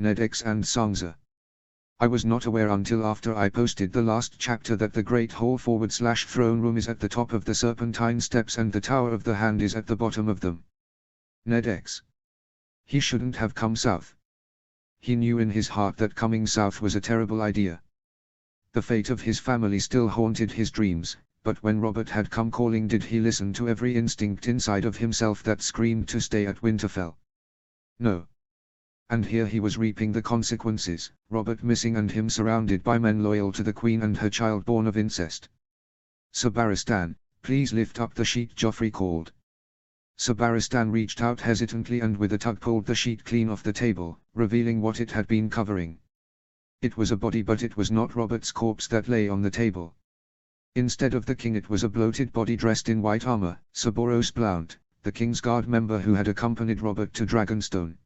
Ned X and Sansa. I was not aware until after I posted the last chapter that the Great Hall / throne room is at the top of the Serpentine Steps and the Tower of the Hand is at the bottom of them. Ned X. He shouldn't have come south. He knew in his heart that coming south was a terrible idea. The fate of his family still haunted his dreams, but when Robert had come calling, did he listen to every instinct inside of himself that screamed to stay at Winterfell? No. And here he was reaping the consequences, Robert missing and him surrounded by men loyal to the Queen and her child born of incest. Sir Barristan, please lift up the sheet, Joffrey called. Sir Barristan reached out hesitantly and with a tug pulled the sheet clean off the table, revealing what it had been covering. It was a body, but it was not Robert's corpse that lay on the table. Instead of the king, it was a bloated body dressed in white armor, Sir Boros Blount, the King's Guard member who had accompanied Robert to Dragonstone.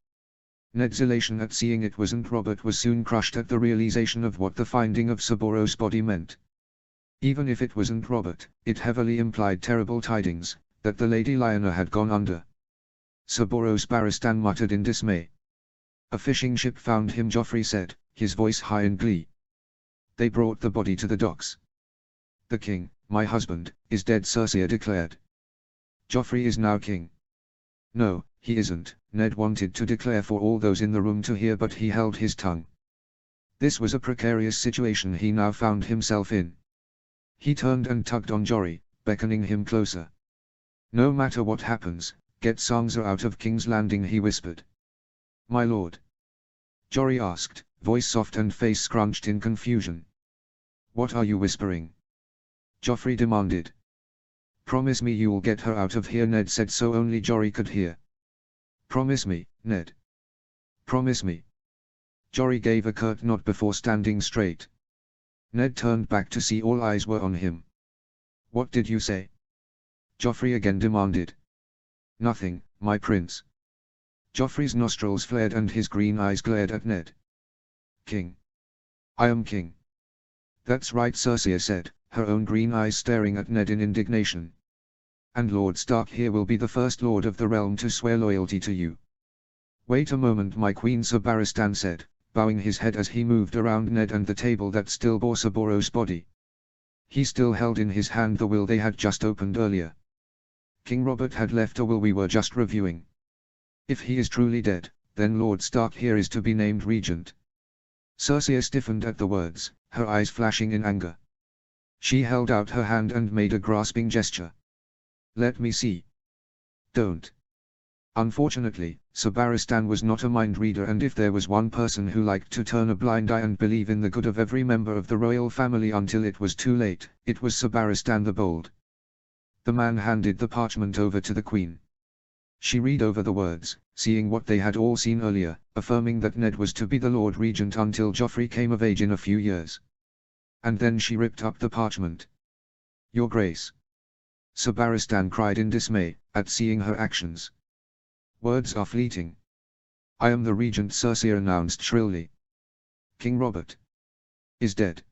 Ned's elation at seeing it wasn't Robert was soon crushed at the realization of what the finding of Sir Boros' body meant. Even if it wasn't Robert, it heavily implied terrible tidings, that the Lady Lyanna had gone under. Sir Boros Barristan muttered in dismay. A fishing ship found him, Joffrey said, his voice high in glee. They brought the body to the docks. The king, my husband, is dead, Cersei declared. Joffrey is now king. No, he isn't, Ned wanted to declare for all those in the room to hear, but he held his tongue. This was a precarious situation he now found himself in. He turned and tugged on Jory, beckoning him closer. No matter what happens, get Sansa out of King's Landing, he whispered. My lord? Jory asked, voice soft and face scrunched in confusion. What are you whispering? Joffrey demanded. Promise me you'll get her out of here, Ned said so only Jory could hear. Promise me, Ned. Promise me. Jory gave a curt nod before standing straight. Ned turned back to see all eyes were on him. What did you say? Joffrey again demanded. Nothing, my prince. Joffrey's nostrils flared and his green eyes glared at Ned. King. I am king. That's right, Cersei said, her own green eyes staring at Ned in indignation. And Lord Stark here will be the first lord of the realm to swear loyalty to you. Wait a moment, my queen, Sir Barristan said, bowing his head as he moved around Ned and the table that still bore Sir Boros' body. He still held in his hand the will they had just opened earlier. King Robert had left a will we were just reviewing. If he is truly dead, then Lord Stark here is to be named regent. Cersei stiffened at the words, her eyes flashing in anger. She held out her hand and made a grasping gesture. Let me see. Don't. Unfortunately, Sir Barristan was not a mind reader, and if there was one person who liked to turn a blind eye and believe in the good of every member of the royal family until it was too late, it was Sir Barristan the Bold. The man handed the parchment over to the Queen. She read over the words, seeing what they had all seen earlier, affirming that Ned was to be the Lord Regent until Joffrey came of age in a few years. And then she ripped up the parchment. Your Grace. Sir Barristan cried in dismay, at seeing her actions. Words are fleeting. I am the Regent, Cersei announced shrilly. King Robert is dead.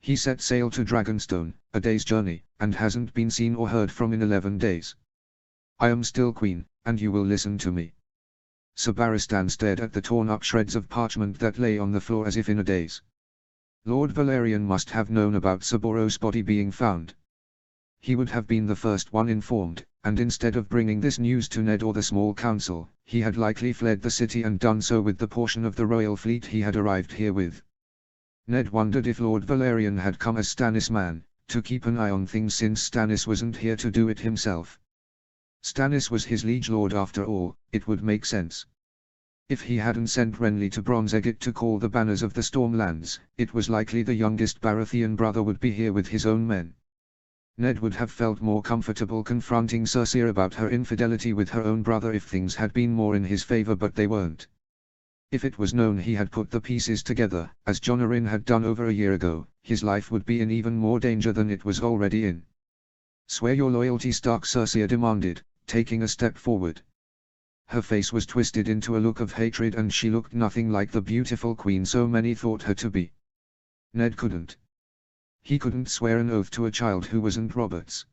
He set sail to Dragonstone, a day's journey, and hasn't been seen or heard from in 11 days. I am still Queen, and you will listen to me. Sir Barristan stared at the torn-up shreds of parchment that lay on the floor as if in a daze. Lord Valerian must have known about Sir Boros' body being found. He would have been the first one informed, and instead of bringing this news to Ned or the small council, he had likely fled the city and done so with the portion of the royal fleet he had arrived here with. Ned wondered if Lord Valerian had come as Stannis' man, to keep an eye on things since Stannis wasn't here to do it himself. Stannis was his liege lord after all, it would make sense. If he hadn't sent Renly to Bronze Egget to call the banners of the Stormlands, it was likely the youngest Baratheon brother would be here with his own men. Ned would have felt more comfortable confronting Cersei about her infidelity with her own brother if things had been more in his favor, but they weren't. If it was known he had put the pieces together, as Jon Arryn had done over a year ago, his life would be in even more danger than it was already in. Swear your loyalty, Stark, Cersei demanded, taking a step forward. Her face was twisted into a look of hatred and she looked nothing like the beautiful queen so many thought her to be. Ned couldn't. He couldn't swear an oath to a child who wasn't Robert's.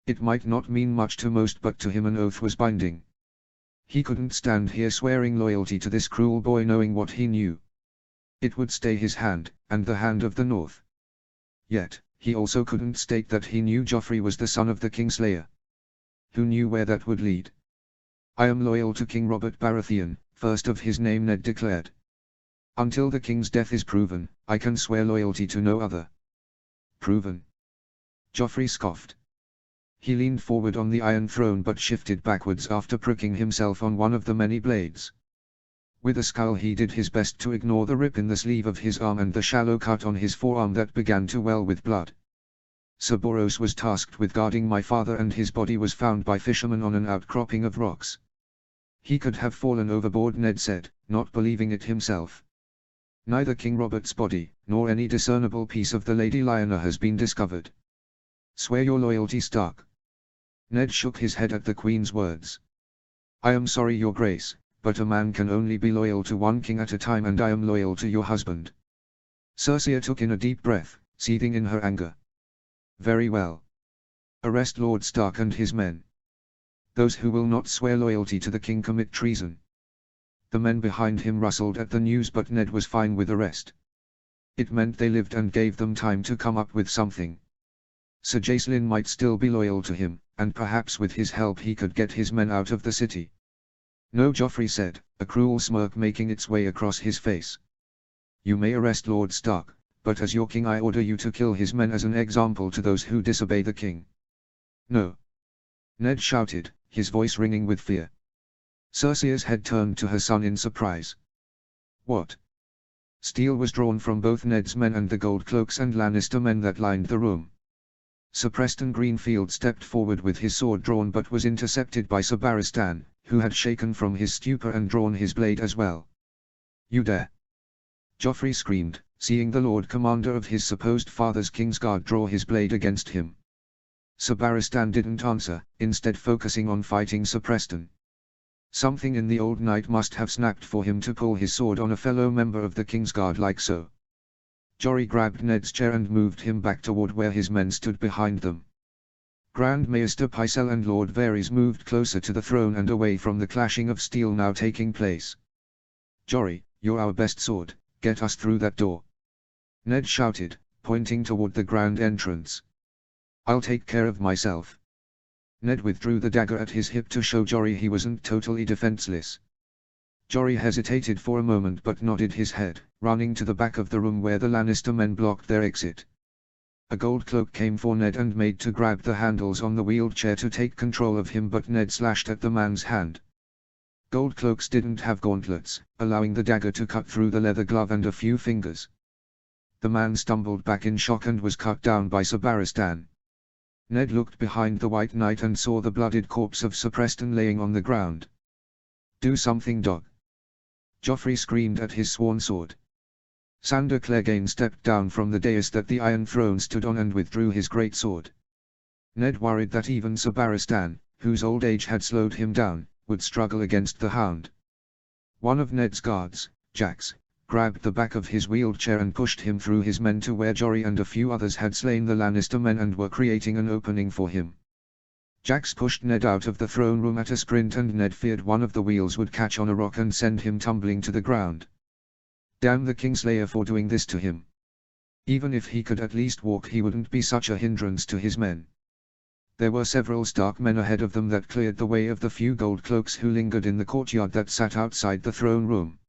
It might not mean much to most, but to him an oath was binding. He couldn't stand here swearing loyalty to this cruel boy knowing what he knew. It would stay his hand, and the hand of the North. Yet, he also couldn't state that he knew Joffrey was the son of the Kingslayer. Who knew where that would lead? I am loyal to King Robert Baratheon, first of his name, Ned declared. Until the king's death is proven, I can swear loyalty to no other. Proven? Joffrey scoffed. He leaned forward on the Iron Throne but shifted backwards after pricking himself on one of the many blades. With a scowl he did his best to ignore the rip in the sleeve of his arm and the shallow cut on his forearm that began to well with blood. Sir Boros was tasked with guarding my father, and his body was found by fishermen on an outcropping of rocks. He could have fallen overboard, Ned said, not believing it himself. Neither King Robert's body, nor any discernible piece of the Lady Lyanna has been discovered. Swear your loyalty, Stark. Ned shook his head at the Queen's words. I am sorry, Your Grace, but a man can only be loyal to one king at a time, and I am loyal to your husband. Cersei took in a deep breath, seething in her anger. Very well. Arrest Lord Stark and his men. Those who will not swear loyalty to the king commit treason. The men behind him rustled at the news, but Ned was fine with arrest. It meant they lived and gave them time to come up with something. Sir Jacelyn might still be loyal to him, and perhaps with his help he could get his men out of the city. No, Joffrey said, a cruel smirk making its way across his face. You may arrest Lord Stark, but as your king I order you to kill his men as an example to those who disobey the king. No. Ned shouted, his voice ringing with fear. Cersei's head turned to her son in surprise. What? Steel was drawn from both Ned's men and the gold cloaks and Lannister men that lined the room. Sir Preston Greenfield stepped forward with his sword drawn but was intercepted by Sir Barristan, who had shaken from his stupor and drawn his blade as well. You dare! Joffrey screamed, seeing the Lord Commander of his supposed father's Kingsguard draw his blade against him. Sir Barristan didn't answer, instead focusing on fighting Sir Preston. Something in the old knight must have snapped for him to pull his sword on a fellow member of the Kingsguard like so. Jory grabbed Ned's chair and moved him back toward where his men stood behind them. Grand Maester Pycelle and Lord Varys moved closer to the throne and away from the clashing of steel now taking place. Jory, you're our best sword, get us through that door. Ned shouted, pointing toward the grand entrance. I'll take care of myself. Ned withdrew the dagger at his hip to show Jory he wasn't totally defenseless. Jory hesitated for a moment but nodded his head, running to the back of the room where the Lannister men blocked their exit. A gold cloak came for Ned and made to grab the handles on the wheeled chair to take control of him, but Ned slashed at the man's hand. Gold cloaks didn't have gauntlets, allowing the dagger to cut through the leather glove and a few fingers. The man stumbled back in shock and was cut down by Sir Barristan. Ned looked behind the White Knight and saw the blooded corpse of Sir Preston laying on the ground. Do something, dog! Joffrey screamed at his sworn sword. Sandor Clegane stepped down from the dais that the Iron Throne stood on and withdrew his great sword. Ned worried that even Sir Barristan, whose old age had slowed him down, would struggle against the Hound. One of Ned's guards, Jax, grabbed the back of his wheeled chair and pushed him through his men to where Jory and a few others had slain the Lannister men and were creating an opening for him. Jax pushed Ned out of the throne room at a sprint, and Ned feared one of the wheels would catch on a rock and send him tumbling to the ground. Damn the Kingslayer for doing this to him. Even if he could at least walk, he wouldn't be such a hindrance to his men. There were several Stark men ahead of them that cleared the way of the few gold cloaks who lingered in the courtyard that sat outside the throne room.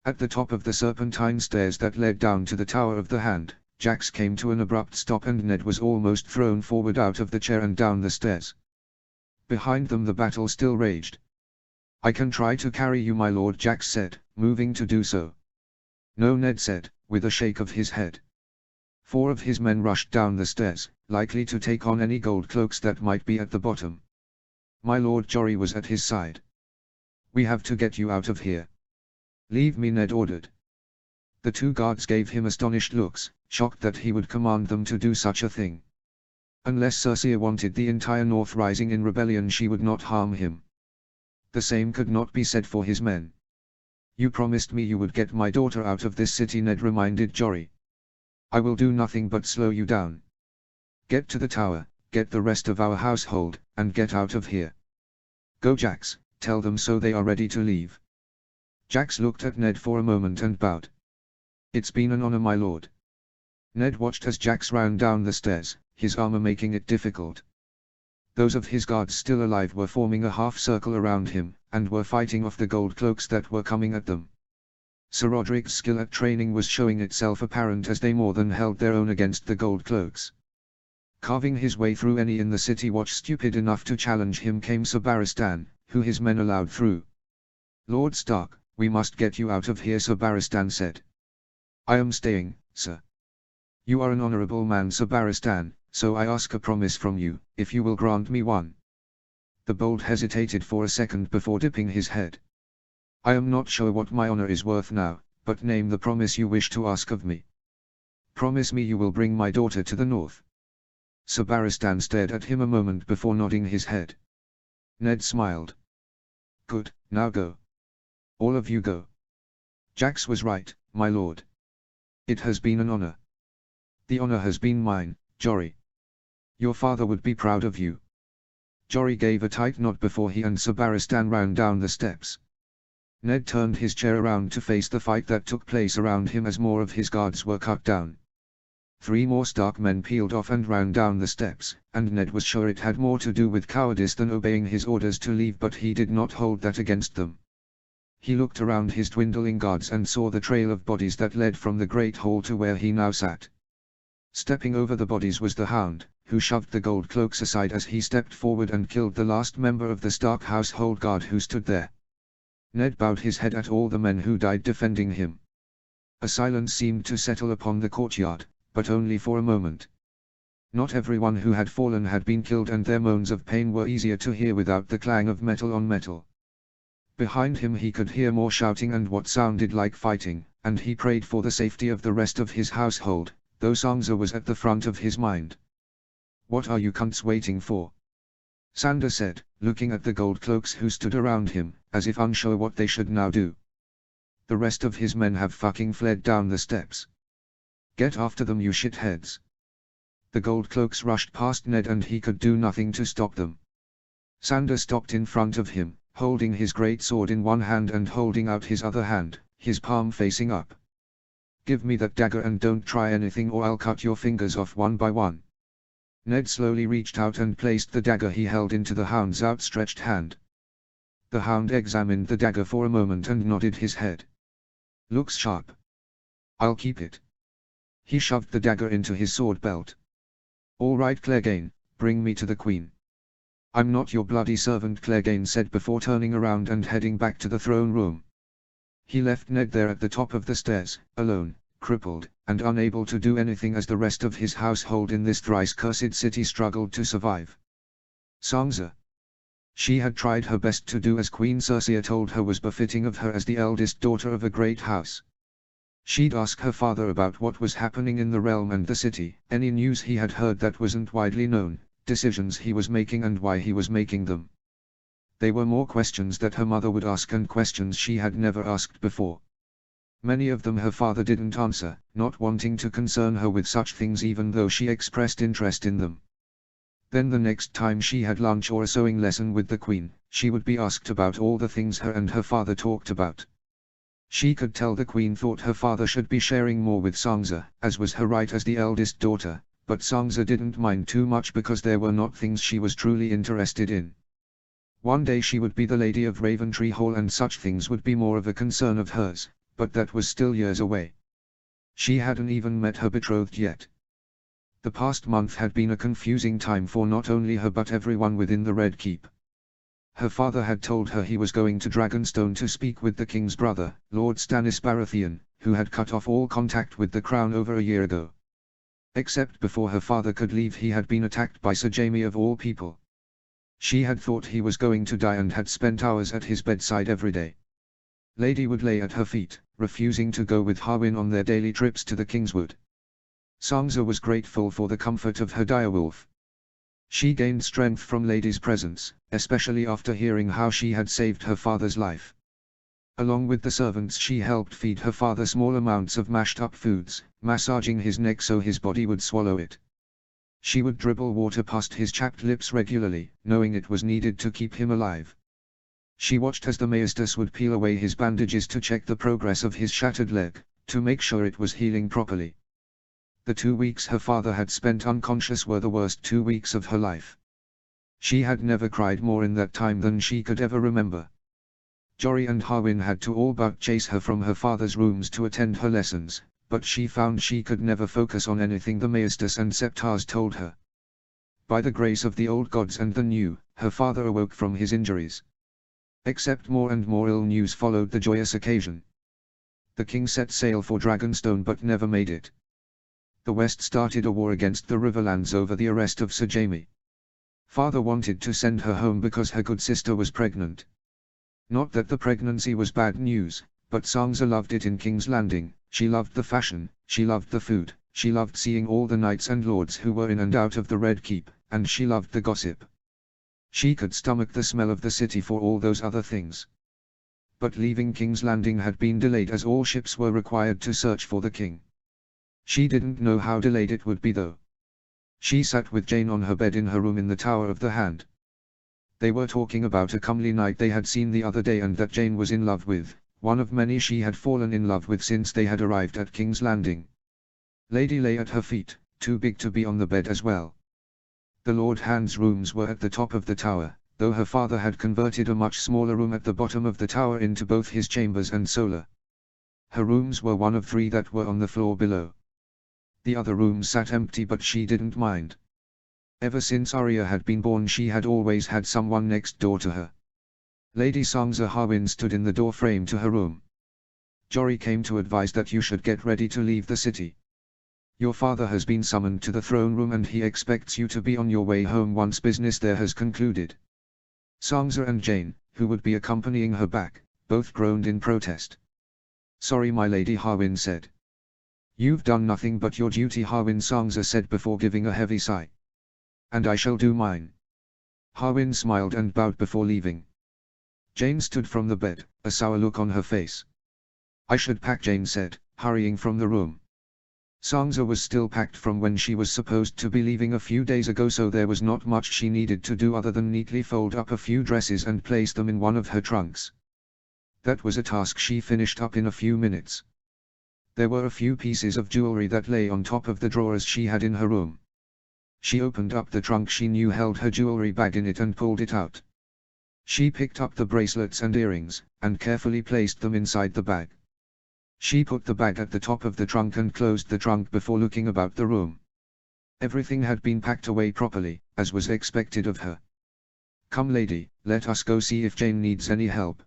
At the top of the serpentine stairs that led down to the Tower of the Hand, Jax came to an abrupt stop and Ned was almost thrown forward out of the chair and down the stairs. Behind them the battle still raged. I can try to carry you, my lord, Jax said, moving to do so. No, Ned said, with a shake of his head. 4 of his men rushed down the stairs, likely to take on any gold cloaks that might be at the bottom. My lord Jory was at his side. We have to get you out of here. Leave me, Ned ordered. The 2 guards gave him astonished looks, shocked that he would command them to do such a thing. Unless Cersei wanted the entire North rising in rebellion, she would not harm him. The same could not be said for his men. You promised me you would get my daughter out of this city, Ned reminded Jory. I will do nothing but slow you down. Get to the tower, get the rest of our household, and get out of here. Go, Jax, tell them so they are ready to leave. Jax looked at Ned for a moment and bowed. It's been an honor, my lord. Ned watched as Jax ran down the stairs, his armor making it difficult. Those of his guards still alive were forming a half-circle around him, and were fighting off the gold cloaks that were coming at them. Sir Roderick's skill at training was showing itself apparent as they more than held their own against the gold cloaks. Carving his way through any in the city watch stupid enough to challenge him came Sir Barristan, who his men allowed through. Lord Stark, we must get you out of here, Sir Barristan said. I am staying, sir. You are an honorable man, Sir Barristan, so I ask a promise from you, if you will grant me one. The bold hesitated for a second before dipping his head. I am not sure what my honor is worth now, but name the promise you wish to ask of me. Promise me you will bring my daughter to the north. Sir Barristan stared at him a moment before nodding his head. Ned smiled. Good, now go. All of you go. Jax was right, my lord. It has been an honor. The honor has been mine, Jory. Your father would be proud of you. Jory gave a tight nod before he and Sir Barristan ran down the steps. Ned turned his chair around to face the fight that took place around him as more of his guards were cut down. 3 more Stark men peeled off and ran down the steps, and Ned was sure it had more to do with cowardice than obeying his orders to leave, but he did not hold that against them. He looked around his dwindling guards and saw the trail of bodies that led from the great hall to where he now sat. Stepping over the bodies was the Hound, who shoved the gold cloaks aside as he stepped forward and killed the last member of the Stark household guard who stood there. Ned bowed his head at all the men who died defending him. A silence seemed to settle upon the courtyard, but only for a moment. Not everyone who had fallen had been killed, and their moans of pain were easier to hear without the clang of metal on metal. Behind him he could hear more shouting and what sounded like fighting, and he prayed for the safety of the rest of his household, though Sansa was at the front of his mind. What are you cunts waiting for? Sandor said, looking at the gold cloaks who stood around him, as if unsure what they should now do. The rest of his men have fucking fled down the steps. Get after them, you shitheads. The gold cloaks rushed past Ned and he could do nothing to stop them. Sandor stopped in front of him, holding his great sword in one hand and holding out his other hand, his palm facing up. Give me that dagger and don't try anything or I'll cut your fingers off one by one. Ned slowly reached out and placed the dagger he held into the Hound's outstretched hand. The Hound examined the dagger for a moment and nodded his head. Looks sharp. I'll keep it. He shoved the dagger into his sword belt. All right, Clegane, bring me to the Queen. I'm not your bloody servant, Clegane said before turning around and heading back to the throne room. He left Ned there at the top of the stairs, alone, crippled, and unable to do anything as the rest of his household in this thrice-cursed city struggled to survive. Sansa. She had tried her best to do as Queen Cersei told her was befitting of her as the eldest daughter of a great house. She'd ask her father about what was happening in the realm and the city, any news he had heard that wasn't widely known, decisions he was making and why he was making them. They were more questions that her mother would ask and questions she had never asked before. Many of them her father didn't answer, not wanting to concern her with such things even though she expressed interest in them. Then the next time she had lunch or a sewing lesson with the Queen, she would be asked about all the things her and her father talked about. She could tell the Queen thought her father should be sharing more with Sansa, as was her right as the eldest daughter, but Sansa didn't mind too much because there were not things she was truly interested in. One day she would be the Lady of Raventree Hall and such things would be more of a concern of hers, but that was still years away. She hadn't even met her betrothed yet. The past month had been a confusing time for not only her but everyone within the Red Keep. Her father had told her he was going to Dragonstone to speak with the king's brother, Lord Stannis Baratheon, who had cut off all contact with the crown over a year ago. Except before her father could leave he had been attacked by Sir Jaime of all people. She had thought he was going to die and had spent hours at his bedside every day. Lady would lay at her feet, refusing to go with Harwin on their daily trips to the Kingswood. Sansa was grateful for the comfort of her direwolf. She gained strength from Lady's presence, especially after hearing how she had saved her father's life. Along with the servants she helped feed her father small amounts of mashed up foods, massaging his neck so his body would swallow it. She would dribble water past his chapped lips regularly, knowing it was needed to keep him alive. She watched as the maesters would peel away his bandages to check the progress of his shattered leg, to make sure it was healing properly. The 2 weeks her father had spent unconscious were the worst 2 weeks of her life. She had never cried more in that time than she could ever remember. Jory and Harwin had to all but chase her from her father's rooms to attend her lessons, but she found she could never focus on anything the maesters and septars told her. By the grace of the old gods and the new, her father awoke from his injuries. Except more and more ill news followed the joyous occasion. The king set sail for Dragonstone but never made it. The West started a war against the Riverlands over the arrest of Sir Jaime. Father wanted to send her home because her good sister was pregnant. Not that the pregnancy was bad news, but Sansa loved it in King's Landing. She loved the fashion, she loved the food, she loved seeing all the knights and lords who were in and out of the Red Keep, and she loved the gossip. She could stomach the smell of the city for all those other things. But leaving King's Landing had been delayed as all ships were required to search for the king. She didn't know how delayed it would be though. She sat with Jane on her bed in her room in the Tower of the Hand. They were talking about a comely knight they had seen the other day and that Jane was in love with, one of many she had fallen in love with since they had arrived at King's Landing. Lady lay at her feet, too big to be on the bed as well. The Lord Hand's rooms were at the top of the tower, though her father had converted a much smaller room at the bottom of the tower into both his chambers and solar. Her rooms were one of 3 that were on the floor below. The other rooms sat empty but she didn't mind. Ever since Arya had been born she had always had someone next door to her. Lady Sansa Harwin stood in the door frame to her room. Jory came to advise that you should get ready to leave the city. Your father has been summoned to the throne room and he expects you to be on your way home once business there has concluded. Sansa and Jane, who would be accompanying her back, both groaned in protest. Sorry my lady, Harwin said. You've done nothing but your duty, Harwin, Sansa said before giving a heavy sigh. And I shall do mine. Harwin smiled and bowed before leaving. Jane stood from the bed, a sour look on her face. I should pack, Jane said, hurrying from the room. Sansa was still packed from when she was supposed to be leaving a few days ago, so there was not much she needed to do other than neatly fold up a few dresses and place them in one of her trunks. That was a task she finished up in a few minutes. There were a few pieces of jewelry that lay on top of the drawers she had in her room. She opened up the trunk she knew held her jewelry bag in it and pulled it out. She picked up the bracelets and earrings, and carefully placed them inside the bag. She put the bag at the top of the trunk and closed the trunk before looking about the room. Everything had been packed away properly, as was expected of her. Come lady, let us go see if Jane needs any help.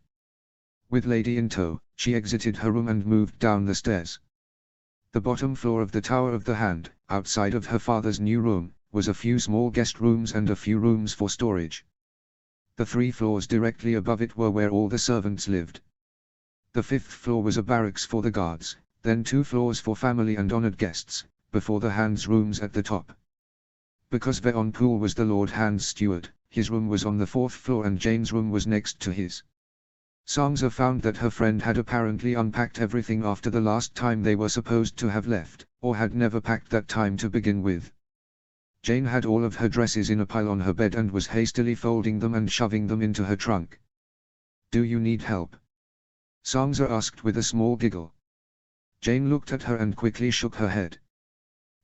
With lady in tow, she exited her room and moved down the stairs. The bottom floor of the Tower of the Hand, outside of her father's new room, was a few small guest rooms and a few rooms for storage. The 3 floors directly above it were where all the servants lived. The 5th floor was a barracks for the guards, then 2 floors for family and honored guests, before the Hand's rooms at the top. Because Veon Poole was the Lord Hand's steward, his room was on the 4th floor and Jane's room was next to his. Sansa found that her friend had apparently unpacked everything after the last time they were supposed to have left, or had never packed that time to begin with. Jane had all of her dresses in a pile on her bed and was hastily folding them and shoving them into her trunk. Do you need help? Sansa asked with a small giggle. Jane looked at her and quickly shook her head.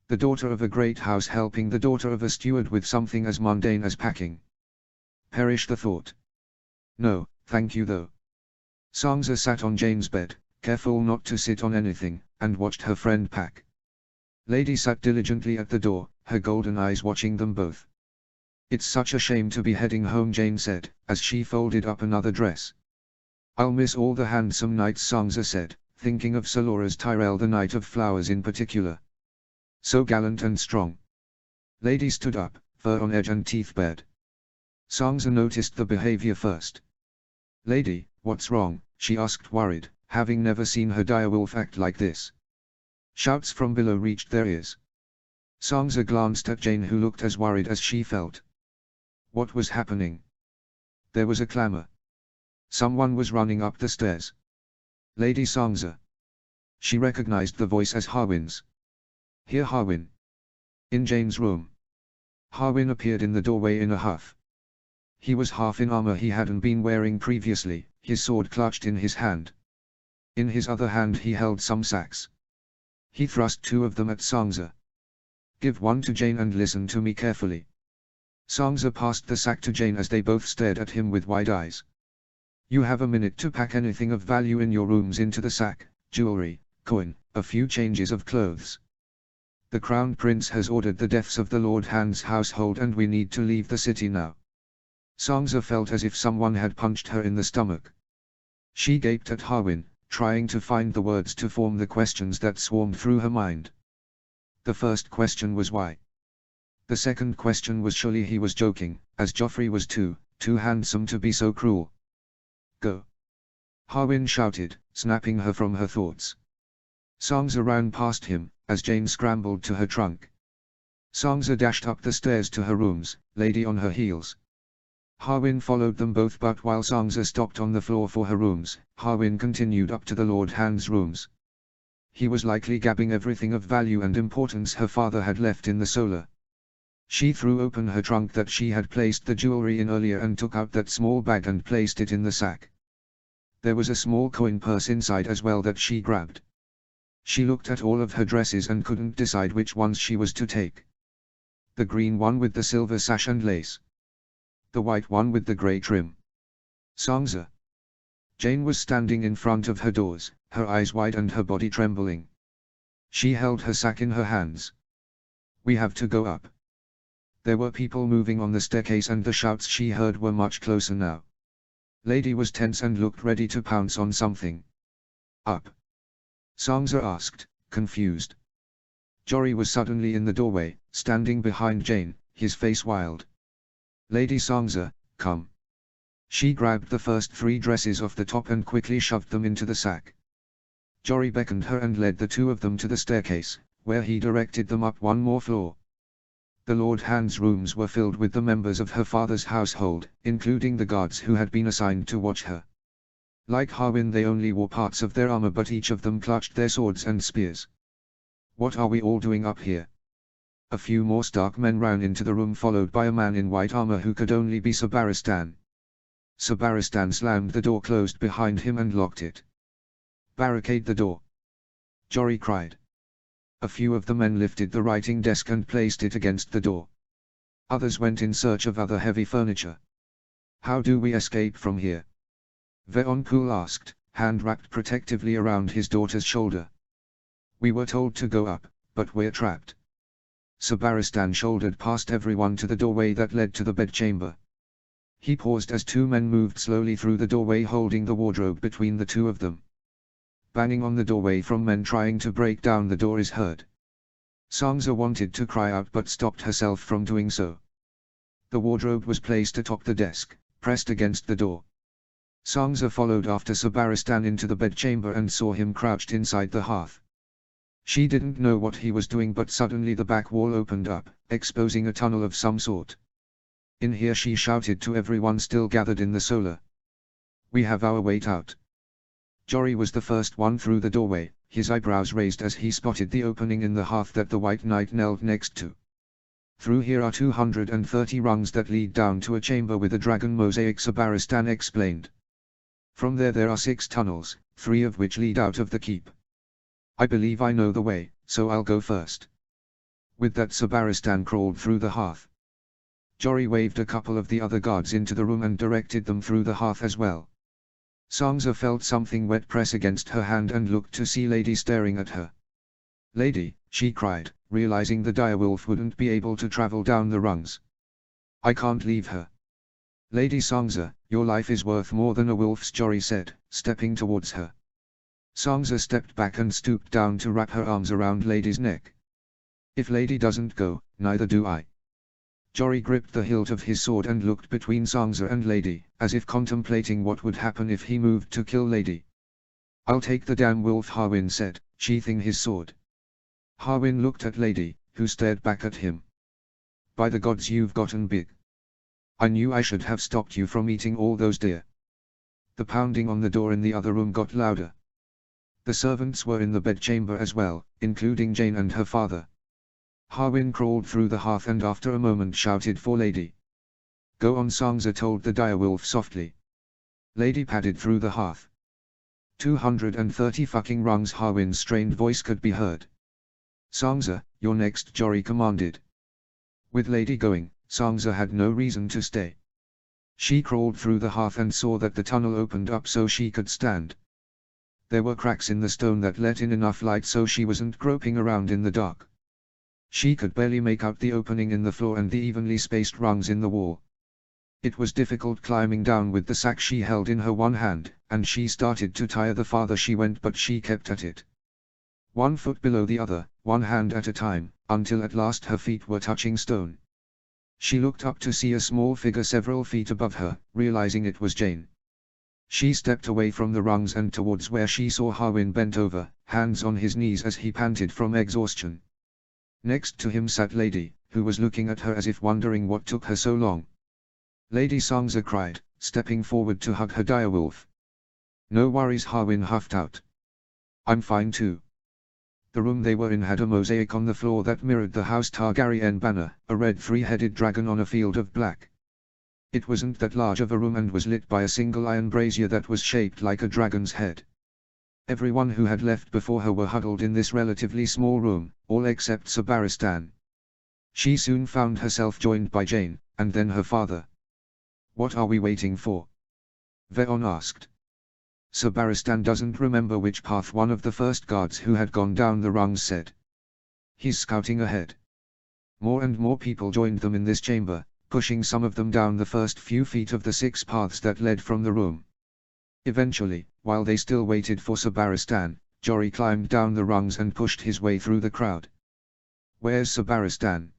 The daughter of a great house helping the daughter of a steward with something as mundane as packing. Perish the thought. No, thank you though. Sansa sat on Jane's bed, careful not to sit on anything, and watched her friend pack. Lady sat diligently at the door, her golden eyes watching them both. It's such a shame to be heading home, Jane said, as she folded up another dress. I'll miss all the handsome knights, Sansa said, thinking of Sir Loras Tyrell, the Knight of Flowers in particular. So gallant and strong. Lady stood up, fur on edge and teeth bared. Sansa noticed the behavior first. Lady, what's wrong? She asked, worried, having never seen her direwolf act like this. Shouts from below reached their ears. Sansa glanced at Jane, who looked as worried as she felt. What was happening? There was a clamor. Someone was running up the stairs. Lady Sansa. She recognized the voice as Harwin's. Here, Harwin. In Jane's room. Harwin appeared in the doorway in a huff. He was half in armor he hadn't been wearing previously, his sword clutched in his hand. In his other hand he held some sacks. He thrust 2 of them at Sangza. "Give one to Jane and listen to me carefully." Sangza passed the sack to Jane as they both stared at him with wide eyes. "You have a minute to pack anything of value in your rooms into the sack, jewelry, coin, a few changes of clothes. The Crown Prince has ordered the deaths of the Lord Han's household and we need to leave the city now." Sangza felt as if someone had punched her in the stomach. She gaped at Harwin, trying to find the words to form the questions that swarmed through her mind. The first question was why. The second question was surely he was joking, as Joffrey was too handsome to be so cruel. "Go!" Harwin shouted, snapping her from her thoughts. Sangza ran past him, as Jane scrambled to her trunk. Sangza dashed up the stairs to her rooms, lady on her heels. Harwin followed them both, but while Sangza stopped on the floor for her rooms, Harwin continued up to the Lord Han's rooms. He was likely grabbing everything of value and importance her father had left in the solar. She threw open her trunk that she had placed the jewelry in earlier and took out that small bag and placed it in the sack. There was a small coin purse inside as well that she grabbed. She looked at all of her dresses and couldn't decide which ones she was to take. The green one with the silver sash and lace. The white one with the grey trim. Sangza. Jane was standing in front of her doors, her eyes wide and her body trembling. She held her sack in her hands. "We have to go up." There were people moving on the staircase and the shouts she heard were much closer now. Lady was tense and looked ready to pounce on something. "Up?" Sangza asked, confused. Jory was suddenly in the doorway, standing behind Jane, his face wild. "Lady Sangza, come." She grabbed the first 3 dresses off the top and quickly shoved them into the sack. Jory beckoned her and led the 2 of them to the staircase, where he directed them up one more floor. The Lord Han's rooms were filled with the members of her father's household, including the guards who had been assigned to watch her. Like Harwin, they only wore parts of their armor, but each of them clutched their swords and spears. "What are we all doing up here?" A few more Stark men ran into the room, followed by a man in white armor who could only be Sabaristan. Sabaristan slammed the door closed behind him and locked it. "Barricade the door!" Jory cried. A few of the men lifted the writing desk and placed it against the door. Others went in search of other heavy furniture. "How do we escape from here?" Veonkul asked, hand wrapped protectively around his daughter's shoulder. "We were told to go up, but we're trapped." Sabaristan shouldered past everyone to the doorway that led to the bedchamber. He paused as 2 men moved slowly through the doorway, holding the wardrobe between the 2 of them. Banging on the doorway from men trying to break down the door is heard. Sangza wanted to cry out but stopped herself from doing so. The wardrobe was placed atop the desk, pressed against the door. Sangza followed after Sabaristan into the bedchamber and saw him crouched inside the hearth. She didn't know what he was doing, but suddenly the back wall opened up, exposing a tunnel of some sort. In here, she shouted to everyone still gathered in the solar. "We have our way out." Jory was the first one through the doorway, his eyebrows raised as he spotted the opening in the hearth that the White Knight knelt next to. "Through here are 230 rungs that lead down to a chamber with a dragon mosaic," Sabaristan explained. "From there are 6 tunnels, 3 of which lead out of the keep. I believe I know the way, so I'll go first." With that, Sabaristan crawled through the hearth. Jory waved a couple of the other guards into the room and directed them through the hearth as well. Sangza felt something wet press against her hand and looked to see Lady staring at her. "Lady," she cried, realizing the direwolf wouldn't be able to travel down the rungs. "I can't leave her." "Lady Sangza, your life is worth more than a wolf's," Jory said, stepping towards her. Sangza stepped back and stooped down to wrap her arms around Lady's neck. "If Lady doesn't go, neither do I." Jory gripped the hilt of his sword and looked between Sangza and Lady, as if contemplating what would happen if he moved to kill Lady. "I'll take the damn wolf," Harwin said, sheathing his sword. Harwin looked at Lady, who stared back at him. "By the gods, you've gotten big. I knew I should have stopped you from eating all those deer." The pounding on the door in the other room got louder. The servants were in the bedchamber as well, including Jane and her father. Harwin crawled through the hearth and after a moment shouted for Lady. Go on, Sangza told the direwolf softly. Lady padded through the hearth. 230 fucking rungs, Harwin's strained voice could be heard. Sangza, you're next, Jory commanded. With Lady going, Sangza had no reason to stay. She crawled through the hearth and saw that the tunnel opened up so she could stand. There were cracks in the stone that let in enough light so she wasn't groping around in the dark. She could barely make out the opening in the floor and the evenly spaced rungs in the wall. It was difficult climbing down with the sack she held in her one hand, and she started to tire the farther she went, but she kept at it. 1 foot below the other, one hand at a time, until at last her feet were touching stone. She looked up to see a small figure several feet above her, realizing it was Jane. She stepped away from the rungs and towards where she saw Harwin bent over, hands on his knees as he panted from exhaustion. Next to him sat Lady, who was looking at her as if wondering what took her so long. Lady Sangza cried, stepping forward to hug her direwolf. No worries, Harwin huffed out. I'm fine too. The room they were in had a mosaic on the floor that mirrored the House Targaryen banner, a red three-headed dragon on a field of black. It wasn't that large of a room and was lit by a single iron brazier that was shaped like a dragon's head. Everyone who had left before her were huddled in this relatively small room, all except Sir Barristan. She soon found herself joined by Jane, and then her father. What are we waiting for? Veon asked. Sir Barristan doesn't remember which path one of the first guards who had gone down the rungs said. He's scouting ahead. More and more people joined them in this chamber, pushing some of them down the first few feet of the 6 paths that led from the room. Eventually, while they still waited for Sir Barristan, Jory climbed down the rungs and pushed his way through the crowd. Where's Sir Barristan?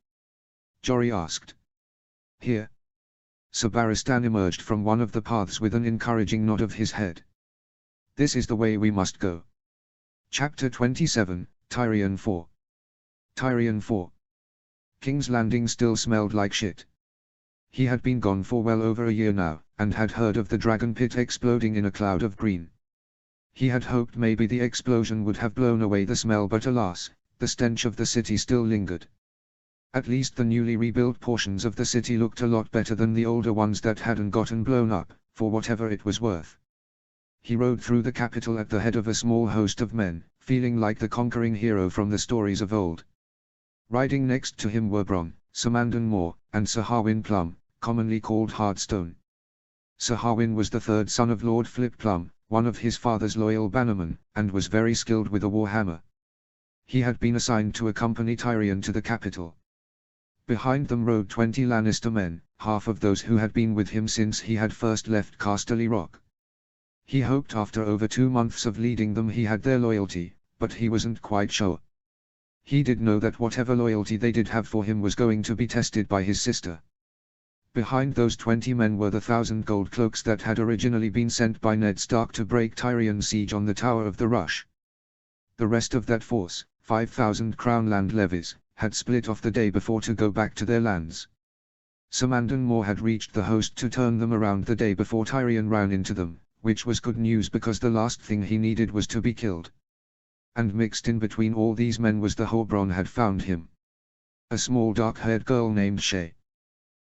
Jory asked. Here. Sir Barristan emerged from one of the paths with an encouraging nod of his head. This is the way we must go. Chapter 27, Tyrion 4. Tyrion 4. King's Landing still smelled like shit. He had been gone for well over a year now, and had heard of the dragon pit exploding in a cloud of green. He had hoped maybe the explosion would have blown away the smell, but alas, the stench of the city still lingered. At least the newly rebuilt portions of the city looked a lot better than the older ones that hadn't gotten blown up, for whatever it was worth. He rode through the capital at the head of a small host of men, feeling like the conquering hero from the stories of old. Riding next to him were Bronn, Sir Mandon Moore, and Sir Harwin Plum, commonly called Heartstone. Sir Harwin was the third son of Lord Flip Plum, one of his father's loyal bannermen, and was very skilled with a warhammer. He had been assigned to accompany Tyrion to the capital. Behind them rode 20 Lannister men, half of those who had been with him since he had first left Casterly Rock. He hoped after over 2 months of leading them he had their loyalty, but he wasn't quite sure. He did know that whatever loyalty they did have for him was going to be tested by his sister. Behind those 20 men were the 1,000 gold cloaks that had originally been sent by Ned Stark to break Tyrion's siege on the Tower of the Rush. The rest of that force, 5,000 crown land levies, had split off the day before to go back to their lands. Sir Mandon Moore had reached the host to turn them around the day before Tyrion ran into them, which was good news because the last thing he needed was to be killed. And mixed in between all these men was the whore Bronn had found him. A small dark-haired girl named Shae.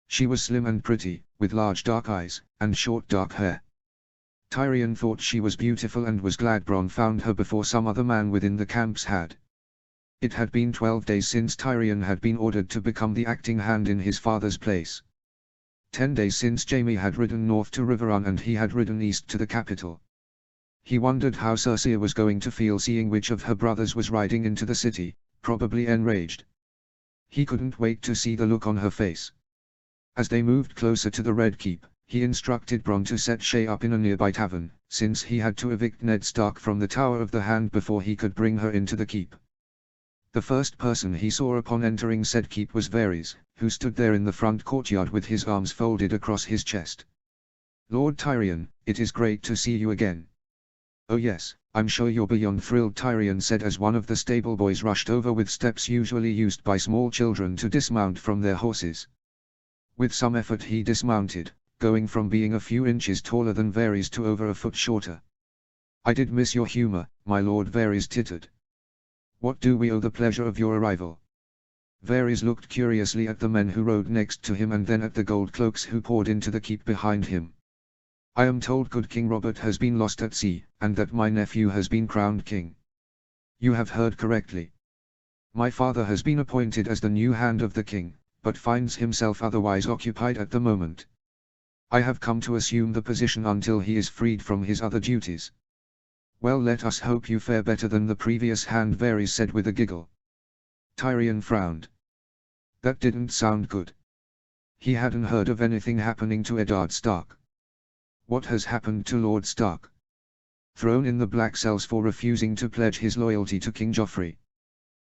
She was slim and pretty, with large dark eyes, and short dark hair. Tyrion thought she was beautiful and was glad Bronn found her before some other man within the camps had. It had been 12 days since Tyrion had been ordered to become the acting hand in his father's place. 10 days since Jaime had ridden north to Riverrun and he had ridden east to the capital. He wondered how Cersei was going to feel seeing which of her brothers was riding into the city, probably enraged. He couldn't wait to see the look on her face. As they moved closer to the Red Keep, he instructed Bronn to set Shae up in a nearby tavern, since he had to evict Ned Stark from the Tower of the Hand before he could bring her into the keep. The first person he saw upon entering said keep was Varys, who stood there in the front courtyard with his arms folded across his chest. "Lord Tyrion, it is great to see you again." "Oh yes, I'm sure you're beyond thrilled," Tyrion said as one of the stable boys rushed over with steps usually used by small children to dismount from their horses. With some effort he dismounted, going from being a few inches taller than Varys to over a foot shorter. "I did miss your humor, my lord," Varys tittered. "What do we owe the pleasure of your arrival?" Varys looked curiously at the men who rode next to him and then at the gold cloaks who poured into the keep behind him. "I am told good King Robert has been lost at sea, and that my nephew has been crowned king." "You have heard correctly. My father has been appointed as the new hand of the king, but finds himself otherwise occupied at the moment. I have come to assume the position until he is freed from his other duties." "Well, let us hope you fare better than the previous hand," Varys said with a giggle. Tyrion frowned. That didn't sound good. He hadn't heard of anything happening to Eddard Stark. What has happened to Lord Stark? Thrown in the black cells for refusing to pledge his loyalty to King Joffrey.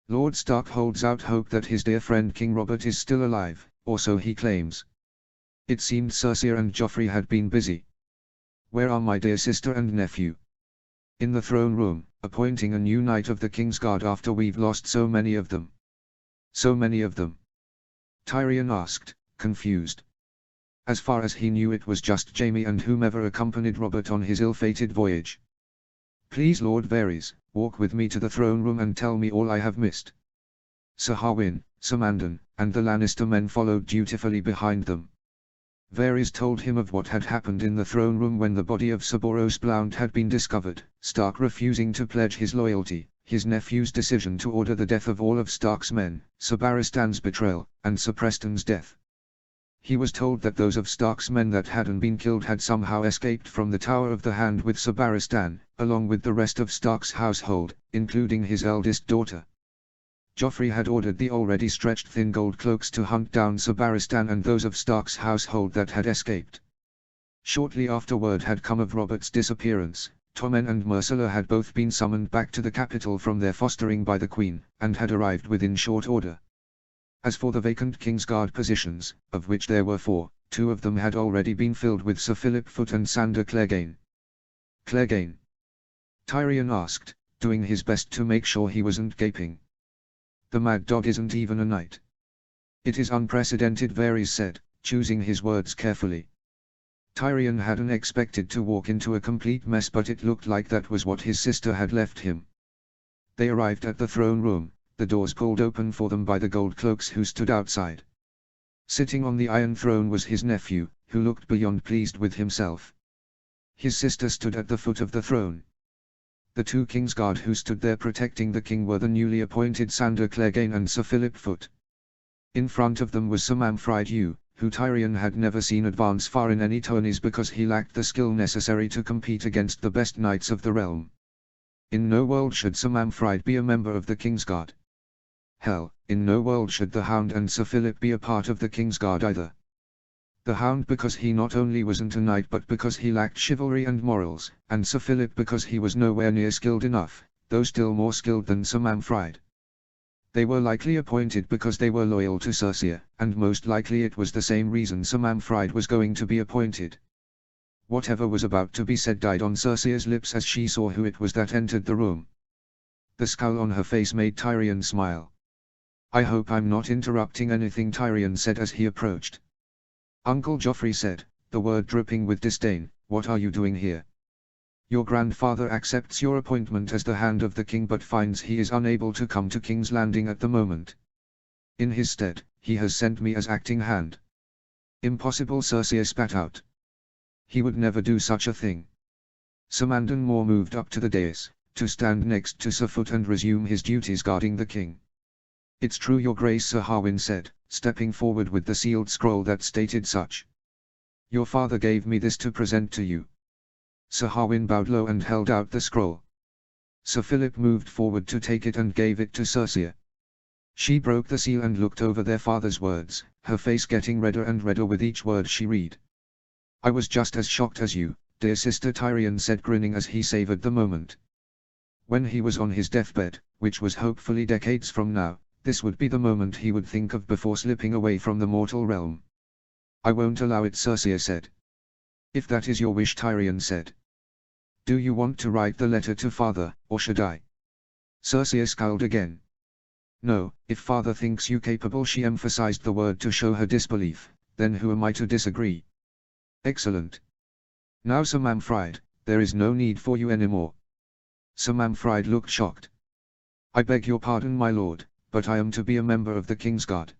Lord Stark holds out hope that his dear friend King Robert is still alive, or so he claims. It seemed Cersei and Joffrey had been busy. "Where are my dear sister and nephew?" "In the throne room, appointing a new knight of the Kingsguard after we've lost so many of them." "So many of them?" Tyrion asked, confused. As far as he knew it was just Jaime and whomever accompanied Robert on his ill-fated voyage. "Please Lord Varys, walk with me to the throne room and tell me all I have missed." Sir Harwin, Sir Mandon, and the Lannister men followed dutifully behind them. Varys told him of what had happened in the throne room when the body of Sir Boros Blount had been discovered, Stark refusing to pledge his loyalty, his nephew's decision to order the death of all of Stark's men, Sir Barristan's betrayal, and Sir Preston's death. He was told that those of Stark's men that hadn't been killed had somehow escaped from the Tower of the Hand with Sir Barristan, along with the rest of Stark's household, including his eldest daughter. Joffrey had ordered the already stretched thin gold cloaks to hunt down Sir Barristan and those of Stark's household that had escaped. Shortly after word had come of Robert's disappearance, Tommen and Myrcella had both been summoned back to the capital from their fostering by the Queen, and had arrived within short order. As for the vacant Kingsguard positions, of which there were 4, 2 of them had already been filled with Sir Philip Foot and Sandor Clegane. "Clegane?" Tyrion asked, doing his best to make sure he wasn't gaping. "The mad dog isn't even a knight." "It is unprecedented," Varys said, choosing his words carefully. Tyrion hadn't expected to walk into a complete mess, but it looked like that was what his sister had left him. They arrived at the throne room, the doors pulled open for them by the gold cloaks who stood outside. Sitting on the Iron Throne was his nephew, who looked beyond pleased with himself. His sister stood at the foot of the throne. The 2 Kingsguard who stood there protecting the king were the newly appointed Sandor Clegane and Sir Philip Foot. In front of them was Sir Manfred Hugh, who Tyrion had never seen advance far in any tourneys because he lacked the skill necessary to compete against the best knights of the realm. In no world should Sir Manfred be a member of the Kingsguard. Hell, in no world should the Hound and Sir Philip be a part of the Kingsguard either. The Hound because he not only wasn't a knight but because he lacked chivalry and morals, and Sir Philip because he was nowhere near skilled enough, though still more skilled than Sir Manfred. They were likely appointed because they were loyal to Cersei, and most likely it was the same reason Sir Manfred was going to be appointed. Whatever was about to be said died on Cersei's lips as she saw who it was that entered the room. The scowl on her face made Tyrion smile. "I hope I'm not interrupting anything," Tyrion said as he approached. Uncle Joffrey said, the word dripping with disdain, "What are you doing here? Your grandfather accepts your appointment as the Hand of the King but finds he is unable to come to King's Landing at the moment. In his stead, he has sent me as acting hand." "Impossible," Cersei spat out. "He would never do such a thing." Sir Mandon Moore moved up to the dais, to stand next to Sir Foot and resume his duties guarding the king. "It's true, Your Grace," Sir Harwin said, stepping forward with the sealed scroll that stated such. "Your father gave me this to present to you." Sir Harwin bowed low and held out the scroll. Sir Philip moved forward to take it and gave it to Cersei. She broke the seal and looked over their father's words, her face getting redder and redder with each word she read. "I was just as shocked as you, dear sister," Tyrion said, grinning as he savored the moment. When he was on his deathbed, which was hopefully decades from now, this would be the moment he would think of before slipping away from the mortal realm. "I won't allow it," Cersei said. "If that is your wish," Tyrion said. "Do you want to write the letter to father, or should I?" Cersei scowled again. "No, if father thinks you capable," she emphasized the word to show her disbelief, "then who am I to disagree?" "Excellent. Now Sir Manfred, there is no need for you anymore." Sir Manfred looked shocked. "I beg your pardon, my lord, but I am to be a member of the King's Guard.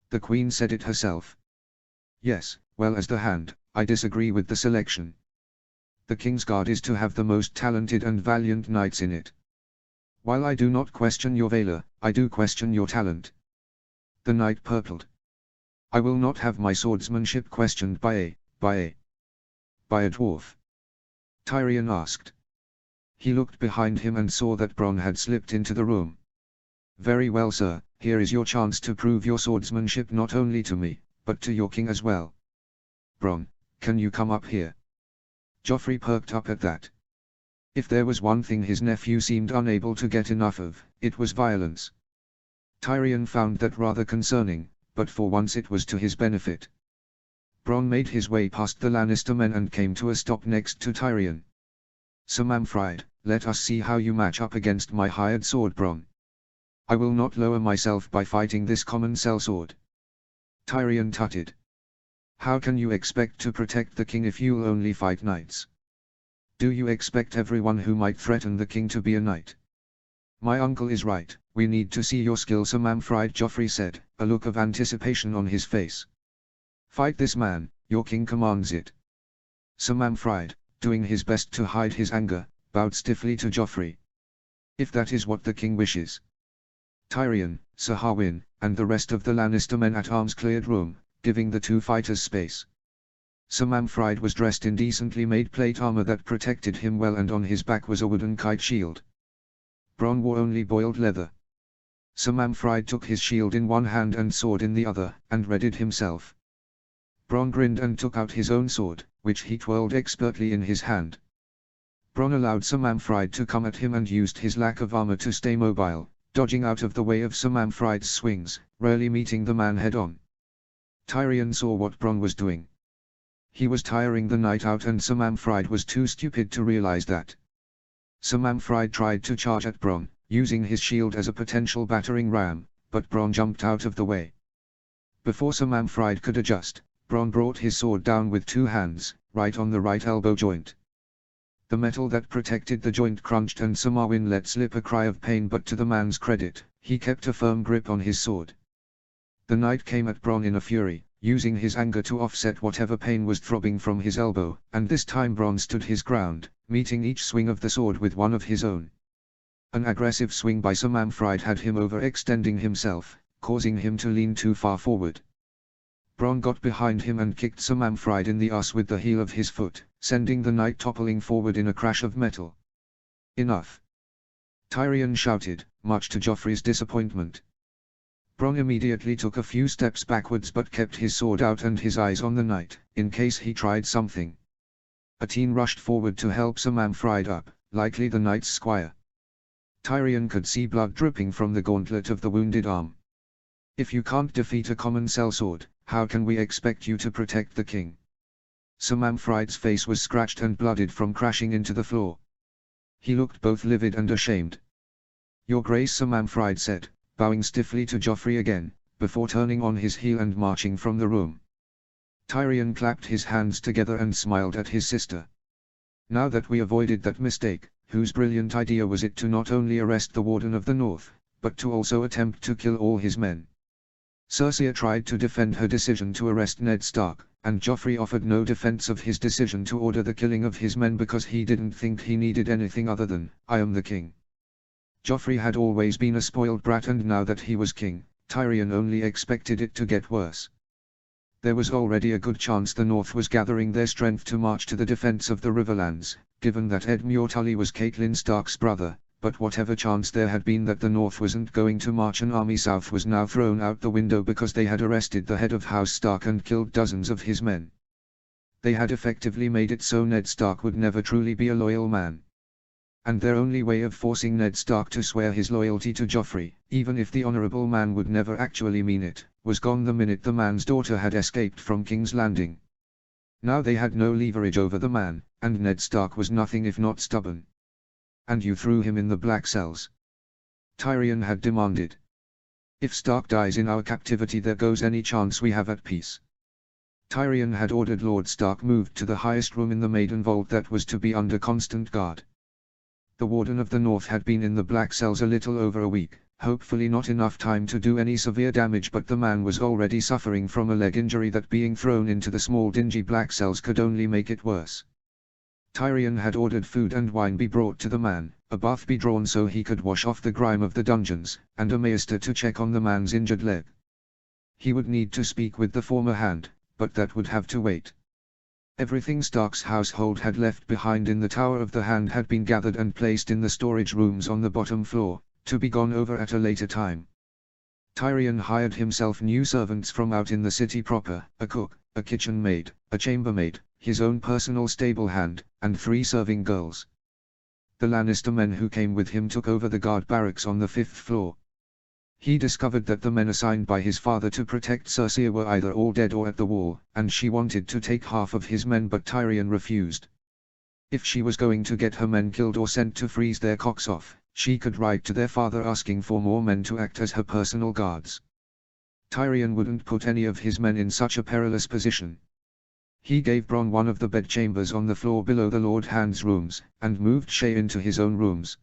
The Queen said it herself. Yes, well, as the Hand, I disagree with the selection. The King's Guard is to have the most talented and valiant knights in it. While I do not question your valor, I do question your talent. The knight purpled. I will not have my swordsmanship questioned by a dwarf. Tyrion asked. He looked behind him and saw that Bronn had slipped into the room. Very well, sir, here is your chance to prove your swordsmanship not only to me, but to your king as well. Bronn, can you come up here? Joffrey perked up at that. If there was one thing his nephew seemed unable to get enough of, it was violence. Tyrion found that rather concerning, but for once it was to his benefit. Bronn made his way past the Lannister men and came to a stop next to Tyrion. Sir Manfred, let us see how you match up against my hired sword, Bronn. I will not lower myself by fighting this common sellsword. Tyrion tutted. How can you expect to protect the king if you'll only fight knights? Do you expect everyone who might threaten the king to be a knight? My uncle is right, we need to see your skill, Sir Manfred, Joffrey said, a look of anticipation on his face. Fight this man, your king commands it. Sir Manfred, doing his best to hide his anger, bowed stiffly to Joffrey. If that is what the king wishes. Tyrion, Sir Harwin, and the rest of the Lannister men at arms cleared room, giving the two fighters space. Sir Manfred was dressed in decently made plate armor that protected him well, and on his back was a wooden kite shield. Bronn wore only boiled leather. Sir Manfred took his shield in one hand and sword in the other, and readied himself. Bronn grinned and took out his own sword, which he twirled expertly in his hand. Bronn allowed Sir Manfred to come at him and used his lack of armor to stay mobile, dodging out of the way of Sir Manfred's swings, rarely meeting the man head-on. Tyrion saw what Bronn was doing. He was tiring the knight out, and Sir Manfred was too stupid to realize that. Sir Manfred tried to charge at Bronn, using his shield as a potential battering ram, but Bronn jumped out of the way. Before Sir Manfred could adjust, Bronn brought his sword down with two hands, right on the right elbow joint. The metal that protected the joint crunched, and Sir Marwyn let slip a cry of pain, but to the man's credit, he kept a firm grip on his sword. The knight came at Bronn in a fury, using his anger to offset whatever pain was throbbing from his elbow, and this time Bronn stood his ground, meeting each swing of the sword with one of his own. An aggressive swing by Sir Manfred had him overextending himself, causing him to lean too far forward. Bronn got behind him and kicked Sir Manfred in the ass with the heel of his foot, sending the knight toppling forward in a crash of metal. Enough! Tyrion shouted, much to Joffrey's disappointment. Bronn immediately took a few steps backwards but kept his sword out and his eyes on the knight, in case he tried something. Atene rushed forward to help Sir Manfred up, likely the knight's squire. Tyrion could see blood dripping from the gauntlet of the wounded arm. If you can't defeat a common sellsword, how can we expect you to protect the king? Sir Manfred's face was scratched and blooded from crashing into the floor. He looked both livid and ashamed. Your Grace, Sir Manfred said, bowing stiffly to Joffrey again, before turning on his heel and marching from the room. Tyrion clapped his hands together and smiled at his sister. Now that we avoided that mistake, whose brilliant idea was it to not only arrest the Warden of the North, but to also attempt to kill all his men? Cersei tried to defend her decision to arrest Ned Stark, and Joffrey offered no defense of his decision to order the killing of his men because he didn't think he needed anything other than, I am the king. Joffrey had always been a spoiled brat, and now that he was king, Tyrion only expected it to get worse. There was already a good chance the North was gathering their strength to march to the defense of the Riverlands, given that Edmure Tully was Catelyn Stark's brother, but whatever chance there had been that the North wasn't going to march an army south was now thrown out the window because they had arrested the head of House Stark and killed dozens of his men. They had effectively made it so Ned Stark would never truly be a loyal man. And their only way of forcing Ned Stark to swear his loyalty to Joffrey, even if the honorable man would never actually mean it, was gone the minute the man's daughter had escaped from King's Landing. Now they had no leverage over the man, and Ned Stark was nothing if not stubborn. And you threw him in the black cells? Tyrion had demanded. If Stark dies in our captivity, there goes any chance we have at peace. Tyrion had ordered Lord Stark moved to the highest room in the Maiden Vault that was to be under constant guard. The Warden of the North had been in the black cells a little over a week, hopefully not enough time to do any severe damage, but the man was already suffering from a leg injury that being thrown into the small dingy black cells could only make it worse. Tyrion had ordered food and wine be brought to the man, a bath be drawn so he could wash off the grime of the dungeons, and a maester to check on the man's injured leg. He would need to speak with the former hand, but that would have to wait. Everything Stark's household had left behind in the Tower of the Hand had been gathered and placed in the storage rooms on the bottom floor, to be gone over at a later time. Tyrion hired himself new servants from out in the city proper, a cook, a kitchen maid, a chambermaid, his own personal stable hand, and 3 serving girls. The Lannister men who came with him took over the guard barracks on the 5th floor. He discovered that the men assigned by his father to protect Cersei were either all dead or at the wall, and she wanted to take half of his men, but Tyrion refused. If she was going to get her men killed or sent to freeze their cocks off, she could write to their father asking for more men to act as her personal guards. Tyrion wouldn't put any of his men in such a perilous position. He gave Bronn one of the bedchambers on the floor below the Lord Hand's rooms, and moved Shae into his own rooms.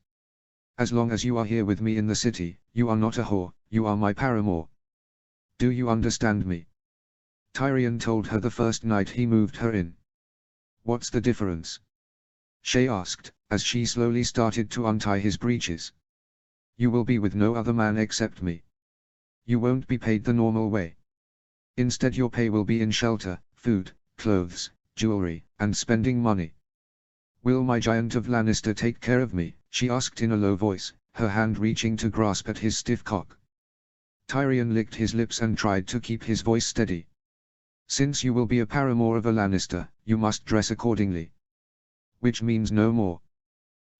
As long as you are here with me in the city, you are not a whore, you are my paramour. Do you understand me? Tyrion told her the first night he moved her in. What's the difference? Shae asked, as she slowly started to untie his breeches. You will be with no other man except me. You won't be paid the normal way. Instead your pay will be in shelter, food, clothes, jewelry, and spending money. Will my giant of Lannister take care of me? She asked in a low voice, her hand reaching to grasp at his stiff cock. Tyrion licked his lips and tried to keep his voice steady. Since you will be a paramour of a Lannister, you must dress accordingly. Which means no more.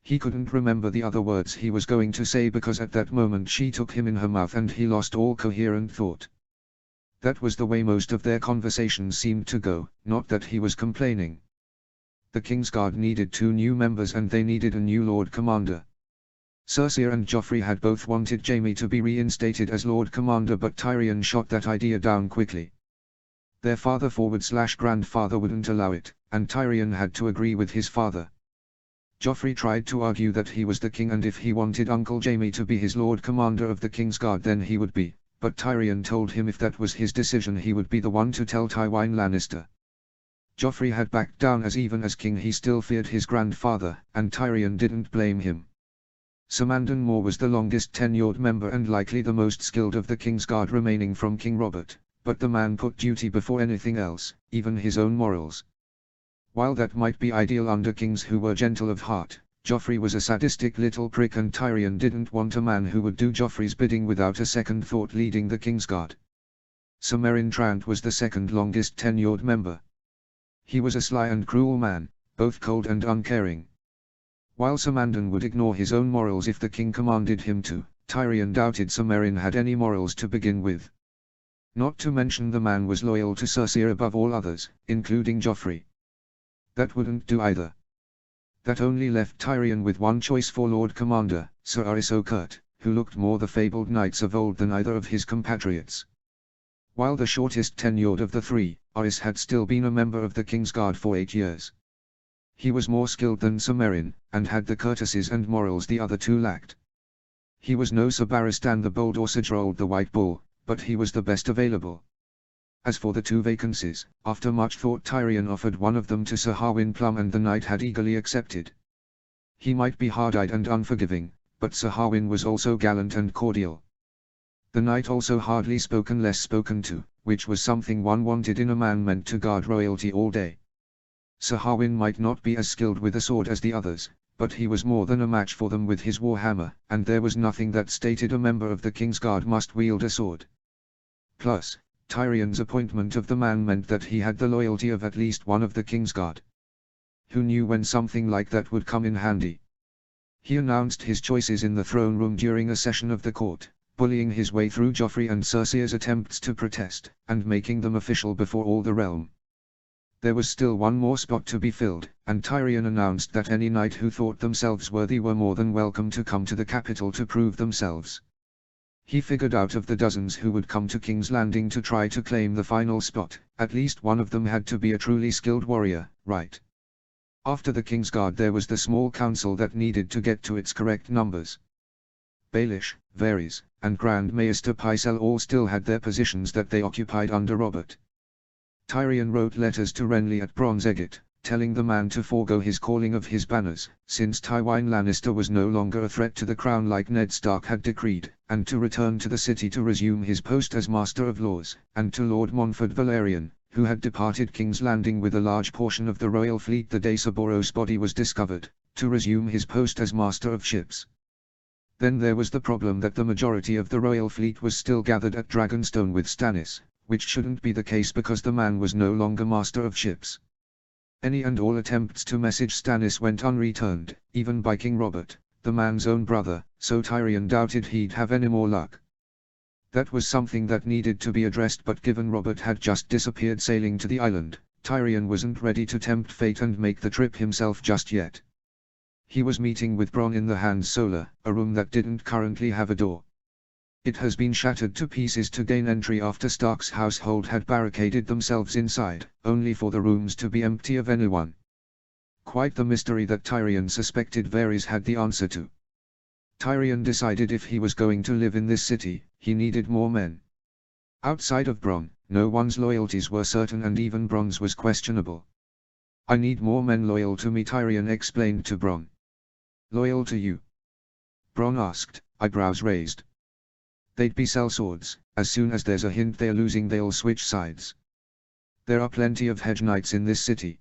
He couldn't remember the other words he was going to say because at that moment she took him in her mouth and he lost all coherent thought. That was the way most of their conversations seemed to go, not that he was complaining. The Kingsguard needed 2 new members and they needed a new Lord Commander. Cersei and Joffrey had both wanted Jaime to be reinstated as Lord Commander, but Tyrion shot that idea down quickly. Their father/grandfather wouldn't allow it, and Tyrion had to agree with his father. Joffrey tried to argue that he was the king and if he wanted Uncle Jaime to be his Lord Commander of the Kingsguard then he would be, but Tyrion told him if that was his decision he would be the one to tell Tywin Lannister. Joffrey had backed down as even as king he still feared his grandfather, and Tyrion didn't blame him. Sir Mandon Moore was the longest tenured member and likely the most skilled of the Kingsguard remaining from King Robert, but the man put duty before anything else, even his own morals. While that might be ideal under kings who were gentle of heart, Joffrey was a sadistic little prick and Tyrion didn't want a man who would do Joffrey's bidding without a second thought leading the Kingsguard. Sir Meryn Trant was the second longest tenured member. He was a sly and cruel man, both cold and uncaring. While Sir Mandon would ignore his own morals if the king commanded him to, Tyrion doubted Sir Meryn had any morals to begin with. Not to mention the man was loyal to Cersei above all others, including Joffrey. That wouldn't do either. That only left Tyrion with one choice for Lord Commander, Sir Arys Oakurt, who looked more the fabled knights of old than either of his compatriots. While the shortest tenured of the 3, Arys had still been a member of the Kingsguard for 8 years. He was more skilled than Sir Meryn, and had the courtesies and morals the other 2 lacked. He was no Sir Barristan the Bold or Sir Gerald the White Bull, but he was the best available. As for the 2 vacancies, after much thought Tyrion offered one of them to Sir Harwin Plum and the knight had eagerly accepted. He might be hard-eyed and unforgiving, but Sir Harwin was also gallant and cordial. The knight also hardly spoken less spoken to, which was something one wanted in a man meant to guard royalty all day. Sir Harwin might not be as skilled with a sword as the others, but he was more than a match for them with his warhammer, and there was nothing that stated a member of the Kingsguard must wield a sword. Plus, Tyrion's appointment of the man meant that he had the loyalty of at least one of the Kingsguard. Who knew when something like that would come in handy? He announced his choices in the throne room during a session of the court, bullying his way through Joffrey and Cersei's attempts to protest, and making them official before all the realm. There was still one more spot to be filled, and Tyrion announced that any knight who thought themselves worthy were more than welcome to come to the capital to prove themselves. He figured out of the dozens who would come to King's Landing to try to claim the final spot, at least one of them had to be a truly skilled warrior, right? After the Kingsguard there was the small council that needed to get to its correct numbers. Baelish, Varys, and Grand Maester Pycelle all still had their positions that they occupied under Robert. Tyrion wrote letters to Renly at Bronze Eggett, telling the man to forego his calling of his banners, since Tywin Lannister was no longer a threat to the crown like Ned Stark had decreed, and to return to the city to resume his post as Master of Laws, and to Lord Montfort Valerian, who had departed King's Landing with a large portion of the royal fleet the day Sir Boros' body was discovered, to resume his post as Master of Ships. Then there was the problem that the majority of the royal fleet was still gathered at Dragonstone with Stannis, which shouldn't be the case because the man was no longer Master of Ships. Any and all attempts to message Stannis went unreturned, even by King Robert, the man's own brother, so Tyrion doubted he'd have any more luck. That was something that needed to be addressed, but given Robert had just disappeared sailing to the island, Tyrion wasn't ready to tempt fate and make the trip himself just yet. He was meeting with Bronn in the Hand Solar, a room that didn't currently have a door. It has been shattered to pieces to gain entry after Stark's household had barricaded themselves inside, only for the rooms to be empty of anyone. Quite the mystery that Tyrion suspected Varys had the answer to. Tyrion decided if he was going to live in this city, he needed more men. Outside of Bronn, no one's loyalties were certain and even Bronn's was questionable. "I need more men loyal to me," Tyrion explained to Bronn. "Loyal to you?" Bronn asked, eyebrows raised. "They'd be sellswords. As soon as there's a hint they're losing they'll switch sides. There are plenty of hedge knights in this city.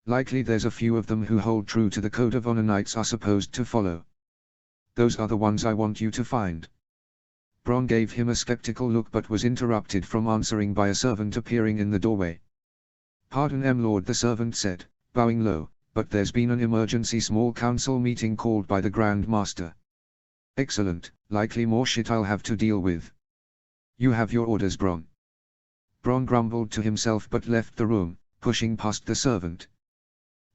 Likely there's a few of them who hold true to the code of honor knights are supposed to follow. Those are the ones I want you to find." Bronn gave him a skeptical look but was interrupted from answering by a servant appearing in the doorway. "Pardon, Lord," the servant said, bowing low, "but there's been an emergency small council meeting called by the Grand Master." "Excellent, likely more shit I'll have to deal with." "You have your orders, Bronn." Bronn grumbled to himself but left the room, pushing past the servant.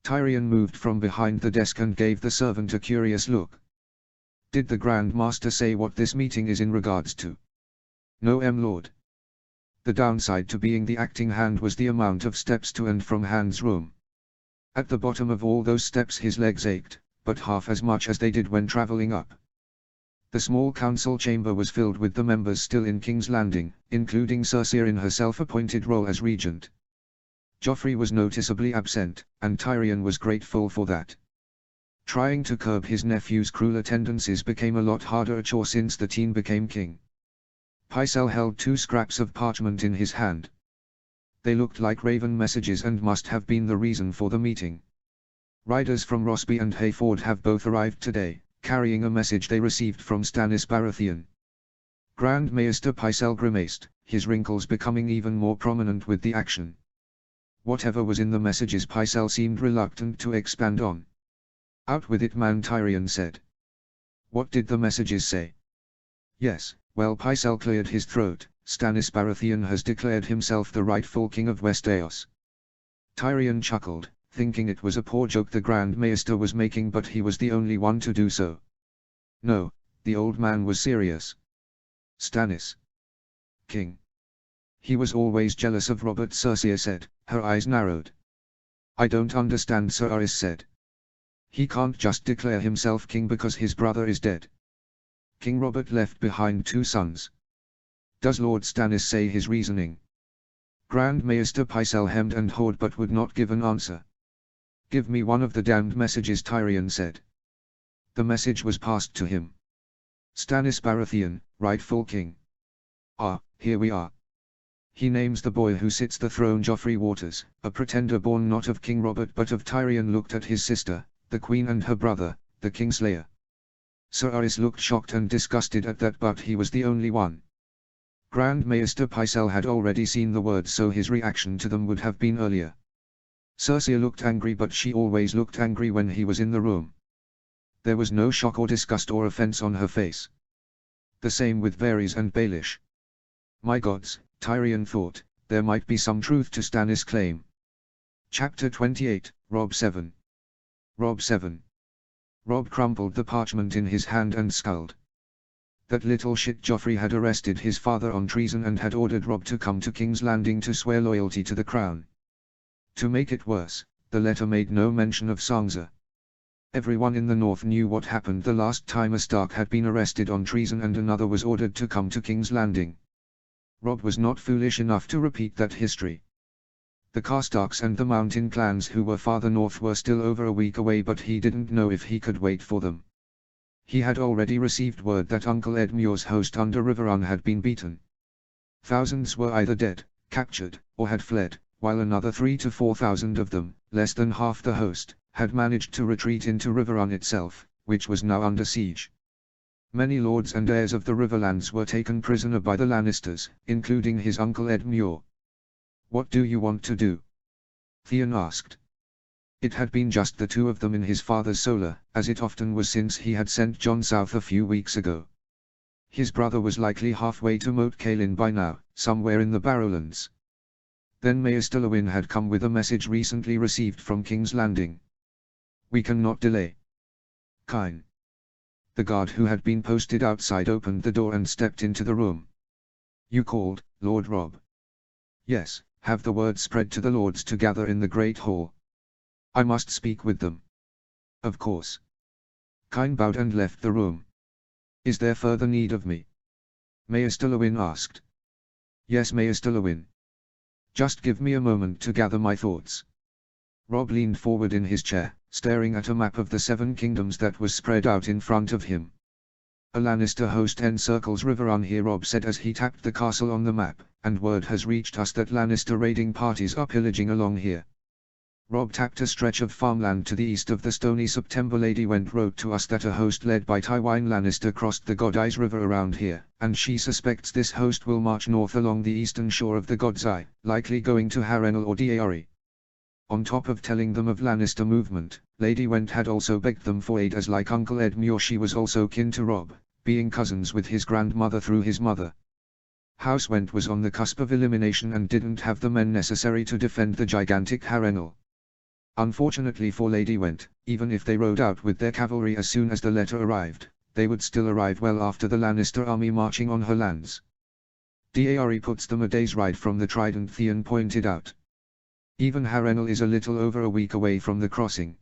Tyrion moved from behind the desk and gave the servant a curious look. "Did the Grand Master say what this meeting is in regards to?" "No, Lord." The downside to being the acting hand was the amount of steps to and from Hand's room. At the bottom of all those steps his legs ached, but half as much as they did when traveling up. The small council chamber was filled with the members still in King's Landing, including Cersei in her self-appointed role as regent. Joffrey was noticeably absent, and Tyrion was grateful for that. Trying to curb his nephew's cruel tendencies became a lot harder a chore since the teen became king. Pycelle held 2 scraps of parchment in his hand. They looked like Raven messages and must have been the reason for the meeting. Riders from Rossby and Hayford have both arrived today, carrying a message they received from Stannis Baratheon. Grand Maester Pycelle grimaced, his wrinkles becoming even more prominent with the action. Whatever was in the messages Pycelle seemed reluctant to expand on. "Out with it, man," Tyrion said. "What did the messages say?" "Yes, well," Pycelle cleared his throat, "Stannis Baratheon has declared himself the rightful king of Westeros." Tyrion chuckled, thinking it was a poor joke the Grand Maester was making, but he was the only one to do so. No, the old man was serious. "Stannis king. He was always jealous of Robert," Cersei said, her eyes narrowed. "I don't understand," Sir Aris said. "He can't just declare himself king because his brother is dead. King Robert left behind 2 sons. Does Lord Stannis say his reasoning?" Grand Maester Pycelle hemmed and hawed but would not give an answer. "Give me one of the damned messages," Tyrion said. The message was passed to him. "Stannis Baratheon, rightful king. Ah, here we are. He names the boy who sits the throne Joffrey Waters, a pretender born not of King Robert but of." Tyrion looked at his sister, the queen, and her brother, the Kingslayer. Sir Aris looked shocked and disgusted at that, but he was the only one. Grand Maester Pycelle had already seen the words, so his reaction to them would have been earlier. Cersei looked angry, but she always looked angry when he was in the room. There was no shock or disgust or offense on her face. The same with Varys and Baelish. My gods, Tyrion thought, there might be some truth to Stannis' claim. Chapter 28, Robb 7. Robb 7. Robb crumpled the parchment in his hand and scowled. That little shit Joffrey had arrested his father on treason and had ordered Robb to come to King's Landing to swear loyalty to the crown. To make it worse, the letter made no mention of Sansa. Everyone in the north knew what happened the last time a Stark had been arrested on treason and another was ordered to come to King's Landing. Robb was not foolish enough to repeat that history. The Karstarks and the mountain clans who were farther north were still over a week away, but he didn't know if he could wait for them. He had already received word that Uncle Edmure's host under Riverrun had been beaten. Thousands were either dead, captured, or had fled, while another 3,000 to 4,000 of them, less than half the host, had managed to retreat into Riverrun itself, which was now under siege. Many lords and heirs of the Riverlands were taken prisoner by the Lannisters, including his uncle Edmure. "What do you want to do?" Theon asked. It had been just the two of them in his father's solar, as it often was since he had sent Jon south a few weeks ago. His brother was likely halfway to Moat Cailin by now, somewhere in the Barrowlands. Then Maester Luwin had come with a message recently received from King's Landing. "We cannot delay." Kyne. The guard who had been posted outside opened the door and stepped into the room. "You called, Lord Robb?" "Yes, have the word spread to the lords to gather in the Great Hall. I must speak with them." "Of course." Kyne bowed and left the room. "Is there further need of me?" Maester Luwin asked. "Yes, Maester Luwin. Just give me a moment to gather my thoughts." Robb leaned forward in his chair, staring at a map of the Seven Kingdoms that was spread out in front of him. "A Lannister host encircles Riverrun here," Robb said as he tapped the castle on the map, "and word has reached us that Lannister raiding parties are pillaging along here." Robb tapped a stretch of farmland to the east of the Stony September. "Lady Went wrote to us that a host led by Tywin Lannister crossed the Godeyes River around here, and she suspects this host will march north along the eastern shore of the God's Eye, likely going to Harrenhal or Deary." On top of telling them of Lannister movement, Lady Went had also begged them for aid, as like Uncle Edmure she was also kin to Robb, being cousins with his grandmother through his mother. House Went was on the cusp of elimination and didn't have the men necessary to defend the gigantic Harrenhal. Unfortunately for Lady Went, even if they rode out with their cavalry as soon as the letter arrived, they would still arrive well after the Lannister army marching on her lands. Deary puts them a day's ride from the Trident, Theon pointed out. Even Harrenhal is a little over a week away from the crossing.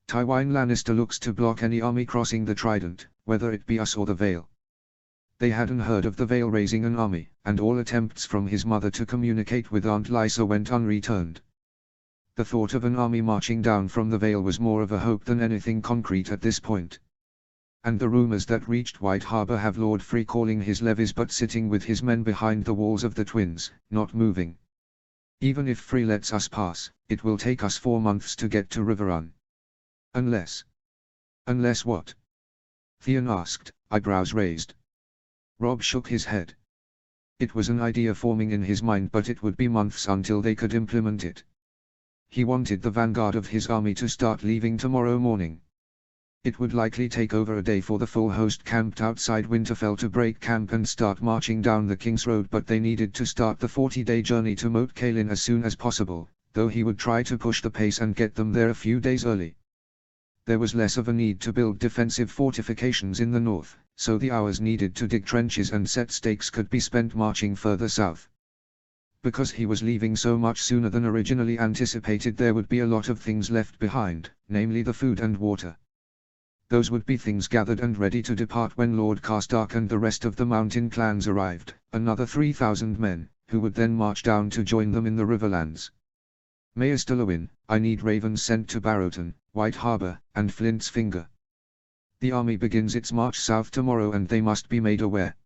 Tywin Lannister looks to block any army crossing the Trident, whether it be us or the Vale. They hadn't heard of the Vale raising an army, and all attempts from his mother to communicate with Aunt Lysa went unreturned. The thought of an army marching down from the Vale was more of a hope than anything concrete at this point. And the rumors that reached White Harbor have Lord Free calling his levies but sitting with his men behind the walls of the Twins, not moving. "Even if Free lets us pass, it will take us 4 months to get to Riverrun. Unless..." "Unless what?" Theon asked, eyebrows raised. Robb shook his head. It was an idea forming in his mind, but it would be months until they could implement it. He wanted the vanguard of his army to start leaving tomorrow morning. It would likely take over a day for the full host camped outside Winterfell to break camp and start marching down the King's Road, but they needed to start the 40-day journey to Moat Cailin as soon as possible, though he would try to push the pace and get them there a few days early. There was less of a need to build defensive fortifications in the north, so the hours needed to dig trenches and set stakes could be spent marching further south. Because he was leaving so much sooner than originally anticipated, there would be a lot of things left behind, namely the food and water. Those would be things gathered and ready to depart when Lord Karstark and the rest of the mountain clans arrived, another 3,000 men, who would then march down to join them in the Riverlands. "Maester Luwin, I need ravens sent to Barrowton, White Harbor, and Flint's Finger. The army begins its march south tomorrow and they must be made aware.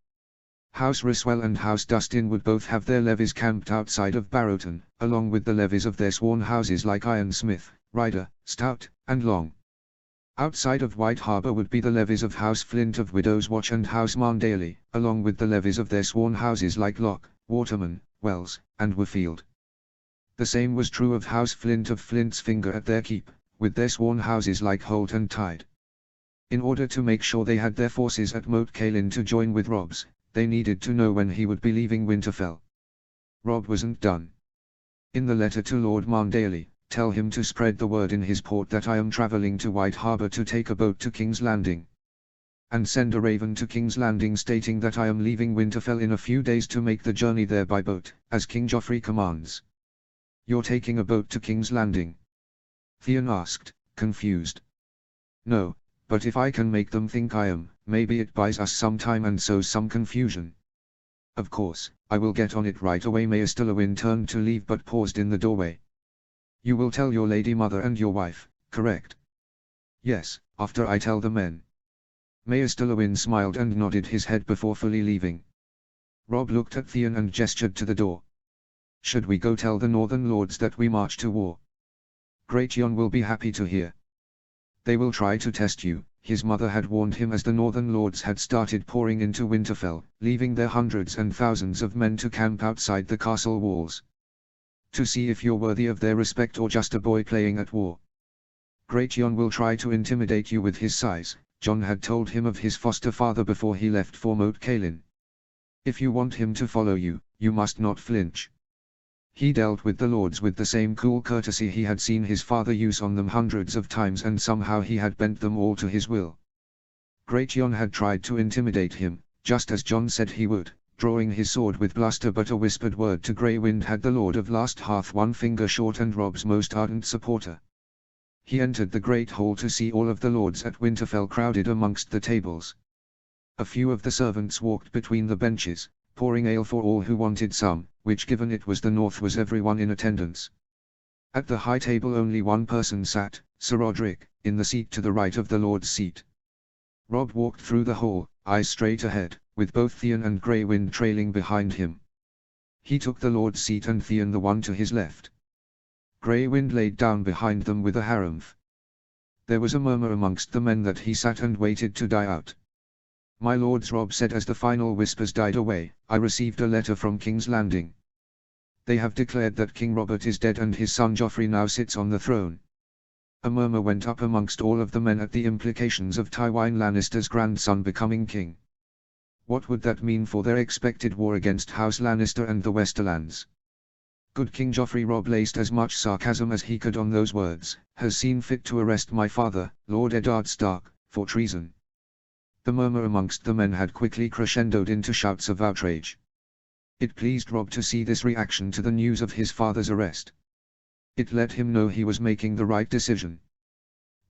House Ryswell and House Dustin would both have their levies camped outside of Barrowton, along with the levies of their sworn houses like Ironsmith, Ryder, Stout, and Long. Outside of White Harbor would be the levies of House Flint of Widow's Watch and House Marndaly, along with the levies of their sworn houses like Locke, Waterman, Wells, and Warfield. The same was true of House Flint of Flint's Finger at their keep, with their sworn houses like Holt and Tide. In order to make sure they had their forces at Moat Cailin to join with Robb's, they needed to know when he would be leaving Winterfell. Robb wasn't done. "In the letter to Lord Marndaly, tell him to spread the word in his port that I am traveling to White Harbor to take a boat to King's Landing. And send a raven to King's Landing stating that I am leaving Winterfell in a few days to make the journey there by boat, as King Joffrey commands." "You're taking a boat to King's Landing?" Theon asked, confused. No, but if I can make them think I am, maybe it buys us some time and sows some confusion. Of course, I will get on it right away. Mayor Stillowin turned to leave but paused in the doorway. You will tell your lady mother and your wife, correct? Yes, after I tell the men. Mayor Stillowin smiled and nodded his head before fully leaving. Robb looked at Theon and gestured to the door. Should we go tell the Northern Lords that we march to war? Great Jon will be happy to hear. They will try to test you, his mother had warned him as the Northern Lords had started pouring into Winterfell, leaving their hundreds and thousands of men to camp outside the castle walls. To see if you're worthy of their respect or just a boy playing at war. Great Jon will try to intimidate you with his size, Jon had told him of his foster father before he left for Moat Cailin. If you want him to follow you, you must not flinch. He dealt with the lords with the same cool courtesy he had seen his father use on them hundreds of times, and somehow he had bent them all to his will. Great Jon had tried to intimidate him, just as Jon said he would, drawing his sword with bluster, but a whispered word to Grey Wind had the Lord of Last Hearth one finger short and Robb's most ardent supporter. He entered the great hall to see all of the lords at Winterfell crowded amongst the tables. A few of the servants walked between the benches, pouring ale for all who wanted some, which given it was the north was everyone in attendance. At the high table only one person sat, Sir Roderick, in the seat to the right of the Lord's seat. Robb walked through the hall, eyes straight ahead, with both Theon and Grey Wind trailing behind him. He took the Lord's seat and Theon the one to his left. Grey Wind laid down behind them with a harumph. There was a murmur amongst the men that he sat and waited to die out. My lords, Robb said as the final whispers died away, I received a letter from King's Landing. They have declared that King Robert is dead and his son Joffrey now sits on the throne. A murmur went up amongst all of the men at the implications of Tywin Lannister's grandson becoming king. What would that mean for their expected war against House Lannister and the Westerlands? Good King Joffrey, Robb laced as much sarcasm as he could on those words, has seen fit to arrest my father, Lord Eddard Stark, for treason. The murmur amongst the men had quickly crescendoed into shouts of outrage. It pleased Robb to see this reaction to the news of his father's arrest. It let him know he was making the right decision.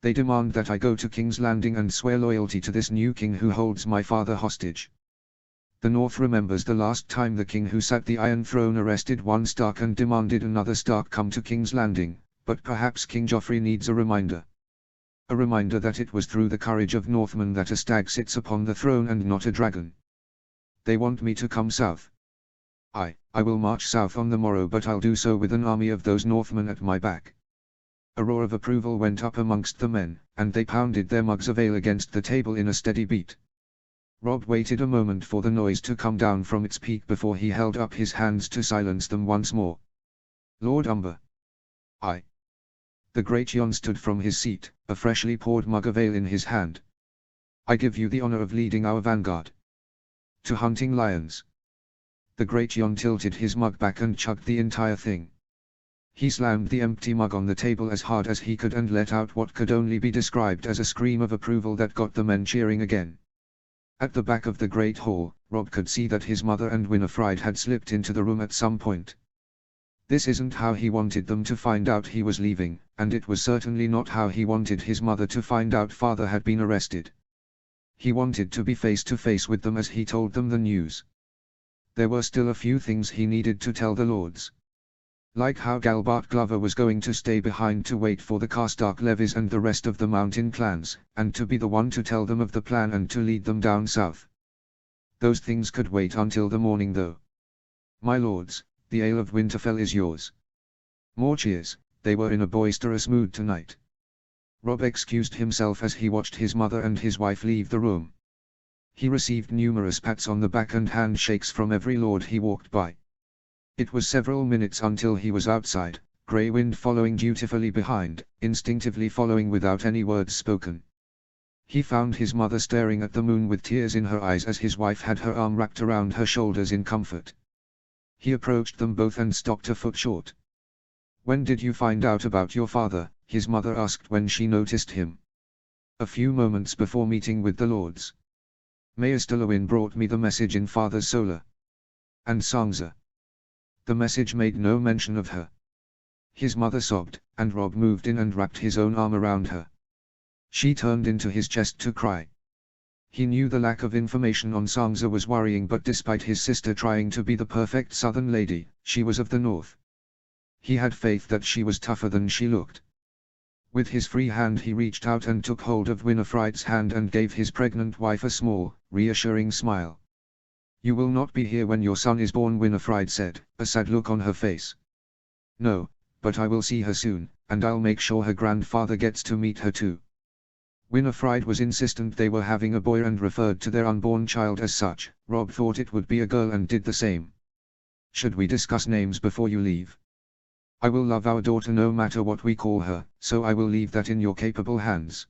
They demand that I go to King's Landing and swear loyalty to this new king who holds my father hostage. The North remembers the last time the king who sat the Iron Throne arrested one Stark and demanded another Stark come to King's Landing, but perhaps King Joffrey needs a reminder. A reminder that it was through the courage of Northmen that a stag sits upon the throne and not a dragon. They want me to come south. I will march south on the morrow, but I'll do so with an army of those Northmen at my back. A roar of approval went up amongst the men, and they pounded their mugs of ale against the table in a steady beat. Robb waited a moment for the noise to come down from its peak before he held up his hands to silence them once more. Lord Umber. The Great Jon stood from his seat, a freshly poured mug of ale in his hand. I give you the honor of leading our vanguard to hunting lions. The Great Jon tilted his mug back and chugged the entire thing. He slammed the empty mug on the table as hard as he could and let out what could only be described as a scream of approval that got the men cheering again. At the back of the great hall, Robb could see that his mother and Winifred had slipped into the room at some point. This isn't how he wanted them to find out he was leaving, and it was certainly not how he wanted his mother to find out father had been arrested. He wanted to be face to face with them as he told them the news. There were still a few things he needed to tell the lords. Like how Galbart Glover was going to stay behind to wait for the Karstark levies and the rest of the mountain clans, and to be the one to tell them of the plan and to lead them down south. Those things could wait until the morning though. My lords, the ale of Winterfell is yours. More cheers. They were in a boisterous mood tonight. Robb excused himself as he watched his mother and his wife leave the room. He received numerous pats on the back and handshakes from every lord he walked by. It was several minutes until he was outside, Grey Wind following dutifully behind, instinctively following without any words spoken. He found his mother staring at the moon with tears in her eyes as his wife had her arm wrapped around her shoulders in comfort. He approached them both and stopped a foot short. When did you find out about your father? His mother asked when she noticed him. A few moments before meeting with the lords. Mayor Stillowin brought me the message in father's solar. And Sansa. The message made no mention of her. His mother sobbed, and Robb moved in and wrapped his own arm around her. She turned into his chest to cry. He knew the lack of information on Sansa was worrying, but despite his sister trying to be the perfect southern lady, she was of the north. He had faith that she was tougher than she looked. With his free hand he reached out and took hold of Winifred's hand and gave his pregnant wife a small, reassuring smile. "You will not be here when your son is born," Winifred said, a sad look on her face. "No, but I will see her soon, and I'll make sure her grandfather gets to meet her too." Winifred was insistent they were having a boy and referred to their unborn child as such. Robb thought it would be a girl and did the same. "Should we discuss names before you leave?" "I will love our daughter no matter what we call her, so I will leave that in your capable hands.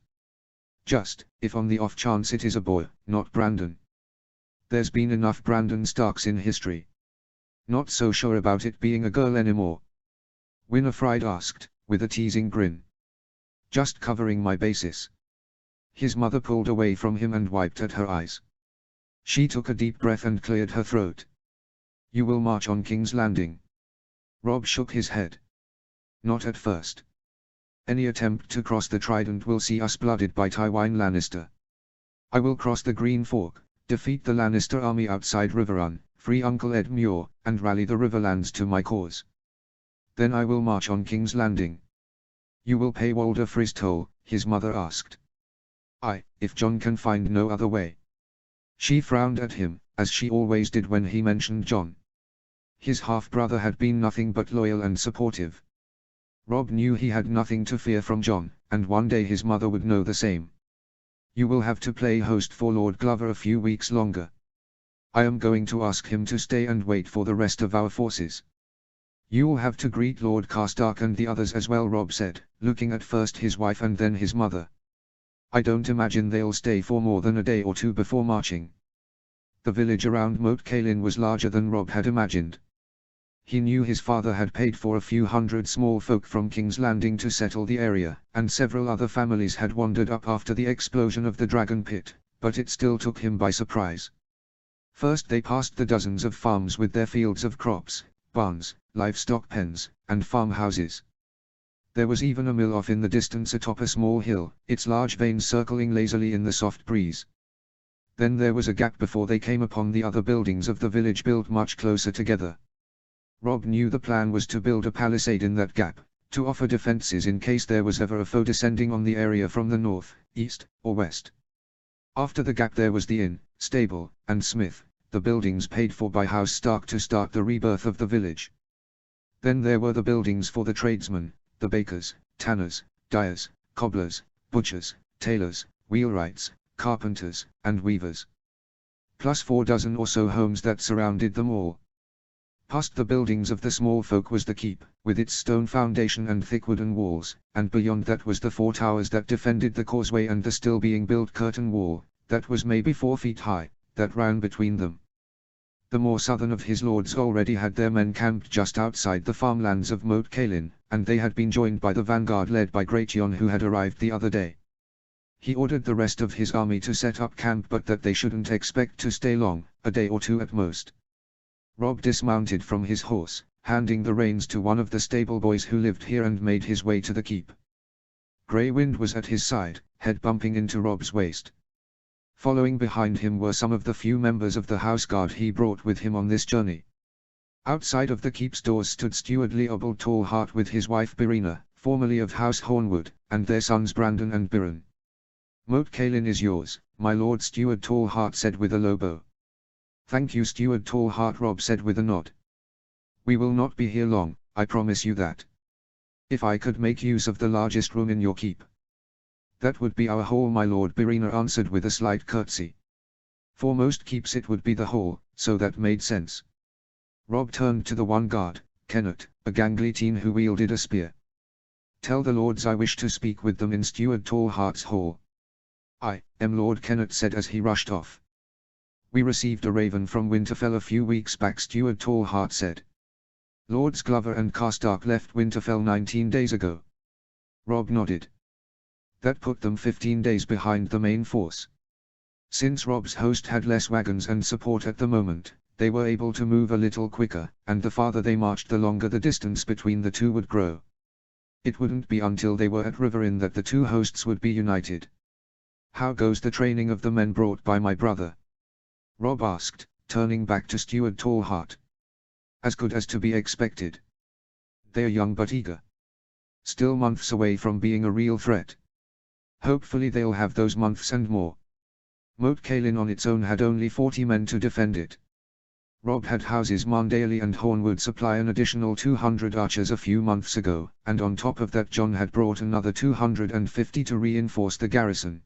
Just, if on the off chance it is a boy, not Brandon. There's been enough Brandon Starks in history." "Not so sure about it being a girl anymore?" Winifred asked, with a teasing grin. "Just covering my bases." His mother pulled away from him and wiped at her eyes. She took a deep breath and cleared her throat. "You will march on King's Landing?" Robb shook his head. "Not at first. Any attempt to cross the Trident will see us blooded by Tywin Lannister. I will cross the Green Fork, defeat the Lannister army outside Riverrun, free Uncle Ed Muir, and rally the Riverlands to my cause. Then I will march on King's Landing." "You will pay Walder for his toll?" his mother asked. "Aye, if Jon can find no other way." She frowned at him, as she always did when he mentioned Jon. His half-brother had been nothing but loyal and supportive. Robb knew he had nothing to fear from Jon, and one day his mother would know the same. "You will have to play host for Lord Glover a few weeks longer. I am going to ask him to stay and wait for the rest of our forces." "You'll have to greet Lord Karstark and the others as well," Robb said, looking at first his wife and then his mother. "I don't imagine they'll stay for more than a day or two before marching." The village around Moat Cailin was larger than Robb had imagined. He knew his father had paid for a few hundred small folk from King's Landing to settle the area, and several other families had wandered up after the explosion of the Dragon Pit, but it still took him by surprise. First they passed the dozens of farms with their fields of crops, barns, livestock pens, and farmhouses. There was even a mill off in the distance atop a small hill, its large vanes circling lazily in the soft breeze. Then there was a gap before they came upon the other buildings of the village built much closer together. Robb knew the plan was to build a palisade in that gap, to offer defenses in case there was ever a foe descending on the area from the north, east, or west. After the gap there was the inn, stable, and smith, the buildings paid for by House Stark to start the rebirth of the village. Then there were the buildings for the tradesmen, the bakers, tanners, dyers, cobblers, butchers, tailors, wheelwrights, carpenters, and weavers. Plus 4 dozen or so homes that surrounded them all. Past the buildings of the small folk was the keep, with its stone foundation and thick wooden walls, and beyond that was the 4 towers that defended the causeway and the still being built curtain wall, that was maybe 4 feet high, that ran between them. The more southern of his lords already had their men camped just outside the farmlands of Moat Cailin, and they had been joined by the vanguard led by Great Jon who had arrived the other day. He ordered the rest of his army to set up camp, but that they shouldn't expect to stay long, a day or two at most. Robb dismounted from his horse, handing the reins to one of the stable boys who lived here, and made his way to the keep. Grey Wind was at his side, head bumping into Robb's waist. Following behind him were some of the few members of the house guard he brought with him on this journey. Outside of the keep's doors stood Steward Leopold Tallheart with his wife Birena, formerly of House Hornwood, and their sons Brandon and Biron. "Moat Cailin is yours, my lord," Steward Tallheart said with a low bow. "Thank you, Steward Tallheart," Robb said with a nod. "We will not be here long, I promise you that. If I could make use of the largest room in your keep." "That would be our hall, my lord," Birena answered with a slight curtsy. "For most keeps it would be the hall, so that made sense." Robb turned to the one guard, Kennett, a gangly teen who wielded a spear. "Tell the lords I wish to speak with them in Steward Tallheart's hall." "I am," Lord Kennett said as he rushed off. "We received a raven from Winterfell a few weeks back," Steward Tallheart said. "Lords Glover and Karstark left Winterfell 19 days ago." Robb nodded. That put them 15 days behind the main force. Since Robb's host had less wagons and support at the moment, they were able to move a little quicker, and the farther they marched the longer the distance between the two would grow. It wouldn't be until they were at Riverrun that the two hosts would be united. How goes the training of the men brought by my brother? Rob asked, turning back to Steward Tallheart. As good as to be expected. They are young but eager. Still months away from being a real threat. Hopefully they'll have those months and more. Moat Cailin on its own had only 40 men to defend it. Rob had houses Marndale and Hornwood supply an additional 200 archers a few months ago, and on top of that Jon had brought another 250 to reinforce the garrison.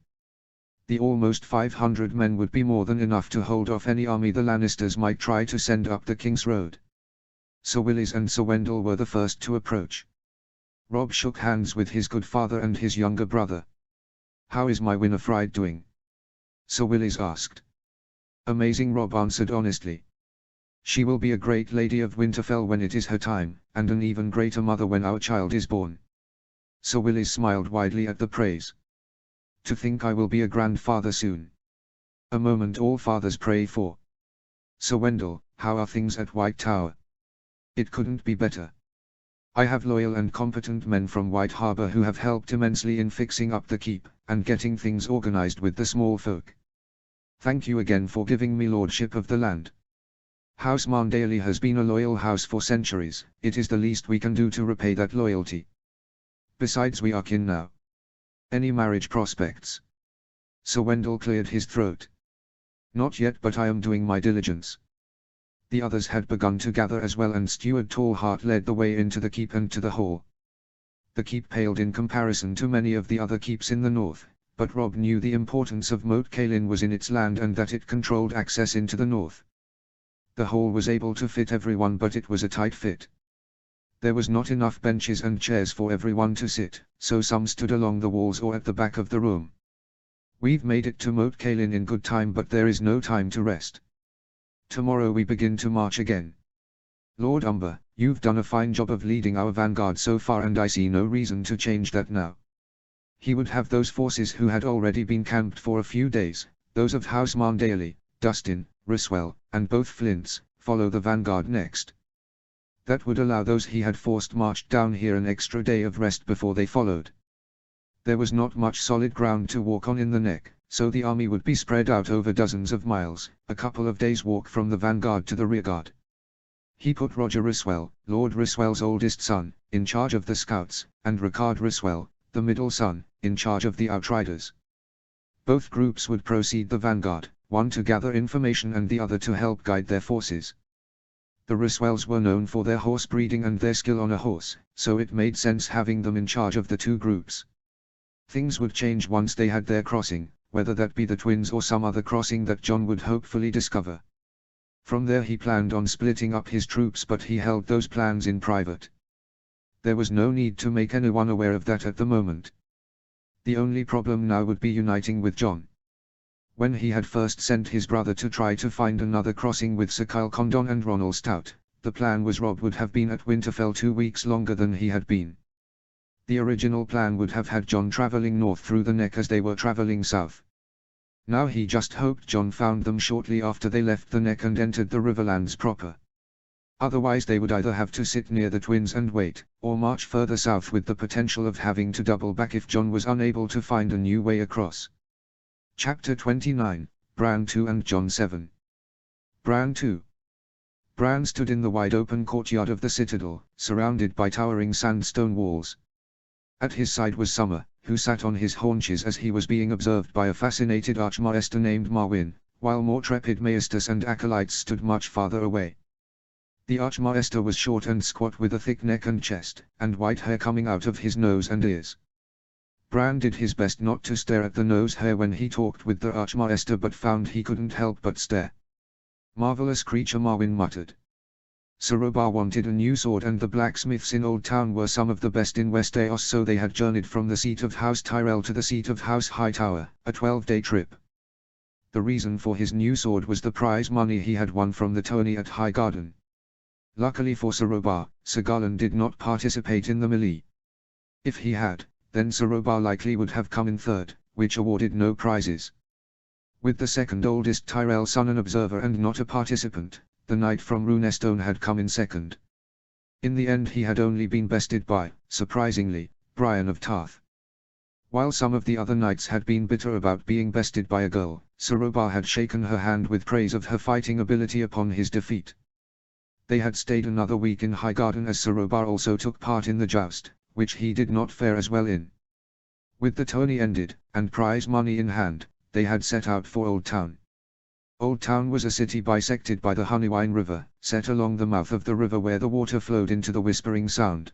The almost 500 men would be more than enough to hold off any army the Lannisters might try to send up the King's Road. Sir Willis and Sir Wendell were the first to approach. Rob shook hands with his good father and his younger brother. "How is my Winifred doing?" Sir Willis asked. "Amazing," Rob answered honestly. "She will be a great lady of Winterfell when it is her time, and an even greater mother when our child is born." Sir Willis smiled widely at the praise. "To think I will be a grandfather soon. A moment all fathers pray for." "Sir Wendell, how are things at White Tower?" "It couldn't be better. I have loyal and competent men from White Harbour who have helped immensely in fixing up the keep, and getting things organized with the small folk. Thank you again for giving me lordship of the land. House Marndale has been a loyal house for centuries, it is the least we can do to repay that loyalty. Besides we are kin now. Any marriage prospects?" Sir Wendell cleared his throat. "Not yet, but I am doing my diligence." The others had begun to gather as well, and Steward Tallheart led the way into the keep and to the hall. The keep paled in comparison to many of the other keeps in the north, but Rob knew the importance of Moat Cailin was in its land and that it controlled access into the north. The hall was able to fit everyone, but it was a tight fit. There was not enough benches and chairs for everyone to sit, so some stood along the walls or at the back of the room. "We've made it to Moat Cailin in good time, but there is no time to rest. Tomorrow we begin to march again. Lord Umber, you've done a fine job of leading our vanguard so far, and I see no reason to change that now." He would have those forces who had already been camped for a few days, those of House Marndale, Dustin, Ryswell, and both Flints, follow the vanguard next. That would allow those he had forced marched down here an extra day of rest before they followed. There was not much solid ground to walk on in the neck, so the army would be spread out over dozens of miles, a couple of days' walk from the vanguard to the rearguard. He put Roger Ryswell, Lord Ryswell's oldest son, in charge of the scouts, and Rickard Ryswell, the middle son, in charge of the outriders. Both groups would proceed the vanguard, one to gather information and the other to help guide their forces. The Ryswells were known for their horse breeding and their skill on a horse, so it made sense having them in charge of the two groups. Things would change once they had their crossing, whether that be the twins or some other crossing that Jon would hopefully discover. From there he planned on splitting up his troops, but he held those plans in private. There was no need to make anyone aware of that at the moment. The only problem now would be uniting with Jon. When he had first sent his brother to try to find another crossing with Sir Kyle Condon and Ronald Stout, the plan was Rob would have been at Winterfell 2 weeks longer than he had been. The original plan would have had Jon travelling north through the neck as they were travelling south. Now he just hoped Jon found them shortly after they left the neck and entered the Riverlands proper. Otherwise they would either have to sit near the twins and wait, or march further south with the potential of having to double back if Jon was unable to find a new way across. Chapter 29, Bran 2 and Jon 7. Bran 2. Bran stood in the wide-open courtyard of the citadel, surrounded by towering sandstone walls. At his side was Summer, who sat on his haunches as he was being observed by a fascinated archmaester named Marwyn, while more trepid maesters and acolytes stood much farther away. The archmaester was short and squat with a thick neck and chest, and white hair coming out of his nose and ears. Bran did his best not to stare at the nose hair when he talked with the archmaester, but found he couldn't help but stare. "Marvelous creature," Marwyn muttered. Sir Robar wanted a new sword, and the blacksmiths in Old Town were some of the best in Westeros, so they had journeyed from the seat of House Tyrell to the seat of House Hightower, a 12-day trip. The reason for his new sword was the prize money he had won from the tourney at Highgarden. Luckily for Sir Robar, Sir Garland did not participate in the melee. If he had, then Sir Robar likely would have come in third, which awarded no prizes. With the second oldest Tyrell son an observer and not a participant, the knight from Runestone had come in second. In the end he had only been bested by, surprisingly, Brian of Tarth. While some of the other knights had been bitter about being bested by a girl, Sorobar had shaken her hand with praise of her fighting ability upon his defeat. They had stayed another week in Highgarden as Sorobar also took part in the joust, which he did not fare as well in. With the tourney ended, and prize money in hand, they had set out for Old Town. Old Town was a city bisected by the Honeywine River, set along the mouth of the river where the water flowed into the Whispering Sound.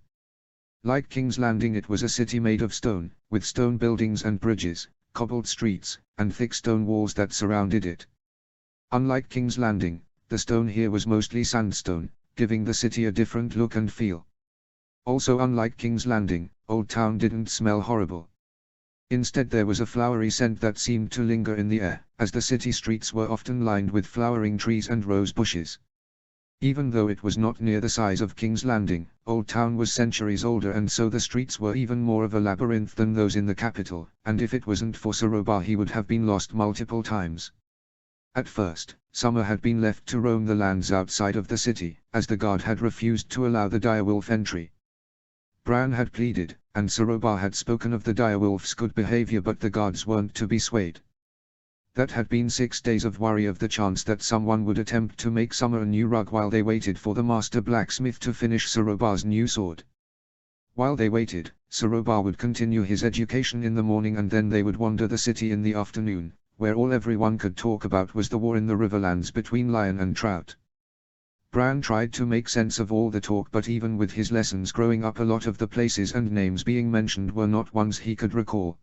Like King's Landing, it was a city made of stone, with stone buildings and bridges, cobbled streets, and thick stone walls that surrounded it. Unlike King's Landing, the stone here was mostly sandstone, giving the city a different look and feel. Also, unlike King's Landing, Old Town didn't smell horrible. Instead, there was a flowery scent that seemed to linger in the air, as the city streets were often lined with flowering trees and rose bushes. Even though it was not near the size of King's Landing, Old Town was centuries older, and so the streets were even more of a labyrinth than those in the capital, and if it wasn't for Sorobar he would have been lost multiple times. At first, Summer had been left to roam the lands outside of the city, as the guard had refused to allow the direwolf entry. Bran had pleaded, and Sorobar had spoken of the direwolf's good behavior, but the guards weren't to be swayed. That had been 6 days of worry of the chance that someone would attempt to make Summer a new rug while they waited for the master blacksmith to finish Sorobar's new sword. While they waited, Sorobar would continue his education in the morning, and then they would wander the city in the afternoon, where all everyone could talk about was the war in the Riverlands between Lion and Trout. Bran tried to make sense of all the talk, but even with his lessons growing up, a lot of the places and names being mentioned were not ones he could recall.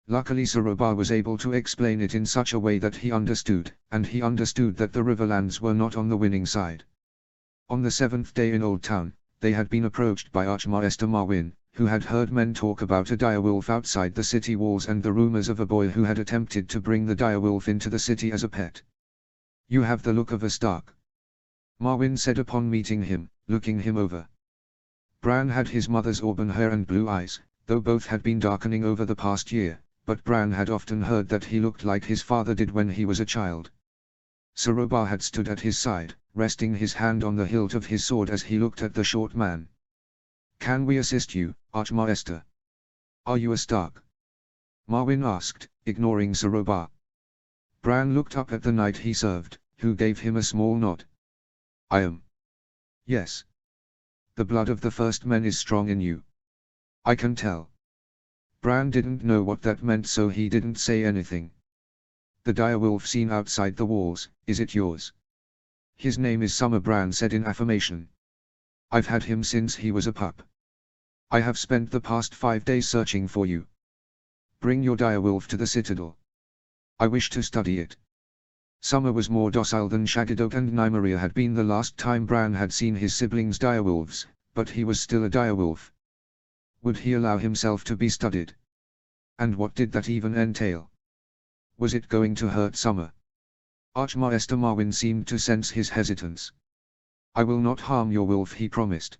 Luckily, Sorobar was able to explain it in such a way that he understood, and he understood that the Riverlands were not on the winning side. On the 7th day in Old Town, they had been approached by Archmaester Marwyn, who had heard men talk about a direwolf outside the city walls and the rumors of a boy who had attempted to bring the direwolf into the city as a pet. "You have the look of a Stark," Marwyn said upon meeting him, looking him over. Bran had his mother's auburn hair and blue eyes, though both had been darkening over the past year, but Bran had often heard that he looked like his father did when he was a child. Sorobar had stood at his side, resting his hand on the hilt of his sword as he looked at the short man. "Can we assist you, Archmaester? Are you a Stark?" Marwyn asked, ignoring Sorobar. Bran looked up at the knight he served, who gave him a small nod. "I am. Yes. The blood of the first men is strong in you. I can tell." Bran didn't know what that meant, so he didn't say anything. "The direwolf seen outside the walls, is it yours?" "His name is Summer," Bran said in affirmation. "I've had him since he was a pup. I have spent the past 5 days searching for you. Bring your direwolf to the citadel. I wish to study it." Summer was more docile than Shaggydoke and Nymeria had been the last time Bran had seen his siblings direwolves, but he was still a direwolf. Would he allow himself to be studied? And what did that even entail? Was it going to hurt Summer? Archmaester Marwyn seemed to sense his hesitance. "I will not harm your wolf," he promised.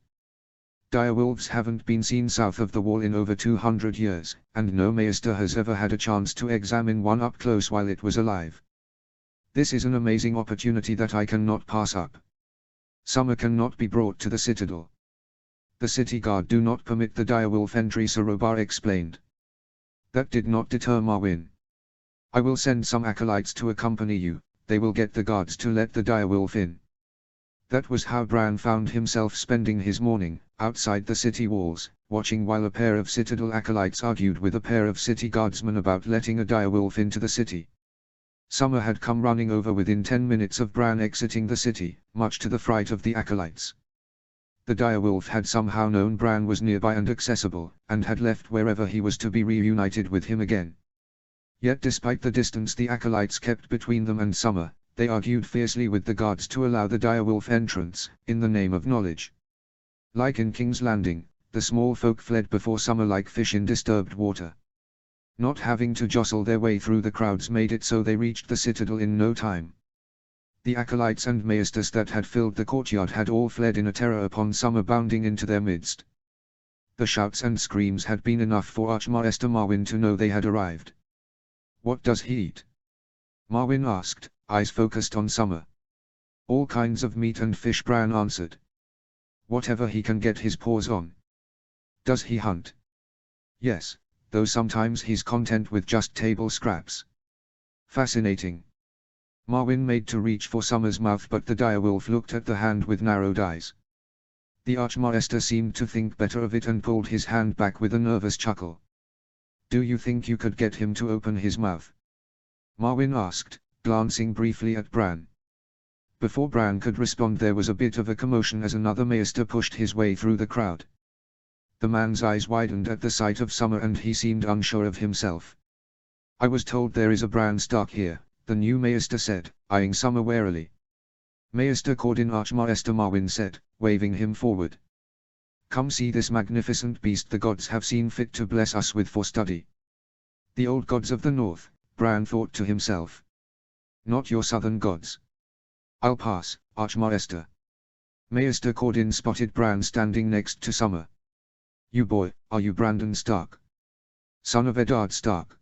"Direwolves haven't been seen south of the wall in over 200 years, and no maester has ever had a chance to examine one up close while it was alive. This is an amazing opportunity that I cannot pass up. Summer cannot be brought to the citadel. The city guard do not permit the direwolf entry," Sorobar explained. That did not deter Marwyn. "I will send some acolytes to accompany you, they will get the guards to let the direwolf in." That was how Bran found himself spending his morning, outside the city walls, watching while a pair of citadel acolytes argued with a pair of city guardsmen about letting a direwolf into the city. Summer had come running over within 10 minutes of Bran exiting the city, much to the fright of the acolytes. The direwolf had somehow known Bran was nearby and accessible, and had left wherever he was to be reunited with him again. Yet despite the distance the acolytes kept between them and Summer, they argued fiercely with the guards to allow the direwolf entrance, in the name of knowledge. Like in King's Landing, the small folk fled before Summer like fish in disturbed water. Not having to jostle their way through the crowds made it so they reached the citadel in no time. The acolytes and maesters that had filled the courtyard had all fled in a terror upon Summer bounding into their midst. The shouts and screams had been enough for Archmaester Marwyn to know they had arrived. "What does he eat?" Marwyn asked, eyes focused on Summer. "All kinds of meat and fish," Bran answered. "Whatever he can get his paws on." "Does he hunt?" "Yes, though sometimes he's content with just table scraps. Fascinating. Marwyn made to reach for Summer's mouth, but the direwolf looked at the hand with narrowed eyes. The Archmaester seemed to think better of it and pulled his hand back with a nervous chuckle. "Do you think you could get him to open his mouth?" Marwyn asked, glancing briefly at Bran. Before Bran could respond, there was a bit of a commotion as another Maester pushed his way through the crowd. The man's eyes widened at the sight of Summer and he seemed unsure of himself. "I was told there is a Bran Stark here," the new Maester said, eyeing Summer warily. "Maester Cordin," Archmaester Marwyn said, waving him forward. "Come see this magnificent beast the gods have seen fit to bless us with for study." The old gods of the north, Bran thought to himself. Not your southern gods. "I'll pass, Archmaester." Maester Cordin spotted Bran standing next to Summer. "You boy, are you Brandon Stark? Son of Eddard Stark?"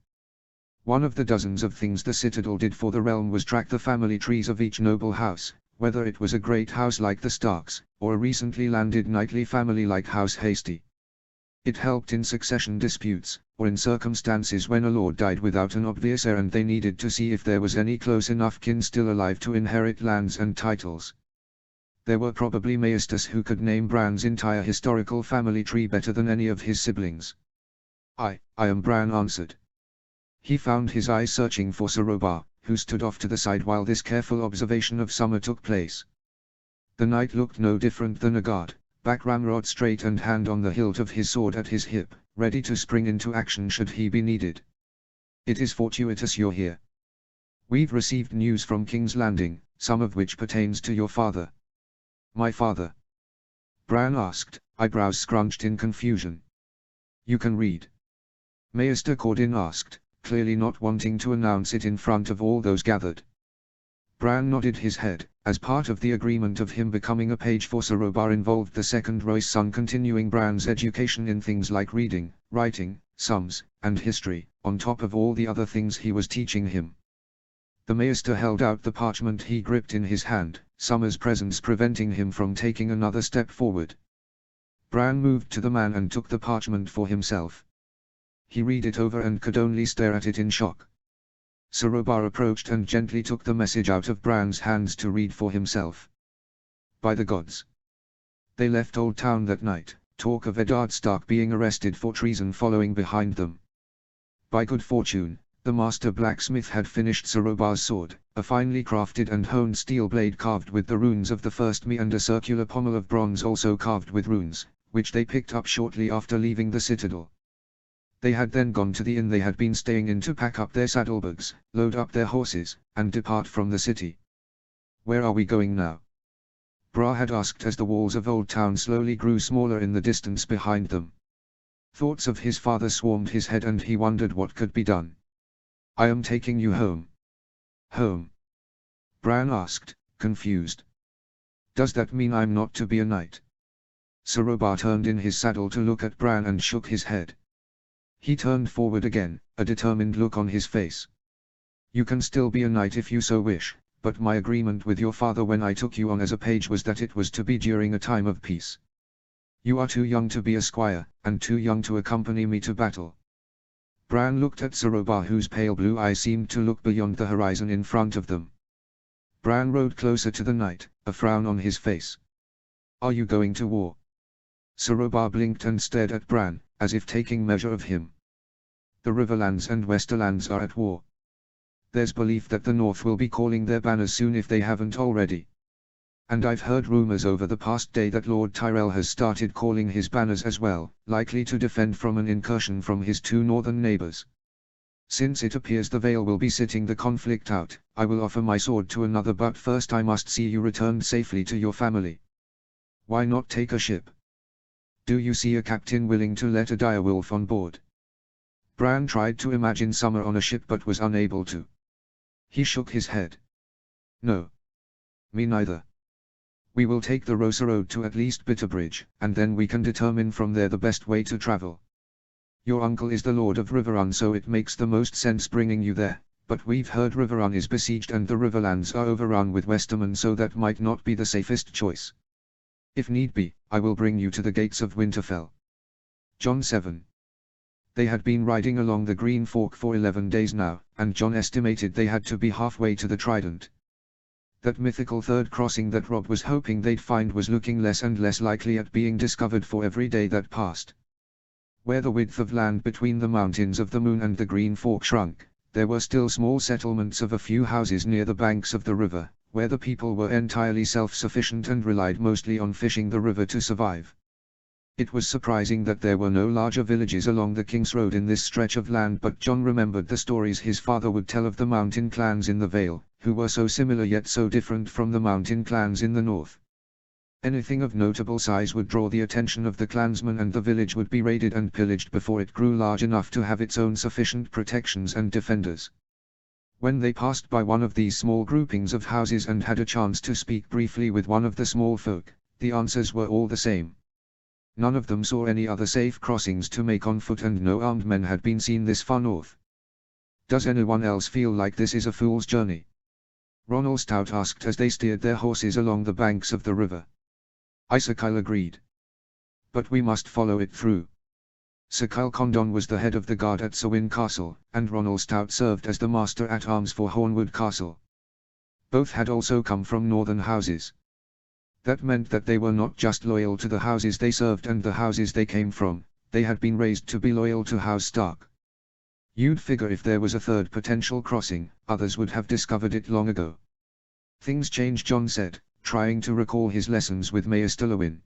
One of the dozens of things the Citadel did for the realm was track the family trees of each noble house, whether it was a great house like the Starks, or a recently landed knightly family like House Hasty. It helped in succession disputes, or in circumstances when a lord died without an obvious heir and they needed to see if there was any close enough kin still alive to inherit lands and titles. There were probably Maesters who could name Bran's entire historical family tree better than any of his siblings. I am," Bran answered. He found his eyes searching for Sir Robar, who stood off to the side while this careful observation of Summer took place. The knight looked no different than a guard, back ramrod straight and hand on the hilt of his sword at his hip, ready to spring into action should he be needed. "It is fortuitous you're here. We've received news from King's Landing, some of which pertains to your father." "My father?" Bran asked, eyebrows scrunched in confusion. "You can read?" Maester Cordin asked, clearly not wanting to announce it in front of all those gathered. Bran nodded his head, as part of the agreement of him becoming a page for Sir Robar involved the second Royce son continuing Bran's education in things like reading, writing, sums, and history, on top of all the other things he was teaching him. The Maester held out the parchment he gripped in his hand, Summer's presence preventing him from taking another step forward. Bran moved to the man and took the parchment for himself. He read it over and could only stare at it in shock. Sir Robar approached and gently took the message out of Bran's hands to read for himself. "By the gods. They left Old Town that night, talk of Eddard Stark being arrested for treason following behind them. By good fortune, the master blacksmith had finished Sir Robar's sword, a finely crafted and honed steel blade carved with the runes of the first me and a circular pommel of bronze also carved with runes, which they picked up shortly after leaving the Citadel. They had then gone to the inn they had been staying in to pack up their saddlebags, load up their horses, and depart from the city." "Where are we going now?" Bra had asked as the walls of Old Town slowly grew smaller in the distance behind them. Thoughts of his father swarmed his head and he wondered what could be done. "I am taking you home." "Home?" Bran asked, confused. "Does that mean I'm not to be a knight?" Sir Robar turned in his saddle to look at Bran and shook his head. He turned forward again, a determined look on his face. "You can still be a knight if you so wish, but my agreement with your father when I took you on as a page was that it was to be during a time of peace. You are too young to be a squire, and too young to accompany me to battle." Bran looked at Sir Robar, whose pale blue eyes seemed to look beyond the horizon in front of them. Bran rode closer to the knight, a frown on his face. "Are you going to war?" Sir Robar blinked and stared at Bran, as if taking measure of him. "The Riverlands and Westerlands are at war. There's belief that the North will be calling their banners soon if they haven't already. And I've heard rumors over the past day that Lord Tyrell has started calling his banners as well, likely to defend from an incursion from his two northern neighbors. Since it appears the Vale will be sitting the conflict out, I will offer my sword to another, but first I must see you returned safely to your family. Why not take a ship? Do you see a captain willing to let a direwolf on board?" Bran tried to imagine Summer on a ship but was unable to. He shook his head. "No. Me neither. We will take the Rosa Road to at least Bitterbridge, and then we can determine from there the best way to travel. Your uncle is the Lord of Riverrun, so it makes the most sense bringing you there, but we've heard Riverrun is besieged and the Riverlands are overrun with Westermen, so that might not be the safest choice. If need be, I will bring you to the gates of Winterfell." Jon 7. They had been riding along the Green Fork for 11 days now, and John estimated they had to be halfway to the Trident. That mythical third crossing that Rob was hoping they'd find was looking less and less likely at being discovered for every day that passed. Where the width of land between the mountains of the Moon and the Green Fork shrunk, there were still small settlements of a few houses near the banks of the river, where the people were entirely self-sufficient and relied mostly on fishing the river to survive. It was surprising that there were no larger villages along the King's Road in this stretch of land, but John remembered the stories his father would tell of the mountain clans in the Vale, who were so similar yet so different from the mountain clans in the north. Anything of notable size would draw the attention of the clansmen, and the village would be raided and pillaged before it grew large enough to have its own sufficient protections and defenders. When they passed by one of these small groupings of houses and had a chance to speak briefly with one of the small folk, the answers were all the same. None of them saw any other safe crossings to make on foot, and no armed men had been seen this far north. "Does anyone else feel like this is a fool's journey?" Ronald Stout asked as they steered their horses along the banks of the river. Sir Kyle agreed. "But we must follow it through." Sir Kyle Condon was the head of the guard at Sewin Castle, and Ronald Stout served as the master-at-arms for Hornwood Castle. Both had also come from northern houses. That meant that they were not just loyal to the houses they served and the houses they came from, they had been raised to be loyal to House Stark. You'd figure if there was a third potential crossing, others would have discovered it long ago. "Things change," John said, trying to recall his lessons with Mayor Stillowin.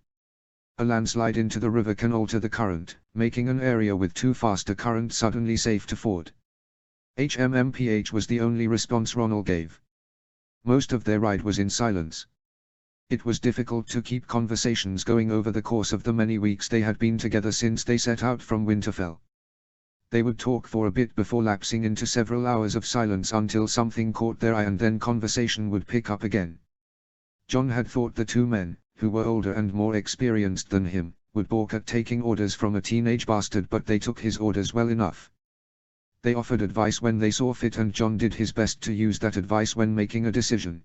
"A landslide into the river can alter the current, making an area with too fast a current suddenly safe to ford." HMMPH was the only response Ronald gave. Most of their ride was in silence. It was difficult to keep conversations going over the course of the many weeks they had been together since they set out from Winterfell. They would talk for a bit before lapsing into several hours of silence until something caught their eye, and then conversation would pick up again. John had thought the two men, who were older and more experienced than him, would balk at taking orders from a teenage bastard, but they took his orders well enough. They offered advice when they saw fit, and John did his best to use that advice when making a decision.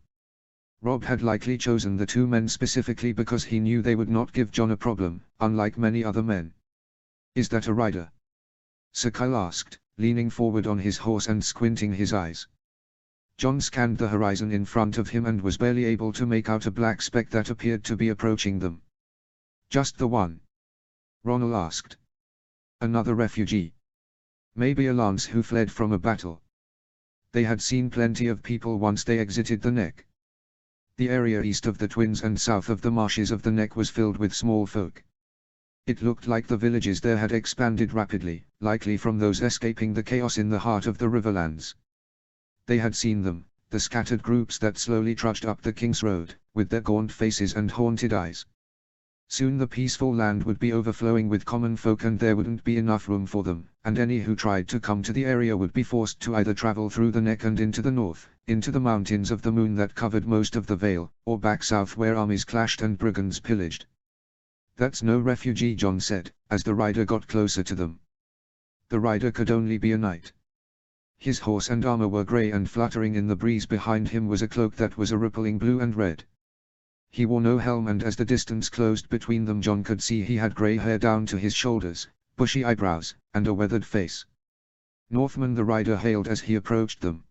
Rob had likely chosen the two men specifically because he knew they would not give John a problem, unlike many other men. "Is that a rider?" Sir Kyle asked, leaning forward on his horse and squinting his eyes. John scanned the horizon in front of him and was barely able to make out a black speck that appeared to be approaching them. "Just the one?" Ronald asked. "Another refugee? Maybe a lance who fled from a battle." They had seen plenty of people once they exited the Neck. The area east of the Twins and south of the marshes of the Neck was filled with small folk. It looked like the villages there had expanded rapidly, likely from those escaping the chaos in the heart of the Riverlands. They had seen them, the scattered groups that slowly trudged up the King's Road, with their gaunt faces and haunted eyes. Soon the peaceful land would be overflowing with common folk, and there wouldn't be enough room for them, and any who tried to come to the area would be forced to either travel through the Neck and into the north, into the mountains of the Moon that covered most of the Vale, or back south where armies clashed and brigands pillaged. "That's no refugee," John said, as the rider got closer to them. The rider could only be a knight. His horse and armor were grey, and fluttering in the breeze behind him was a cloak that was a rippling blue and red. He wore no helm, and as the distance closed between them John could see he had grey hair down to his shoulders, bushy eyebrows, and a weathered face. "Northman," the rider hailed as he approached them.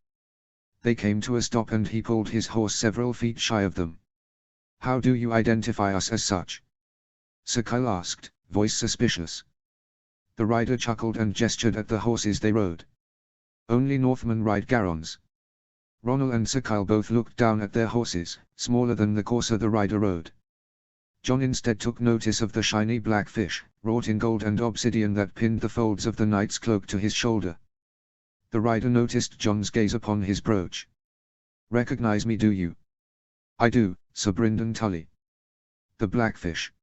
They came to a stop and he pulled his horse several feet shy of them. "How do you identify us as such?" Sir Kyle asked, voice suspicious. The rider chuckled and gestured at the horses they rode. "Only Northmen ride Garrons." Ronald and Sir Kyle both looked down at their horses, smaller than the courser the rider rode. John instead took notice of the shiny black fish, wrought in gold and obsidian, that pinned the folds of the knight's cloak to his shoulder. The rider noticed John's gaze upon his brooch. "Recognize me, do you?" "I do, Sir Brynden Tully." "The blackfish?"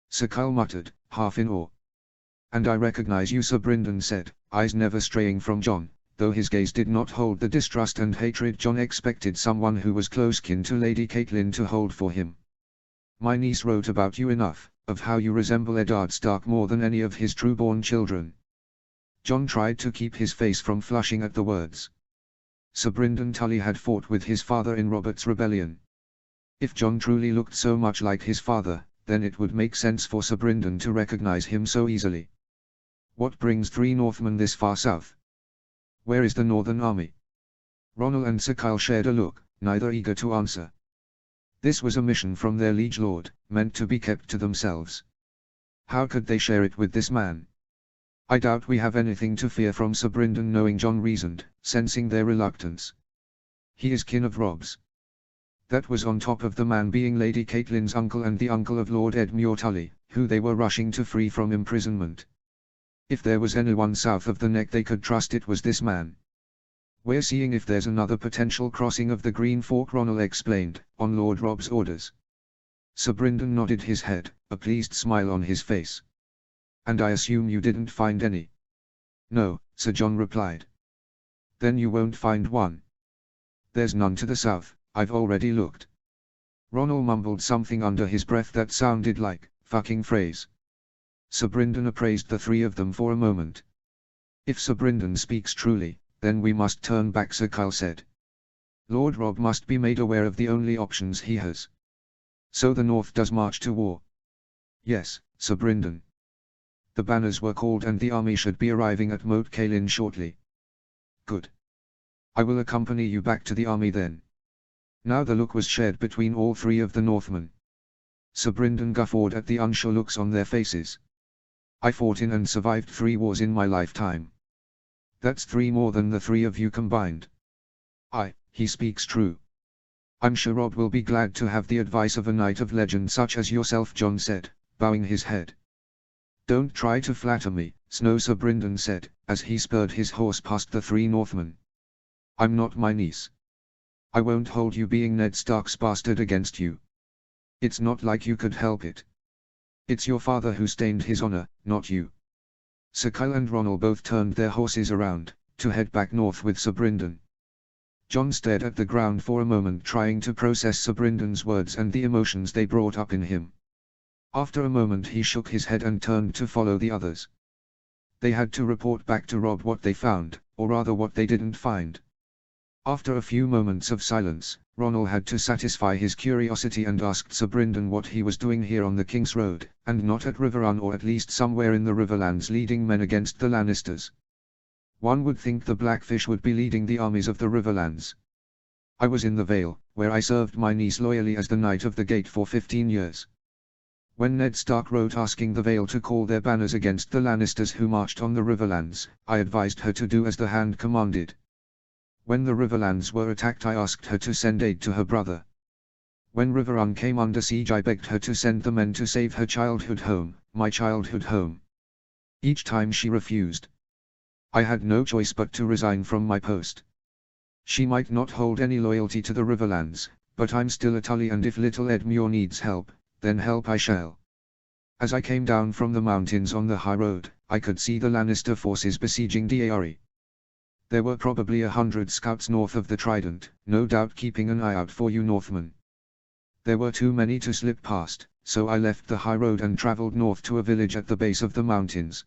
Sir Kyle muttered, half in awe. "And I recognize you," Sir Brynden said, eyes never straying from John, though his gaze did not hold the distrust and hatred John expected someone who was close kin to Lady Catelyn to hold for him. "My niece wrote about you enough, of how you resemble Eddard Stark more than any of his true-born children." John tried to keep his face from flushing at the words. Sir Brynden Tully had fought with his father in Robert's Rebellion. If John truly looked so much like his father, then it would make sense for Sir Brynden to recognize him so easily. What brings 3 Northmen this far south? Where is the Northern Army? Ronald and Sir Kyle shared a look, neither eager to answer. This was a mission from their liege lord, meant to be kept to themselves. How could they share it with this man? I doubt we have anything to fear from Sir Brynden, knowing John reasoned, sensing their reluctance. He is kin of Rob's. That was on top of the man being Lady Catelyn's uncle and the uncle of Lord Edmure Tully, who they were rushing to free from imprisonment. If there was anyone south of the Neck they could trust, it was this man. We're seeing if there's another potential crossing of the Green Fork, Ronald explained, on Lord Rob's orders. Sir Brynden nodded his head, a pleased smile on his face. And I assume you didn't find any? No, Sir John replied. Then you won't find one. There's none to the south, I've already looked. Ronald mumbled something under his breath that sounded like, fucking phrase. Sir Brynden appraised the 3 of them for a moment. If Sir Brynden speaks truly, then we must turn back, Sir Kyle said. Lord Rob must be made aware of the only options he has. So the North does march to war? Yes, Sir Brynden. The banners were called and the army should be arriving at Moat Cailin shortly. Good. I will accompany you back to the army then. Now the look was shared between all 3 of the Northmen. Sir Brynden guffawed at the unsure looks on their faces. I fought in and survived 3 wars in my lifetime. That's 3 more than the 3 of you combined. He speaks true. I'm sure Rob will be glad to have the advice of a knight of legend such as yourself, John said, bowing his head. Don't try to flatter me, Snow, Sir Brynden said, as he spurred his horse past the 3 Northmen. I'm not my niece. I won't hold you being Ned Stark's bastard against you. It's not like you could help it. It's your father who stained his honor, not you. Sir Kyle and Ronald both turned their horses around, to head back north with Sir Brynden. John stared at the ground for a moment, trying to process Sir Brynden's words and the emotions they brought up in him. After a moment he shook his head and turned to follow the others. They had to report back to Rob what they found, or rather what they didn't find. After a few moments of silence, Ronald had to satisfy his curiosity and asked Sir Brynden what he was doing here on the King's Road, and not at Riverrun, or at least somewhere in the Riverlands leading men against the Lannisters. One would think the Blackfish would be leading the armies of the Riverlands. I was in the Vale, where I served my niece loyally as the Knight of the Gate for 15 years. When Ned Stark wrote asking the Vale to call their banners against the Lannisters who marched on the Riverlands, I advised her to do as the Hand commanded. When the Riverlands were attacked, I asked her to send aid to her brother. When Riverrun came under siege, I begged her to send the men to save her childhood home, my childhood home. Each time she refused. I had no choice but to resign from my post. She might not hold any loyalty to the Riverlands, but I'm still a Tully, and if little Edmure needs help, then help I shall. As I came down from the mountains on the high road, I could see the Lannister forces besieging Deari. There were probably 100 scouts north of the Trident, no doubt keeping an eye out for you Northmen. There were too many to slip past, so I left the high road and traveled north to a village at the base of the mountains.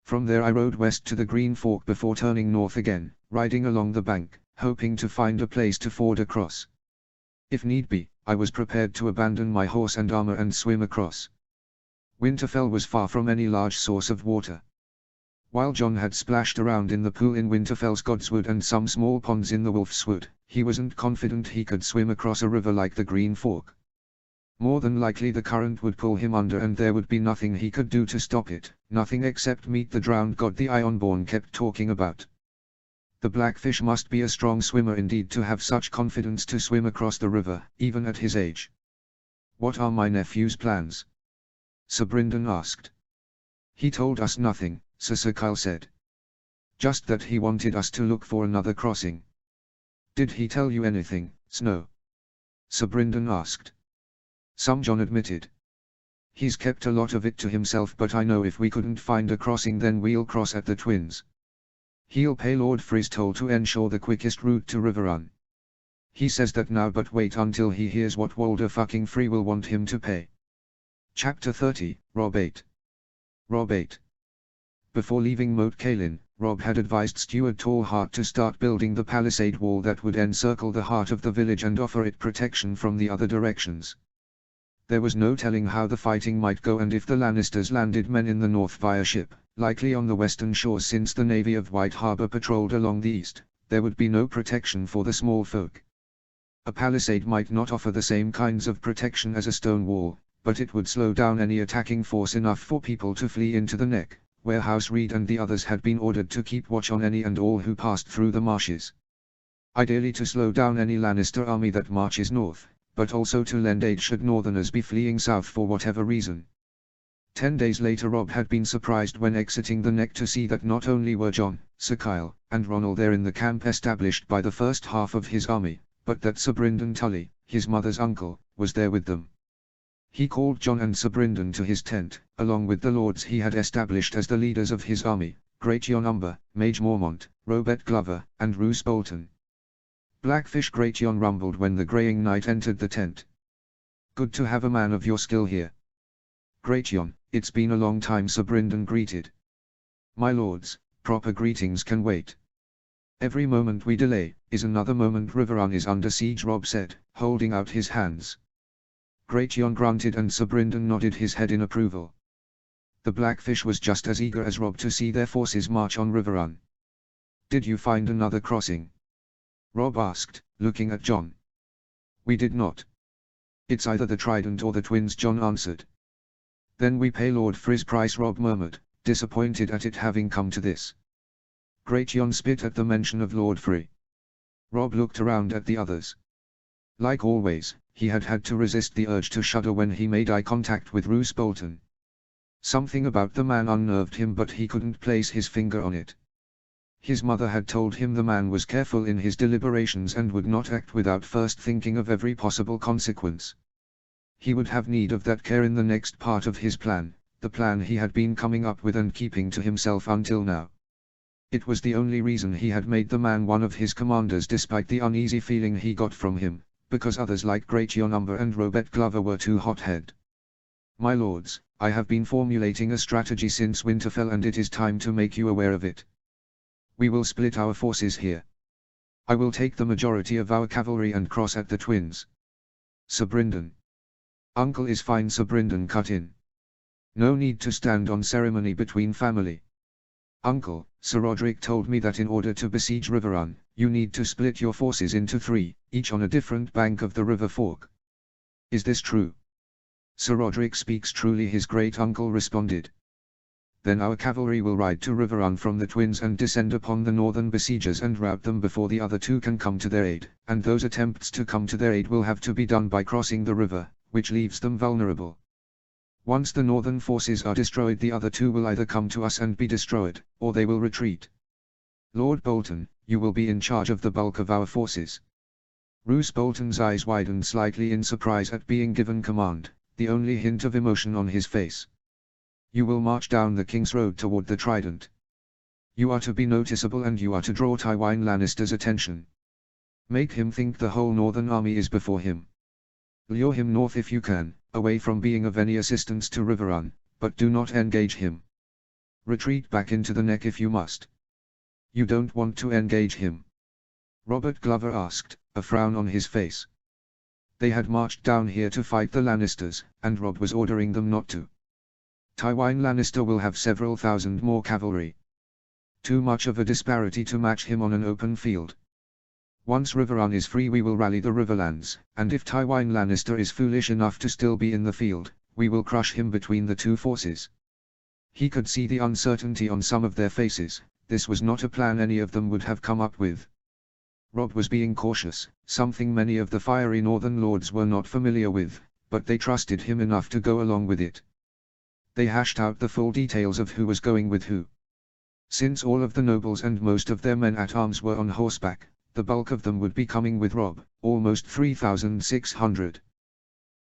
From there I rode west to the Green Fork before turning north again, riding along the bank, hoping to find a place to ford across. If need be, I was prepared to abandon my horse and armor and swim across. Winterfell was far from any large source of water. While John had splashed around in the pool in Winterfell's Godswood and some small ponds in the Wolf's Wood, he wasn't confident he could swim across a river like the Green Fork. More than likely the current would pull him under and there would be nothing he could do to stop it, nothing except meet the drowned god the Ironborn kept talking about. The Blackfish must be a strong swimmer indeed to have such confidence to swim across the river, even at his age. What are my nephew's plans? Sir Brynden asked. He told us nothing, Sir Kyle said. Just that he wanted us to look for another crossing. Did he tell you anything, Snow? Sir Brynden asked. Some, John admitted. He's kept a lot of it to himself, but I know if we couldn't find a crossing then we'll cross at the Twins. He'll pay Lord Frizz toll to ensure the quickest route to Riverrun. He says that now, but wait until he hears what Walder fucking Free will want him to pay. Chapter 30, Robb 8. Robb 8. Before leaving Moat Cailin, Robb had advised Steward Tallheart to start building the palisade wall that would encircle the heart of the village and offer it protection from the other directions. There was no telling how the fighting might go and if the Lannisters landed men in the north via ship, likely on the western shore since the navy of White Harbor patrolled along the east, there would be no protection for the small folk. A palisade might not offer the same kinds of protection as a stone wall, but it would slow down any attacking force enough for people to flee into the neck, where House Reed and the others had been ordered to keep watch on any and all who passed through the marshes. Ideally to slow down any Lannister army that marches north, but also to lend aid should Northerners be fleeing south for whatever reason. 10 days later Robb had been surprised when exiting the neck to see that not only were Jon, Sir Kyle, and Ronald there in the camp established by the first half of his army, but that Sir Brynden Tully, his mother's uncle, was there with them. He called Jon and Sir Brynden to his tent, along with the lords he had established as the leaders of his army, Great Jon Umber, Mage Mormont, Robert Glover, and Roose Bolton. Blackfish Great Jon rumbled when the greying knight entered the tent. "Good to have a man of your skill here." "Great Jon, it's been a long time," Sir Brynden greeted. "My lords, proper greetings can wait. Every moment we delay, is another moment Riverrun is under siege," Robb said, holding out his hands. Great Jon grunted and Sir Brynden nodded his head in approval. The Blackfish was just as eager as Robb to see their forces march on Riverrun. "Did you find another crossing?" Robb asked, looking at Jon. "We did not. It's either the Trident or the Twins," Jon answered. "Then we pay Lord Frey's price," Robb murmured, disappointed at it having come to this. Great Jon spit at the mention of Lord Frey. Robb looked around at the others. Like always, he had had to resist the urge to shudder when he made eye contact with Roose Bolton. Something about the man unnerved him, but he couldn't place his finger on it. His mother had told him the man was careful in his deliberations and would not act without first thinking of every possible consequence. He would have need of that care in the next part of his plan, the plan he had been coming up with and keeping to himself until now. It was the only reason he had made the man one of his commanders despite the uneasy feeling he got from him, because others like Great Jon Umber and Robert Glover were too hot-headed. "My lords, I have been formulating a strategy since Winterfell and it is time to make you aware of it. We will split our forces here. I will take the majority of our cavalry and cross at the Twins." "Sir Brynden." "Uncle is fine," Sir Brynden cut in. "No need to stand on ceremony between family. Uncle, Sir Roderick told me that in order to besiege Riverrun, you need to split your forces into 3, each on a different bank of the river fork. Is this true?" "Sir Roderick speaks truly," his great-uncle responded. "Then our cavalry will ride to Riverrun from the Twins and descend upon the northern besiegers and rout them before the other two can come to their aid, and those attempts to come to their aid will have to be done by crossing the river, which leaves them vulnerable. Once the northern forces are destroyed, the other two will either come to us and be destroyed, or they will retreat. Lord Bolton, you will be in charge of the bulk of our forces." Roose Bolton's eyes widened slightly in surprise at being given command, the only hint of emotion on his face. "You will march down the King's Road toward the Trident. You are to be noticeable and you are to draw Tywin Lannister's attention. Make him think the whole northern army is before him. Lure him north if you can, away from being of any assistance to Riverrun, but do not engage him. Retreat back into the neck if you must." "You don't want to engage him?" Robert Glover asked, a frown on his face. They had marched down here to fight the Lannisters, and Robb was ordering them not to. Tywin Lannister will have several thousand more cavalry. Too much of a disparity to match him on an open field. Once Riverrun is free we will rally the Riverlands, and if Tywin Lannister is foolish enough to still be in the field, we will crush him between the two forces. He could see the uncertainty on some of their faces. This was not a plan any of them would have come up with. Robb was being cautious, something many of the fiery northern lords were not familiar with, but they trusted him enough to go along with it. They hashed out the full details of who was going with who. Since all of the nobles and most of their men-at-arms were on horseback, the bulk of them would be coming with Robb, almost 3,600.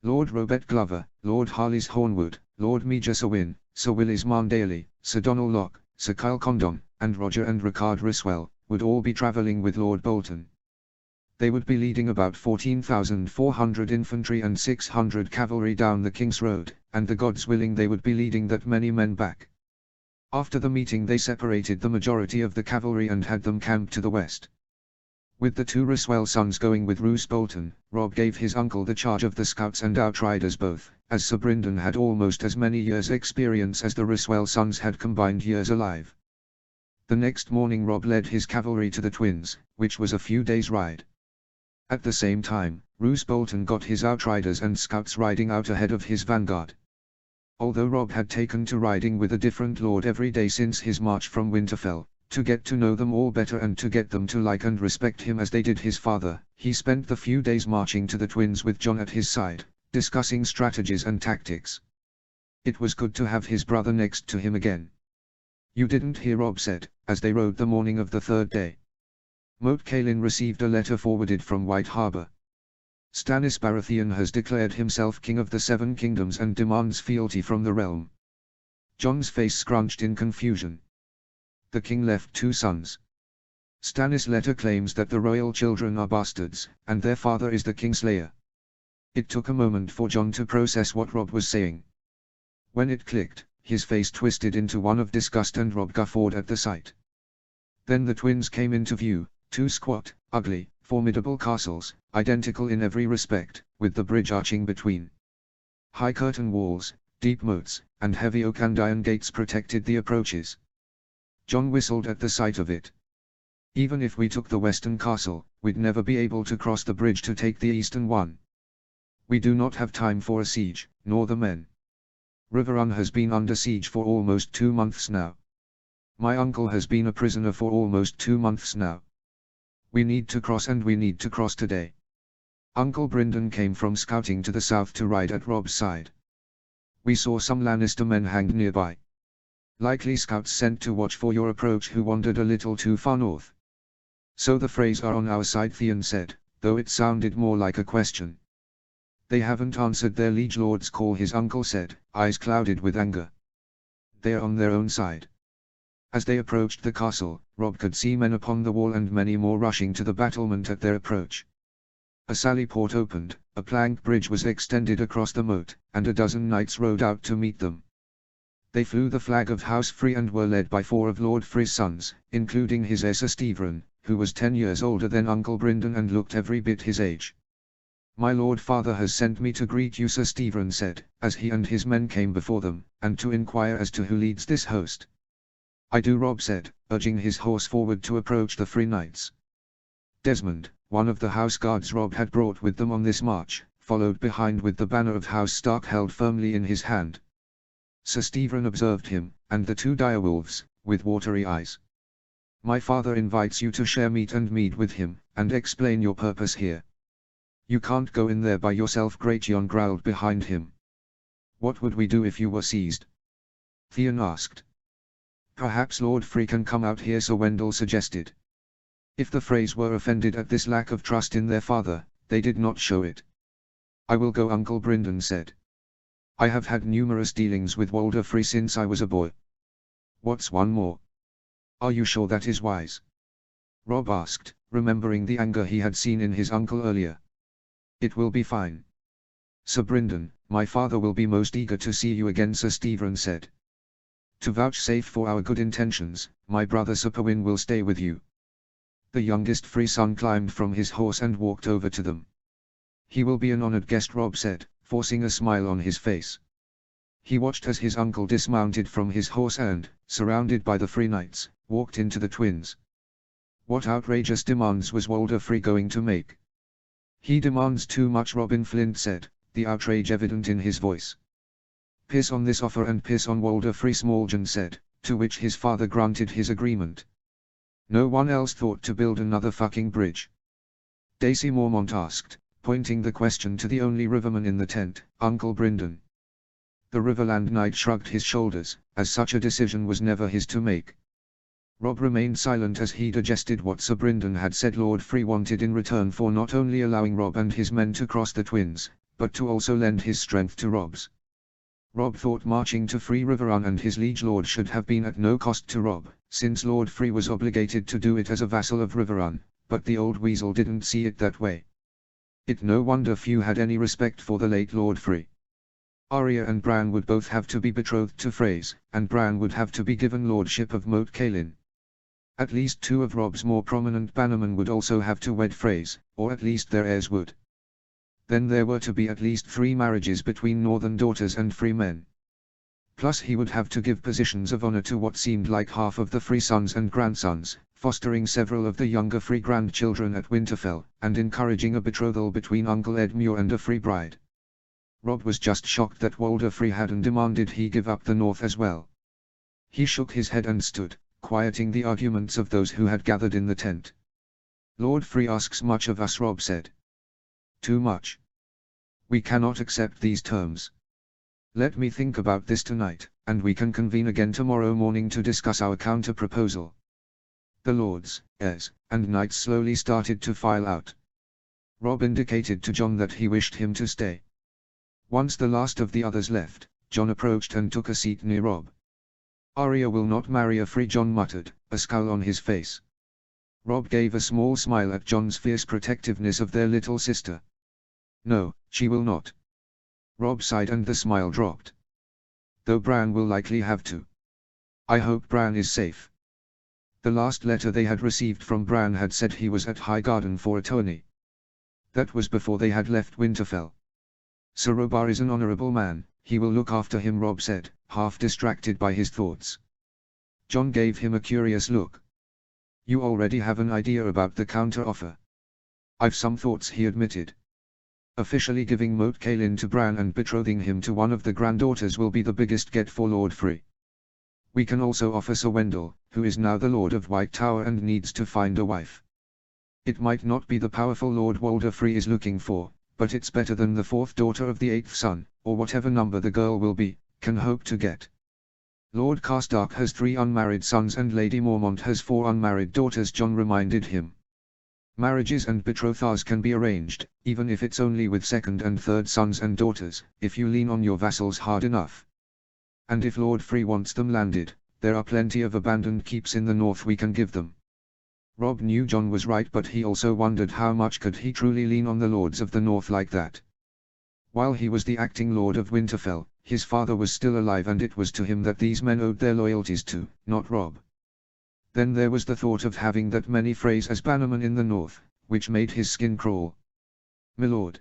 Lord Robert Glover, Lord Harlys Hornwood, Lord Meager Wyn, Sir Willis Marndaly, Sir Donal Locke, Sir Kyle Condon, and Roger and Rickard Ryswell, would all be travelling with Lord Bolton. They would be leading about 14,400 infantry and 600 cavalry down the King's Road, and the gods willing they would be leading that many men back. After the meeting they separated the majority of the cavalry and had them camped to the west. With the two Ryswell sons going with Roose Bolton, Robb gave his uncle the charge of the scouts and outriders both, as Sir Bryndon had almost as many years' experience as the Roswell sons had combined years alive. The next morning Robb led his cavalry to the Twins, which was a few days' ride. At the same time, Roose Bolton got his outriders and scouts riding out ahead of his vanguard. Although Robb had taken to riding with a different lord every day since his march from Winterfell, to get to know them all better and to get them to like and respect him as they did his father, he spent the few days marching to the Twins with Jon at his side, discussing strategies and tactics. It was good to have his brother next to him again. "You didn't hear," Robb said, as they rode the morning of the third day. Moat Cailin received a letter forwarded from White Harbor. Stannis Baratheon has declared himself king of the Seven Kingdoms and demands fealty from the realm. Jon's face scrunched in confusion. The king left 2 sons. Stannis' letter claims that the royal children are bastards, and their father is the Kingslayer. It took a moment for Jon to process what Robb was saying. When it clicked, his face twisted into one of disgust and Robb guffawed at the sight. Then the Twins came into view, 2 squat, ugly, formidable castles, identical in every respect, with the bridge arching between. High curtain walls, deep moats, and heavy oak and iron gates protected the approaches. Jon whistled at the sight of it. "Even if we took the western castle, we'd never be able to cross the bridge to take the eastern one. We do not have time for a siege, nor the men. Riverrun has been under siege for almost 2 months now. My uncle has been a prisoner for almost 2 months now. We need to cross, and we need to cross today." Uncle Bryndon came from scouting to the south to ride at Robb's side. "We saw some Lannister men hanged nearby. Likely scouts sent to watch for your approach who wandered a little too far north." "So the Freys are on our side," Theon said, though it sounded more like a question. "They haven't answered their liege lord's call," his uncle said, eyes clouded with anger. "They're on their own side." As they approached the castle, Robb could see men upon the wall and many more rushing to the battlement at their approach. A sally port opened, a plank bridge was extended across the moat, and a dozen knights rode out to meet them. They flew the flag of House Free and were led by 4 of Lord Frey's sons, including his heir Sir Stevron, who was 10 years older than Uncle Bryndon and looked every bit his age. "My lord father has sent me to greet you," Sir Stevron said, as he and his men came before them, "and to inquire as to who leads this host." "I do," Robb said, urging his horse forward to approach the Free Knights. Desmond, one of the house guards Robb had brought with them on this march, followed behind with the banner of House Stark held firmly in his hand. Sir Stevron observed him, and the 2 direwolves, with watery eyes. "My father invites you to share meat and mead with him, and explain your purpose here." "You can't go in there by yourself," Gratian growled behind him. "What would we do if you were seized?" Theon asked. "Perhaps Lord Frey can come out here," Sir Wendell suggested. If the Freys were offended at this lack of trust in their father, they did not show it. "I will go," Uncle Bryndon said. "I have had numerous dealings with Walder Frey since I was a boy." "What's one more?" "Are you sure that is wise?" Robb asked, remembering the anger he had seen in his uncle earlier. "It will be fine. Sir Bryndon, my father will be most eager to see you again," Sir Stevron said. "To vouchsafe for our good intentions, my brother Sir Pewin will stay with you." The youngest Free son climbed from his horse and walked over to them. "He will be an honored guest," Robb said, forcing a smile on his face. He watched as his uncle dismounted from his horse and, surrounded by the Free Knights, walked into the Twins. What outrageous demands was Walder Frey going to make? "He demands too much," Robin Flint said, the outrage evident in his voice. "Piss on this offer and piss on Walder Frey," Smalljan said, to which his father granted his agreement. "No one else thought to build another fucking bridge?" Daisy Mormont asked, pointing the question to the only riverman in the tent, Uncle Bryndon. The Riverland Knight shrugged his shoulders, as such a decision was never his to make. Robb remained silent as he digested what Sir Bryndon had said Lord Frey wanted in return for not only allowing Robb and his men to cross the Twins, but to also lend his strength to Robb's. Robb thought marching to free Riverrun and his liege lord should have been at no cost to Robb, since Lord Frey was obligated to do it as a vassal of Riverrun, but the old weasel didn't see it that way. It no wonder few had any respect for the late Lord Frey. Arya and Bran would both have to be betrothed to Freys, and Bran would have to be given lordship of Moat Cailin. At least 2 of Robb's more prominent bannermen would also have to wed Freys, or at least their heirs would. Then there were to be at least 3 marriages between northern daughters and free men. Plus he would have to give positions of honor to what seemed like half of the free sons and grandsons, fostering several of the younger free grandchildren at Winterfell, and encouraging a betrothal between Uncle Edmure and a free bride. Robb was just shocked that Walder Free hadn't demanded he give up the north as well. He shook his head and stood, quieting the arguments of those who had gathered in the tent. Lord Free asks much of us, Robb said. Too much. We cannot accept these terms. Let me think about this tonight, and we can convene again tomorrow morning to discuss our counter-proposal. The lords, heirs, and knights slowly started to file out. Robb indicated to Jon that he wished him to stay. Once the last of the others left, Jon approached and took a seat near Robb. Arya will not marry a free, Jon muttered, a scowl on his face. Robb gave a small smile at Jon's fierce protectiveness of their little sister. No, she will not. Robb sighed and the smile dropped. Though Bran will likely have to. I hope Bran is safe. The last letter they had received from Bran had said he was at Highgarden for a tourney. That was before they had left Winterfell. Sir Robar is an honorable man, he will look after him, Robb said, half distracted by his thoughts. Jon gave him a curious look. You already have an idea about the counter-offer. I've some thoughts, he admitted. Officially giving Moat Cailin to Bran and betrothing him to one of the granddaughters will be the biggest get for Lord Free. We can also offer Sir Wendell, who is now the Lord of White Tower and needs to find a wife. It might not be the powerful Lord Walder Free is looking for, but it's better than the 4th daughter of the 8th son, or whatever number the girl will be, can hope to get. Lord Karstark has 3 unmarried sons and Lady Mormont has 4 unmarried daughters, Jon reminded him. Marriages and betrothals can be arranged, even if it's only with 2nd and 3rd sons and daughters, if you lean on your vassals hard enough. And if Lord Free wants them landed, there are plenty of abandoned keeps in the north we can give them. Robb knew Jon was right, but he also wondered how much could he truly lean on the lords of the north like that. While he was the acting lord of Winterfell, his father was still alive and it was to him that these men owed their loyalties to, not Robb. Then there was the thought of having that many Freys as bannermen in the north, which made his skin crawl. "Milord."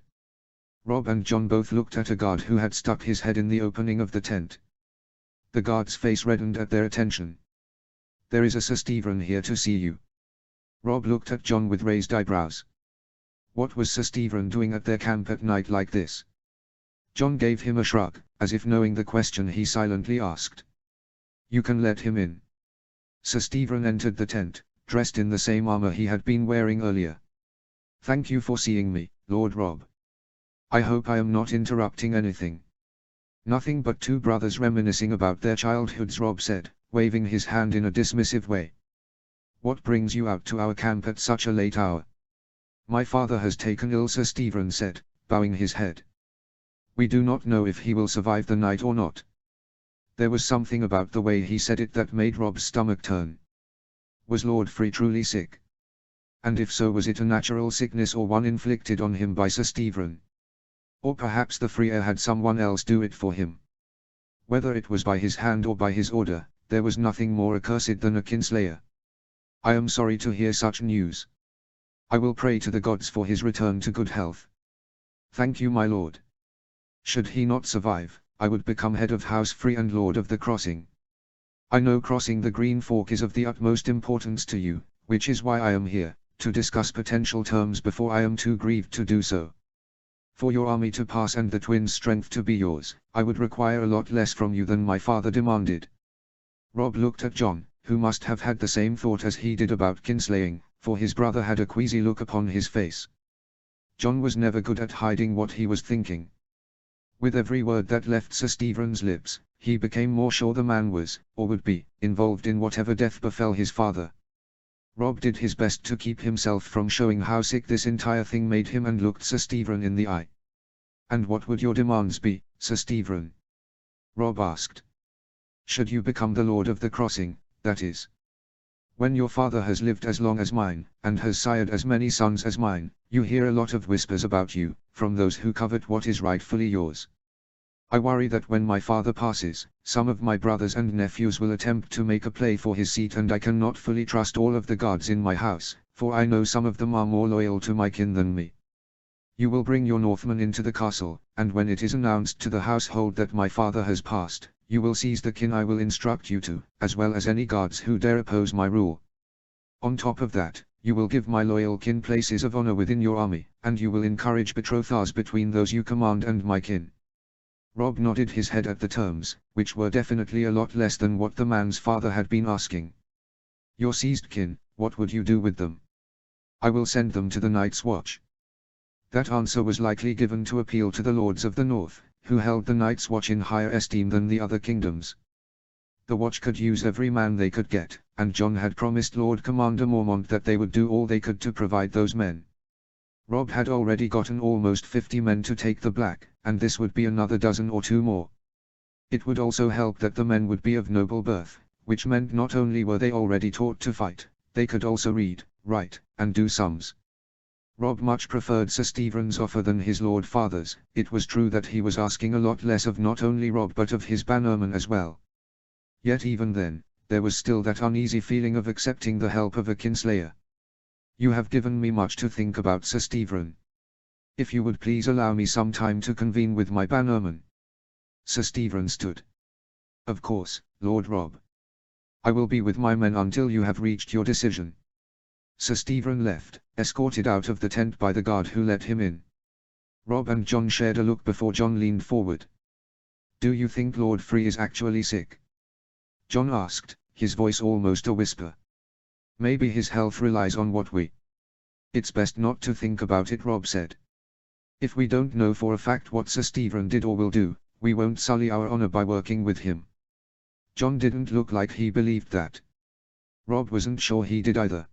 Robb and Jon both looked at a guard who had stuck his head in the opening of the tent. The guard's face reddened at their attention. "There is a Sir Stevron here to see you." Robb looked at Jon with raised eyebrows. What was Sir Stevron doing at their camp at night like this? Jon gave him a shrug, as if knowing the question he silently asked. "You can let him in." Sir Stevron entered the tent, dressed in the same armor he had been wearing earlier. "Thank you for seeing me, Lord Robb. I hope I am not interrupting anything." "Nothing but 2 brothers reminiscing about their childhoods," Robb said, waving his hand in a dismissive way. "What brings you out to our camp at such a late hour?" "My father has taken ill," Sir Stevron said, bowing his head. "We do not know if he will survive the night or not." There was something about the way he said it that made Robb's stomach turn. Was Lord Free truly sick? And if so, was it a natural sickness or one inflicted on him by Sir Stevron? Or perhaps the Free heir had someone else do it for him? Whether it was by his hand or by his order, there was nothing more accursed than a kinslayer. "I am sorry to hear such news. I will pray to the gods for his return to good health." "Thank you, my lord. Should he not survive, I would become head of House Free and Lord of the Crossing. I know crossing the Green Fork is of the utmost importance to you, which is why I am here, to discuss potential terms before I am too grieved to do so. For your army to pass and the twins' strength to be yours, I would require a lot less from you than my father demanded." Robb looked at Jon, who must have had the same thought as he did about kinslaying, for his brother had a queasy look upon his face. Jon was never good at hiding what he was thinking. With every word that left Sir Stevron's lips, he became more sure the man was, or would be, involved in whatever death befell his father. Robb did his best to keep himself from showing how sick this entire thing made him and looked Sir Stevron in the eye. "And what would your demands be, Sir Stevron?" Robb asked. "Should you become the Lord of the Crossing, that is. When your father has lived as long as mine, and has sired as many sons as mine, you hear a lot of whispers about you, from those who covet what is rightfully yours. I worry that when my father passes, some of my brothers and nephews will attempt to make a play for his seat, and I cannot fully trust all of the guards in my house, for I know some of them are more loyal to my kin than me. You will bring your Northmen into the castle, and when it is announced to the household that my father has passed, you will seize the kin I will instruct you to, as well as any guards who dare oppose my rule. On top of that, you will give my loyal kin places of honor within your army, and you will encourage betrothals between those you command and my kin. Robb nodded his head at the terms, which were definitely a lot less than what the man's father had been asking. Your seized kin, what would you do with them? I will send them to the Night's Watch. That answer was likely given to appeal to the lords of the north, who held the Night's Watch in higher esteem than the other kingdoms. The Watch could use every man they could get, and Jon had promised Lord Commander Mormont that they would do all they could to provide those men. Robb had already gotten almost 50 men to take the Black, and this would be another dozen or two more. It would also help that the men would be of noble birth, which meant not only were they already taught to fight, they could also read, write, and do sums. Robb much preferred Sir Stephen's offer than his Lord Father's. It was true that he was asking a lot less of not only Robb but of his bannermen as well. Yet even then, there was still that uneasy feeling of accepting the help of a kinslayer. You have given me much to think about, Sir Stephen. If you would please allow me some time to convene with my bannermen. Sir Stephen stood. Of course, Lord Robb. I will be with my men until you have reached your decision. Sir Stephen left, escorted out of the tent by the guard who let him in. Robb and Jon shared a look before Jon leaned forward. Do you think Lord Free is actually sick? Jon asked, his voice almost a whisper. Maybe his health relies on what we... It's best not to think about it, Robb said. If we don't know for a fact what Sir Stephen did or will do, we won't sully our honor by working with him. Jon didn't look like he believed that. Robb wasn't sure he did either.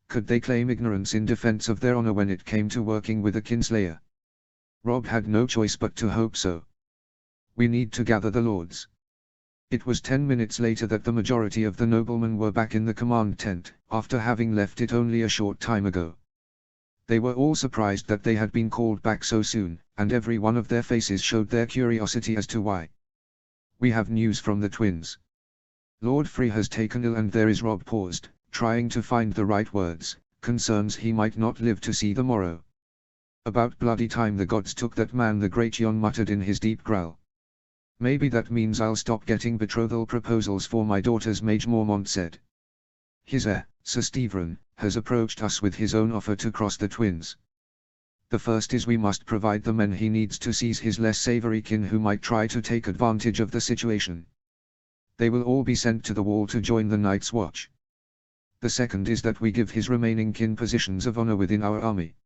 Could they claim ignorance in defense of their honor when it came to working with a kinslayer? Robb had no choice but to hope so. We need to gather the lords. It was 10 minutes later that the majority of the noblemen were back in the command tent, after having left it only a short time ago. They were all surprised that they had been called back so soon, and every one of their faces showed their curiosity as to why. We have news from the twins. Lord Free has taken ill, and there is. Robb paused, trying to find the right words, concerns he might not live to see the morrow. About bloody time the gods took that man, the great Jon muttered in his deep growl. Maybe that means I'll stop getting betrothal proposals for my daughters, Mage Mormont said. His heir, Sir Stephen, has approached us with his own offer to cross the twins. The first is we must provide the men he needs to seize his less savory kin who might try to take advantage of the situation. They will all be sent to the wall to join the Night's Watch. The second is that we give his remaining kin positions of honor within our army.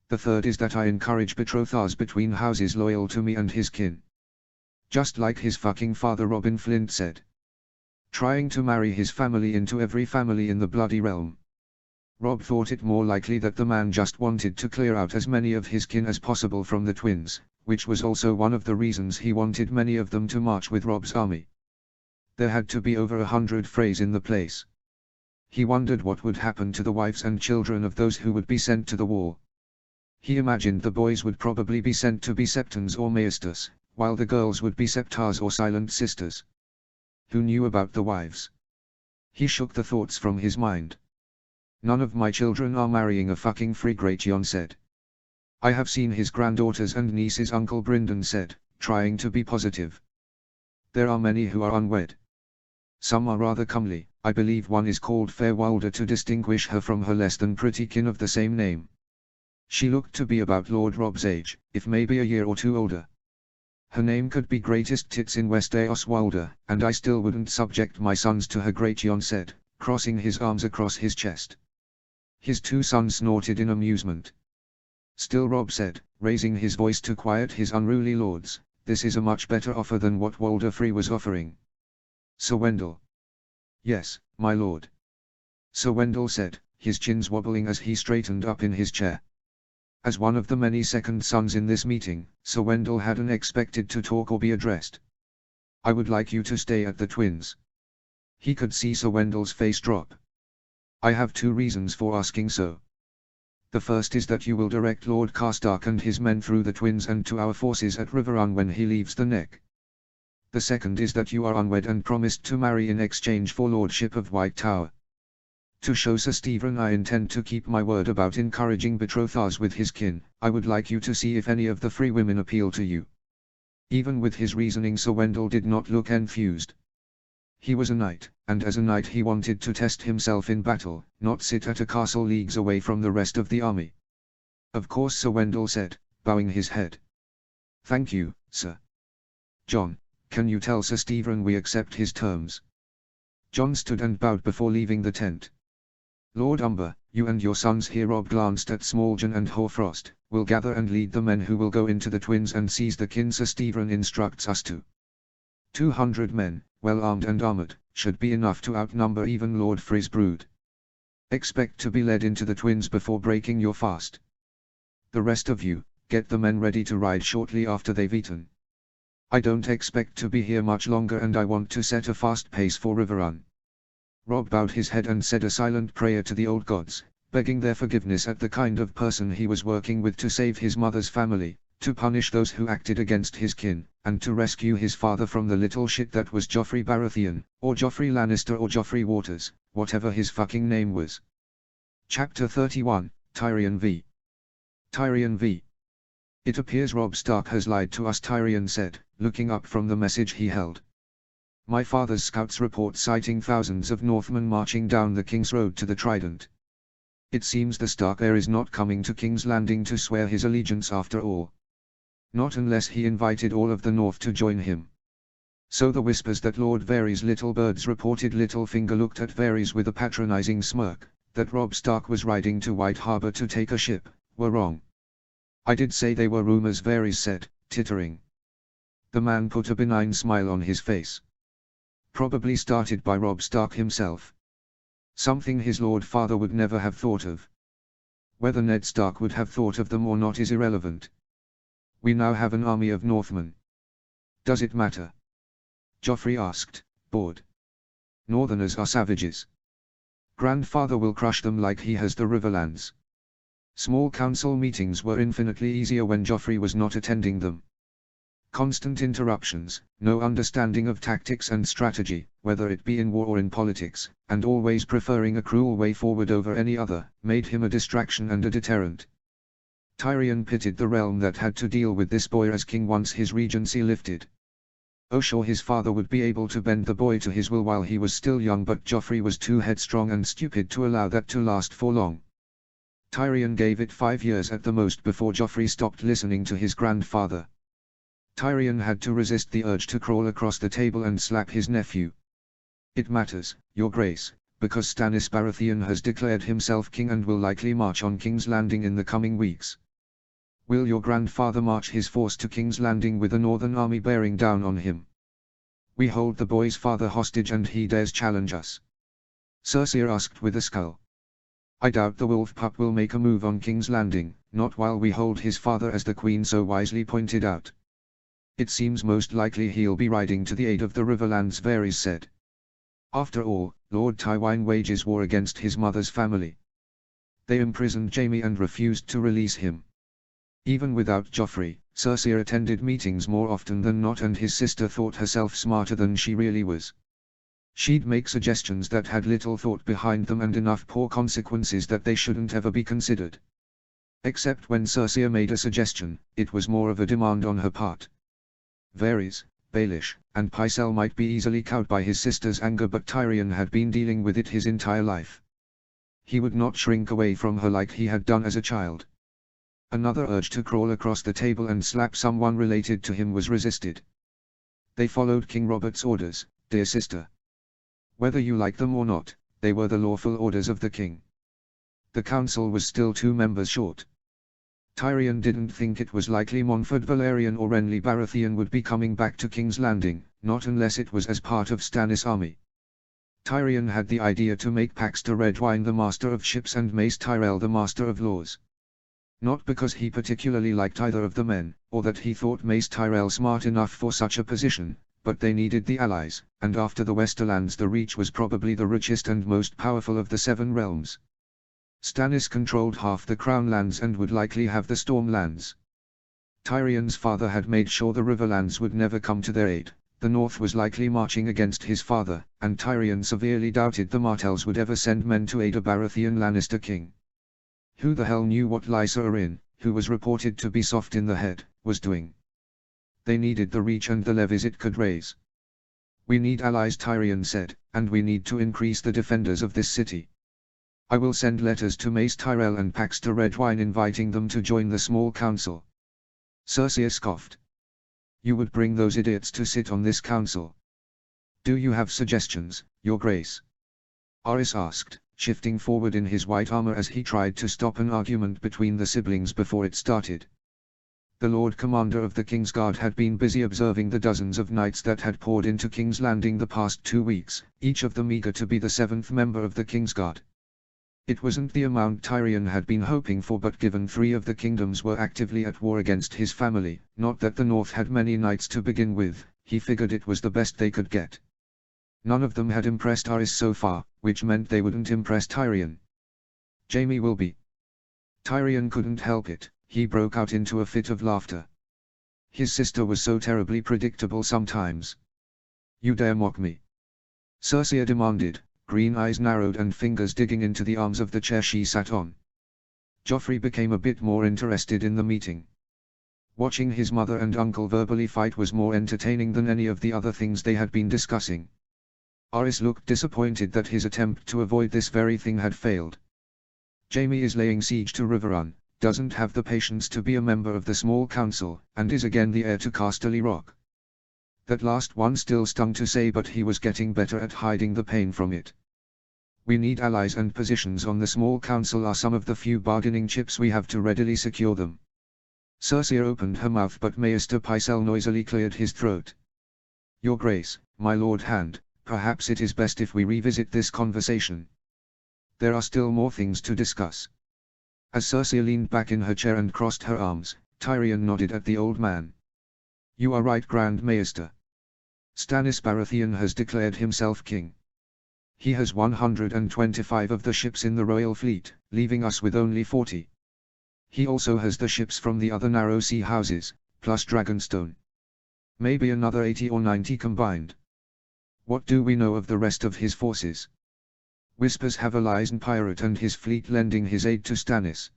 The third is that I encourage betrothals between houses loyal to me and his kin. Just like his fucking father, Robin Flint said. Trying to marry his family into every family in the bloody realm. Robb thought it more likely that the man just wanted to clear out as many of his kin as possible from the twins, which was also one of the reasons he wanted many of them to march with Robb's army. There had to be over 100 Freys in the place. He wondered what would happen to the wives and children of those who would be sent to the war. He imagined the boys would probably be sent to be Septons or Maestas, while the girls would be Septars or Silent Sisters. Who knew about the wives? He shook the thoughts from his mind. None of my children are marrying a fucking Free, Great Jon said. I have seen his granddaughters and nieces, Uncle Brynden said, trying to be positive. There are many who are unwed. Some are rather comely. I believe one is called Fair Wilder to distinguish her from her less than pretty kin of the same name. She looked to be about Lord Robb's age, if maybe a year or two older. Her name could be Greatest Tits in West Eos Wilder, and I still wouldn't subject my sons to her, Great Jon said, crossing his arms across his chest. His two sons snorted in amusement. Still, Robb said, raising his voice to quiet his unruly lords, this is a much better offer than what Walder Free was offering. Sir Wendell. Yes, my lord. Sir Wendell said, his chins wobbling as he straightened up in his chair. As one of the many second sons in this meeting, Sir Wendell hadn't expected to talk or be addressed. I would like you to stay at the twins. He could see Sir Wendell's face drop. I have two reasons for asking so. The first is that you will direct Lord Karstark and his men through the twins and to our forces at Riverrun when he leaves the Neck. The second is that you are unwed and promised to marry in exchange for Lordship of White Tower. To show Sir Stephen I intend to keep my word about encouraging betrothals with his kin, I would like you to see if any of the free women appeal to you. Even with his reasoning Sir Wendell did not look enthused. He was a knight, and as a knight he wanted to test himself in battle, not sit at a castle leagues away from the rest of the army. Of course, Sir Wendell said, bowing his head. Thank you, sir. John, can you tell Sir Stephen we accept his terms? John stood and bowed before leaving the tent. Lord Umber, you and your sons here, Rob glanced at Smallgen and Hoarfrost, will gather and lead the men who will go into the Twins and seize the kin Sir Stephen instructs us to. 200 men, well armed and armored, should be enough to outnumber even Lord Frey's brood. Expect to be led into the Twins before breaking your fast. The rest of you, get the men ready to ride shortly after they've eaten. I don't expect to be here much longer and I want to set a fast pace for Riverrun. Rob bowed his head and said a silent prayer to the old gods, begging their forgiveness at the kind of person he was working with to save his mother's family, to punish those who acted against his kin, and to rescue his father from the little shit that was Joffrey Baratheon, or Joffrey Lannister or Joffrey Waters, whatever his fucking name was. Chapter 31, Tyrion v. Tyrion v. It appears Robb Stark has lied to us, Tyrion said, looking up from the message he held. My father's scouts report sighting thousands of Northmen marching down the King's Road to the Trident. It seems the Stark heir is not coming to King's Landing to swear his allegiance after all. Not unless he invited all of the North to join him. So the whispers that Lord Varys' little birds reported Littlefinger looked at Varys with a patronizing smirk, that Robb Stark was riding to White Harbor to take a ship, were wrong. I did say they were rumors, Varys said, tittering. The man put a benign smile on his face. Probably started by Robb Stark himself. Something his lord father would never have thought of. Whether Ned Stark would have thought of them or not is irrelevant. We now have an army of Northmen. Does it matter? Joffrey asked, bored. Northerners are savages. Grandfather will crush them like he has the Riverlands. Small council meetings were infinitely easier when Joffrey was not attending them. Constant interruptions, no understanding of tactics and strategy, whether it be in war or in politics, and always preferring a cruel way forward over any other, made him a distraction and a deterrent. Tyrion pitied the realm that had to deal with this boy as king once his regency lifted. Oh sure, his father would be able to bend the boy to his will while he was still young, but Joffrey was too headstrong and stupid to allow that to last for long. Tyrion gave it 5 years at the most before Joffrey stopped listening to his grandfather. Tyrion had to resist the urge to crawl across the table and slap his nephew. It matters, Your Grace, because Stannis Baratheon has declared himself king and will likely march on King's Landing in the coming weeks. Will your grandfather march his force to King's Landing with a northern army bearing down on him? We hold the boy's father hostage and he dares challenge us. Cersei asked with a scowl. I doubt the wolf pup will make a move on King's Landing, not while we hold his father, as the Queen so wisely pointed out. It seems most likely he'll be riding to the aid of the Riverlands, Varys said. After all, Lord Tywin wages war against his mother's family. They imprisoned Jaime and refused to release him. Even without Joffrey, Cersei attended meetings more often than not, and his sister thought herself smarter than she really was. She'd make suggestions that had little thought behind them and enough poor consequences that they shouldn't ever be considered. Except when Cersei made a suggestion, it was more of a demand on her part. Varys, Baelish, and Pycelle might be easily cowed by his sister's anger, but Tyrion had been dealing with it his entire life. He would not shrink away from her like he had done as a child. Another urge to crawl across the table and slap someone related to him was resisted. They followed King Robert's orders, dear sister. Whether you like them or not, they were the lawful orders of the king. The council was still 2 members short. Tyrion didn't think it was likely Montfort Valerian or Renly Baratheon would be coming back to King's Landing, not unless it was as part of Stannis' army. Tyrion had the idea to make Paxter Redwyne the Master of Ships and Mace Tyrell the Master of Laws. Not because he particularly liked either of the men, or that he thought Mace Tyrell smart enough for such a position, but they needed the allies, and after the Westerlands the Reach was probably the richest and most powerful of the 7 realms. Stannis controlled half the Crown lands and would likely have the Storm lands. Tyrion's father had made sure the Riverlands would never come to their aid, The North was likely marching against his father, and Tyrion severely doubted the Martells would ever send men to aid a Baratheon Lannister king. Who the hell knew what Lysa Arryn, who was reported to be soft in the head, was doing? They needed the reach and the levies it could raise. We need allies, Tyrion said, and we need to increase the defenders of this city. I will send letters to Mace Tyrell and Paxter Redwyne inviting them to join the small council. Cersei scoffed. You would bring those idiots to sit on this council? Do you have suggestions, Your Grace? Aerys asked, shifting forward in his white armor as he tried to stop an argument between the siblings before it started. The Lord Commander of the Kingsguard had been busy observing the dozens of knights that had poured into King's Landing the past 2 weeks, each of them eager to be the 7th member of the Kingsguard. It wasn't the amount Tyrion had been hoping for, but given 3 of the kingdoms were actively at war against his family, not that the North had many knights to begin with, he figured it was the best they could get. None of them had impressed Aerys so far, which meant they wouldn't impress Tyrion. Jaime will be. Tyrion couldn't help it, he broke out into a fit of laughter. His sister was so terribly predictable sometimes. You dare mock me? Cersei demanded, green eyes narrowed and fingers digging into the arms of the chair she sat on. Joffrey became a bit more interested in the meeting. Watching his mother and uncle verbally fight was more entertaining than any of the other things they had been discussing. Aerys looked disappointed that his attempt to avoid this very thing had failed. Jaime is laying siege to Riverrun, doesn't have the patience to be a member of the small council, and is again the heir to Casterly Rock. That last one still stung to say, but he was getting better at hiding the pain from it. We need allies, and positions on the small council are some of the few bargaining chips we have to readily secure them. Cersei opened her mouth, but Maester Pycelle noisily cleared his throat. Your Grace, my Lord Hand, perhaps it is best if we revisit this conversation. There are still more things to discuss. As Cersei leaned back in her chair and crossed her arms, Tyrion nodded at the old man. You are right, Grand Maester. Stannis Baratheon has declared himself king. He has 125 of the ships in the royal fleet, leaving us with only 40. He also has the ships from the other narrow sea houses, plus Dragonstone. Maybe another 80 or 90 combined. What do we know of the rest of his forces? Whispers have a Lysan pirate and his fleet lending his aid to Stannis.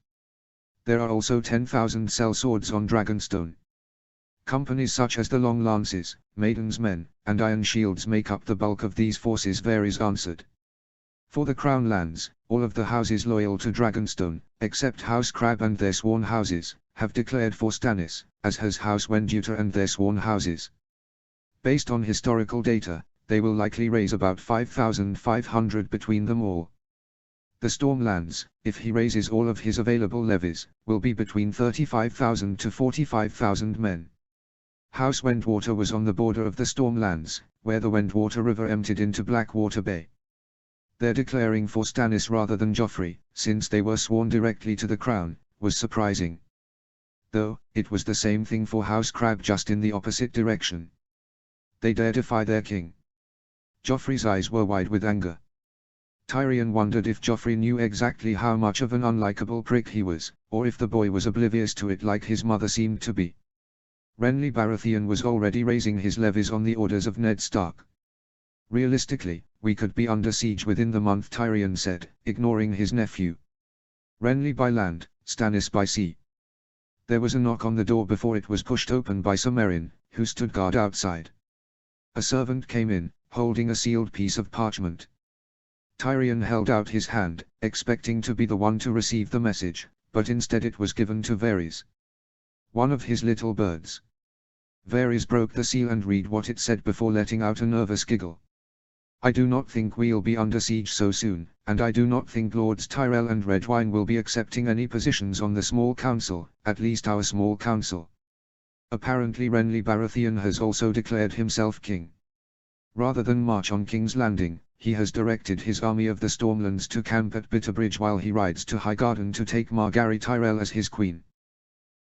There are also 10,000 sellswords on Dragonstone. Companies such as the Long Lances, Maiden's Men, and Iron Shields make up the bulk of these forces, Varys answered. For the Crown lands, all of the houses loyal to Dragonstone, except House Crab and their sworn houses, have declared for Stannis, as has House Wenduter and their sworn houses. Based on historical data, they will likely raise about 5,500 between them all. The Stormlands, if he raises all of his available levies, will be between 35,000 to 45,000 men. House Wendwater was on the border of the Stormlands, where the Wendwater River emptied into Blackwater Bay. Their declaring for Stannis rather than Joffrey, since they were sworn directly to the crown, was surprising. Though, it was the same thing for House Crab, just in the opposite direction. They dare defy their king. Joffrey's eyes were wide with anger. Tyrion wondered if Joffrey knew exactly how much of an unlikable prick he was, or if the boy was oblivious to it like his mother seemed to be. Renly Baratheon was already raising his levies on the orders of Ned Stark. Realistically, we could be under siege within the month, Tyrion said, ignoring his nephew. Renly by land, Stannis by sea. There was a knock on the door before it was pushed open by Sir Meryn, who stood guard outside. A servant came in, holding a sealed piece of parchment. Tyrion held out his hand, expecting to be the one to receive the message, but instead it was given to Varys. One of his little birds. Varys broke the seal and read what it said before letting out a nervous giggle. I do not think we'll be under siege so soon, and I do not think Lords Tyrell and Redwyne will be accepting any positions on the small council, at least our small council. Apparently Renly Baratheon has also declared himself king. Rather than march on King's Landing, he has directed his army of the Stormlands to camp at Bitterbridge while he rides to Highgarden to take Margaery Tyrell as his queen.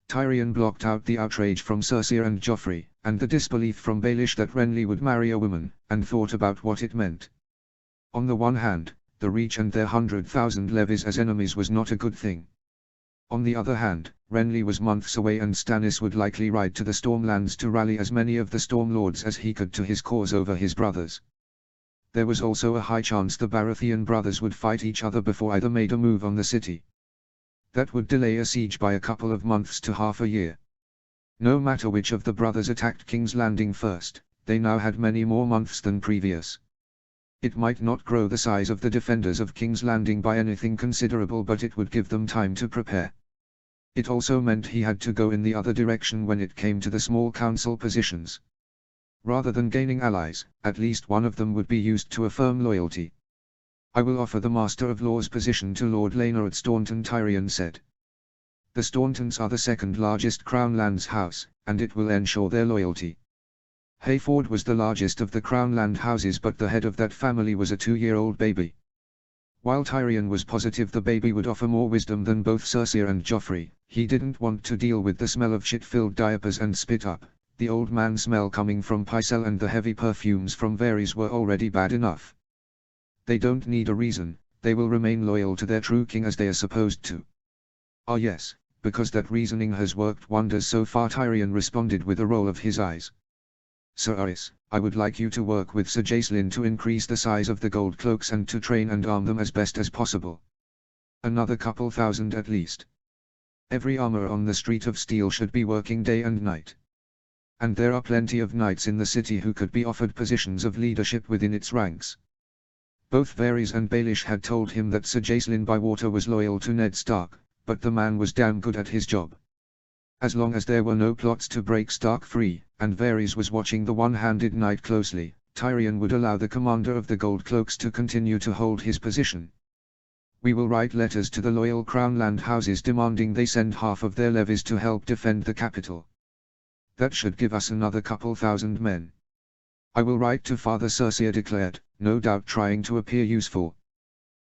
Tyrion blocked out the outrage from Cersei and Joffrey, and the disbelief from Baelish that Renly would marry a woman, and thought about what it meant. On the one hand, the Reach and their 100,000 levies as enemies was not a good thing. On the other hand, Renly was months away and Stannis would likely ride to the Stormlands to rally as many of the Stormlords as he could to his cause over his brothers. There was also a high chance the Baratheon brothers would fight each other before either made a move on the city. That would delay a siege by a couple of months to half a year. No matter which of the brothers attacked King's Landing first, they now had many more months than previous. It might not grow the size of the defenders of King's Landing by anything considerable, but it would give them time to prepare. It also meant he had to go in the other direction when it came to the small council positions. Rather than gaining allies, at least one of them would be used to affirm loyalty. "I will offer the Master of Law's position to Lord Laenor at Staunton," Tyrion said. "The Stauntons are the second largest Crown Lands house, and it will ensure their loyalty." Hayford was the largest of the Crown Land houses, but the head of that family was a 2-year-old baby. While Tyrion was positive the baby would offer more wisdom than both Cersei and Joffrey, he didn't want to deal with the smell of shit-filled diapers and spit up. The old man smell coming from Pycelle and the heavy perfumes from Varys were already bad enough. They don't need a reason, they will remain loyal to their true king as they are supposed to. "Ah yes, because that reasoning has worked wonders so far," Tyrion responded with a roll of his eyes. "Sir Aris, I would like you to work with Sir Jacelyn to increase the size of the gold cloaks and to train and arm them as best as possible. Another couple thousand at least. Every armor on the Street of Steel should be working day and night. And there are plenty of knights in the city who could be offered positions of leadership within its ranks." Both Varys and Baelish had told him that Sir Jacelyn Bywater was loyal to Ned Stark, but the man was damn good at his job. As long as there were no plots to break Stark free, and Varys was watching the one-handed knight closely, Tyrion would allow the commander of the Gold Cloaks to continue to hold his position. "We will write letters to the loyal Crown Land houses demanding they send half of their levies to help defend the capital. That should give us another couple thousand men. I will write to Father," Cersei declared, no doubt trying to appear useful.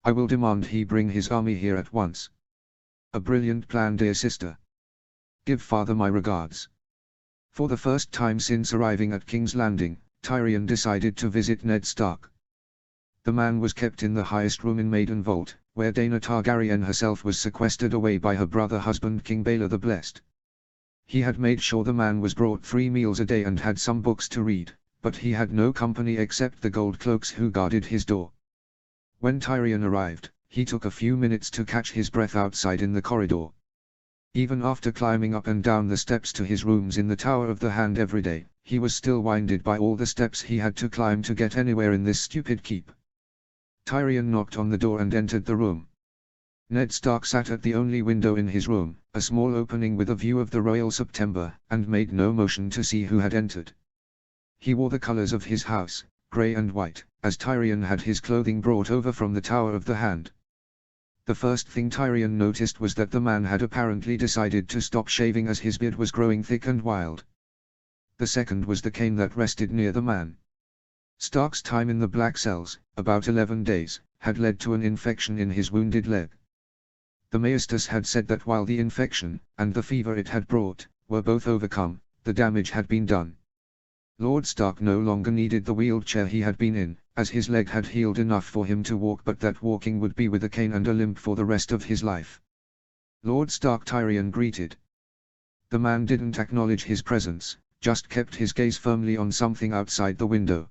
"I will demand he bring his army here at once." "A brilliant plan, dear sister. Give Father my regards." For the first time since arriving at King's Landing, Tyrion decided to visit Ned Stark. The man was kept in the highest room in Maiden Vault, where Daenerys Targaryen herself was sequestered away by her brother-husband King Baelor the Blessed. He had made sure the man was brought 3 meals a day and had some books to read, but he had no company except the Gold Cloaks who guarded his door. When Tyrion arrived, he took a few minutes to catch his breath outside in the corridor. Even after climbing up and down the steps to his rooms in the Tower of the Hand every day, he was still winded by all the steps he had to climb to get anywhere in this stupid keep. Tyrion knocked on the door and entered the room. Ned Stark sat at the only window in his room, a small opening with a view of the Royal September, and made no motion to see who had entered. He wore the colors of his house, grey and white, as Tyrion had his clothing brought over from the Tower of the Hand. The first thing Tyrion noticed was that the man had apparently decided to stop shaving as his beard was growing thick and wild. The second was the cane that rested near the man. Stark's time in the Black Cells, about 11 days, had led to an infection in his wounded leg. The Maesters had said that while the infection, and the fever it had brought, were both overcome, the damage had been done. Lord Stark no longer needed the wheelchair he had been in, as his leg had healed enough for him to walk, but that walking would be with a cane and a limp for the rest of his life. "Lord Stark," Tyrion greeted. The man didn't acknowledge his presence, just kept his gaze firmly on something outside the window.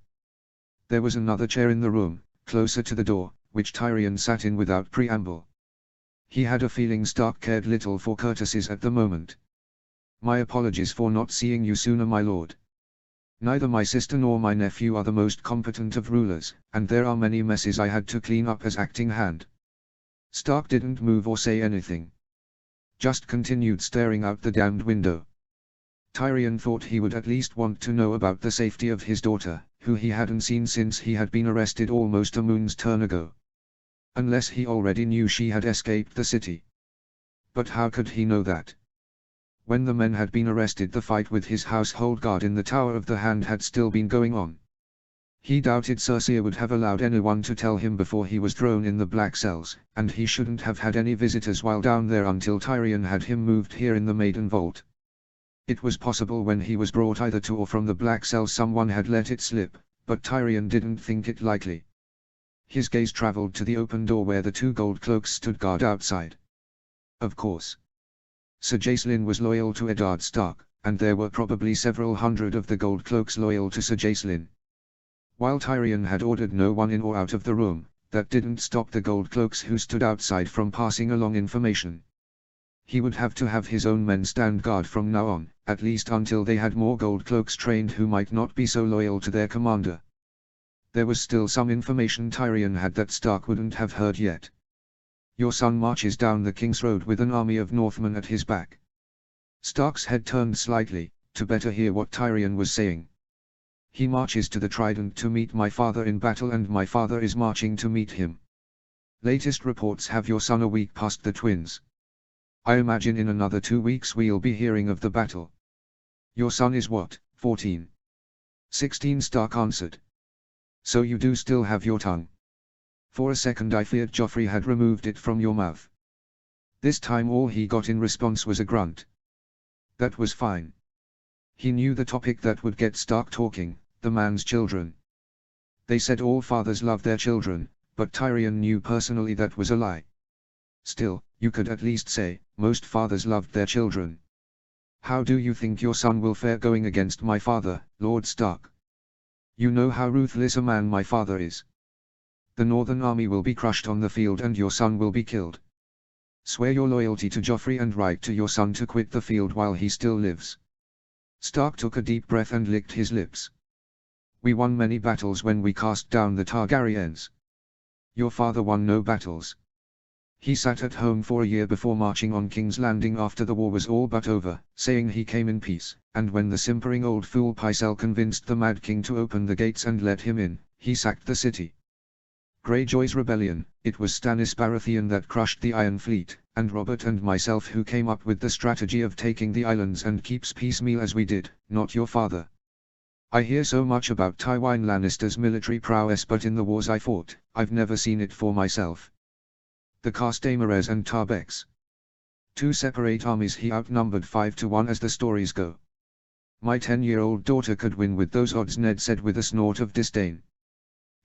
There was another chair in the room, closer to the door, which Tyrion sat in without preamble. He had a feeling Stark cared little for courtesies at the moment. "My apologies for not seeing you sooner, my lord. Neither my sister nor my nephew are the most competent of rulers, and there are many messes I had to clean up as acting hand." Stark didn't move or say anything. Just continued staring out the damned window. Tyrion thought he would at least want to know about the safety of his daughter, who he hadn't seen since he had been arrested almost a moon's turn ago. Unless he already knew she had escaped the city. But how could he know that? When the men had been arrested, the fight with his household guard in the Tower of the Hand had still been going on. He doubted Cersei would have allowed anyone to tell him before he was thrown in the Black Cells, and he shouldn't have had any visitors while down there until Tyrion had him moved here in the Maiden Vault. It was possible when he was brought either to or from the Black Cells someone had let it slip, but Tyrion didn't think it likely. His gaze traveled to the open door where the 2 gold cloaks stood guard outside. Of course. Sir Jacelyn was loyal to Eddard Stark, and there were probably several hundred of the Gold Cloaks loyal to Sir Jacelyn. While Tyrion had ordered no one in or out of the room, that didn't stop the Gold Cloaks who stood outside from passing along information. He would have to have his own men stand guard from now on, at least until they had more Gold Cloaks trained who might not be so loyal to their commander. There was still some information Tyrion had that Stark wouldn't have heard yet. Your son marches down the King's Road with an army of Northmen at his back. Stark's head turned slightly, to better hear what Tyrion was saying. He marches to the Trident to meet my father in battle, and my father is marching to meet him. Latest reports have your son a week past the twins. I imagine in another 2 weeks we'll be hearing of the battle. Your son is what, 14? 16, Stark answered. So you do still have your tongue. For a second I feared Joffrey had removed it from your mouth. This time all he got in response was a grunt. That was fine. He knew the topic that would get Stark talking, the man's children. They said all fathers love their children, but Tyrion knew personally that was a lie. Still, you could at least say, most fathers loved their children. How do you think your son will fare going against my father, Lord Stark? You know how ruthless a man my father is. The Northern army will be crushed on the field and your son will be killed. Swear your loyalty to Joffrey and write to your son to quit the field while he still lives. Stark took a deep breath and licked his lips. We won many battles when we cast down the Targaryens. Your father won no battles. He sat at home for a year before marching on King's Landing after the war was all but over, saying he came in peace, and when the simpering old fool Pycelle convinced the Mad King to open the gates and let him in, he sacked the city. Greyjoy's rebellion, it was Stannis Baratheon that crushed the Iron Fleet, and Robert and myself who came up with the strategy of taking the islands and keeps piecemeal as we did, not your father. I hear so much about Tywin Lannister's military prowess, but in the wars I fought, I've never seen it for myself. The Castamarez and Tarbex. 2 separate armies he outnumbered 5-1 as the stories go. My 10-year-old daughter could win with those odds, Ned said with a snort of disdain.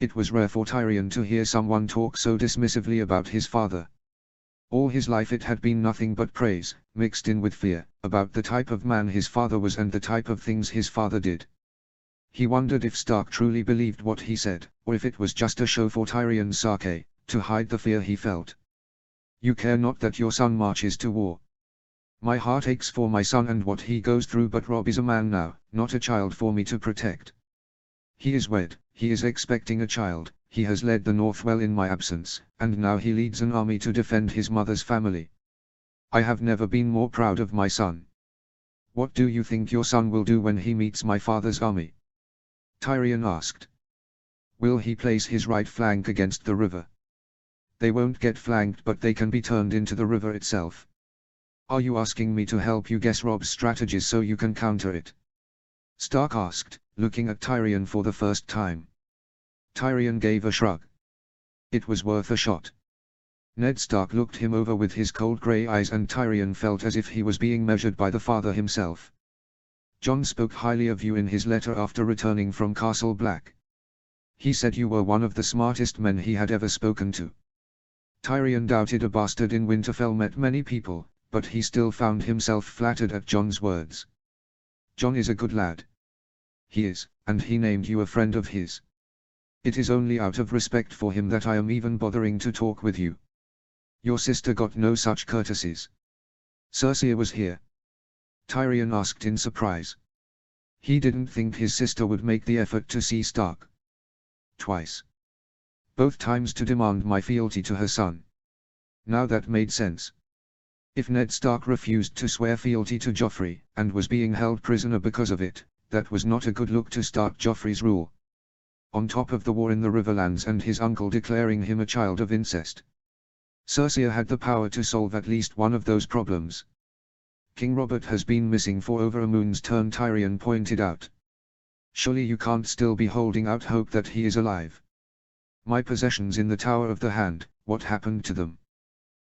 It was rare for Tyrion to hear someone talk so dismissively about his father. All his life it had been nothing but praise, mixed in with fear, about the type of man his father was and the type of things his father did. He wondered if Stark truly believed what he said, or if it was just a show for Tyrion's sake, to hide the fear he felt. You care not that your son marches to war. My heart aches for my son and what he goes through, but Robb is a man now, not a child for me to protect. He is wed, he is expecting a child, he has led the North well in my absence, and now he leads an army to defend his mother's family. I have never been more proud of my son. What do you think your son will do when he meets my father's army? Tyrion asked. Will he place his right flank against the river? They won't get flanked, but they can be turned into the river itself. Are you asking me to help you guess Robb's strategies so you can counter it? Stark asked, looking at Tyrion for the first time. Tyrion gave a shrug. It was worth a shot. Ned Stark looked him over with his cold grey eyes, and Tyrion felt as if he was being measured by the father himself. Jon spoke highly of you in his letter after returning from Castle Black. He said you were one of the smartest men he had ever spoken to. Tyrion doubted a bastard in Winterfell met many people, but he still found himself flattered at Jon's words. Jon is a good lad. He is, and he named you a friend of his. It is only out of respect for him that I am even bothering to talk with you. Your sister got no such courtesies. Cersei was here. Tyrion asked in surprise. He didn't think his sister would make the effort to see Stark. Twice. Both times to demand my fealty to her son. Now that made sense. If Ned Stark refused to swear fealty to Joffrey, and was being held prisoner because of it, that was not a good look to start Joffrey's rule. On top of the war in the Riverlands and his uncle declaring him a child of incest. Cersei had the power to solve at least one of those problems. King Robert has been missing for over a moon's turn, Tyrion pointed out. Surely you can't still be holding out hope that he is alive. My possessions in the Tower of the Hand, what happened to them?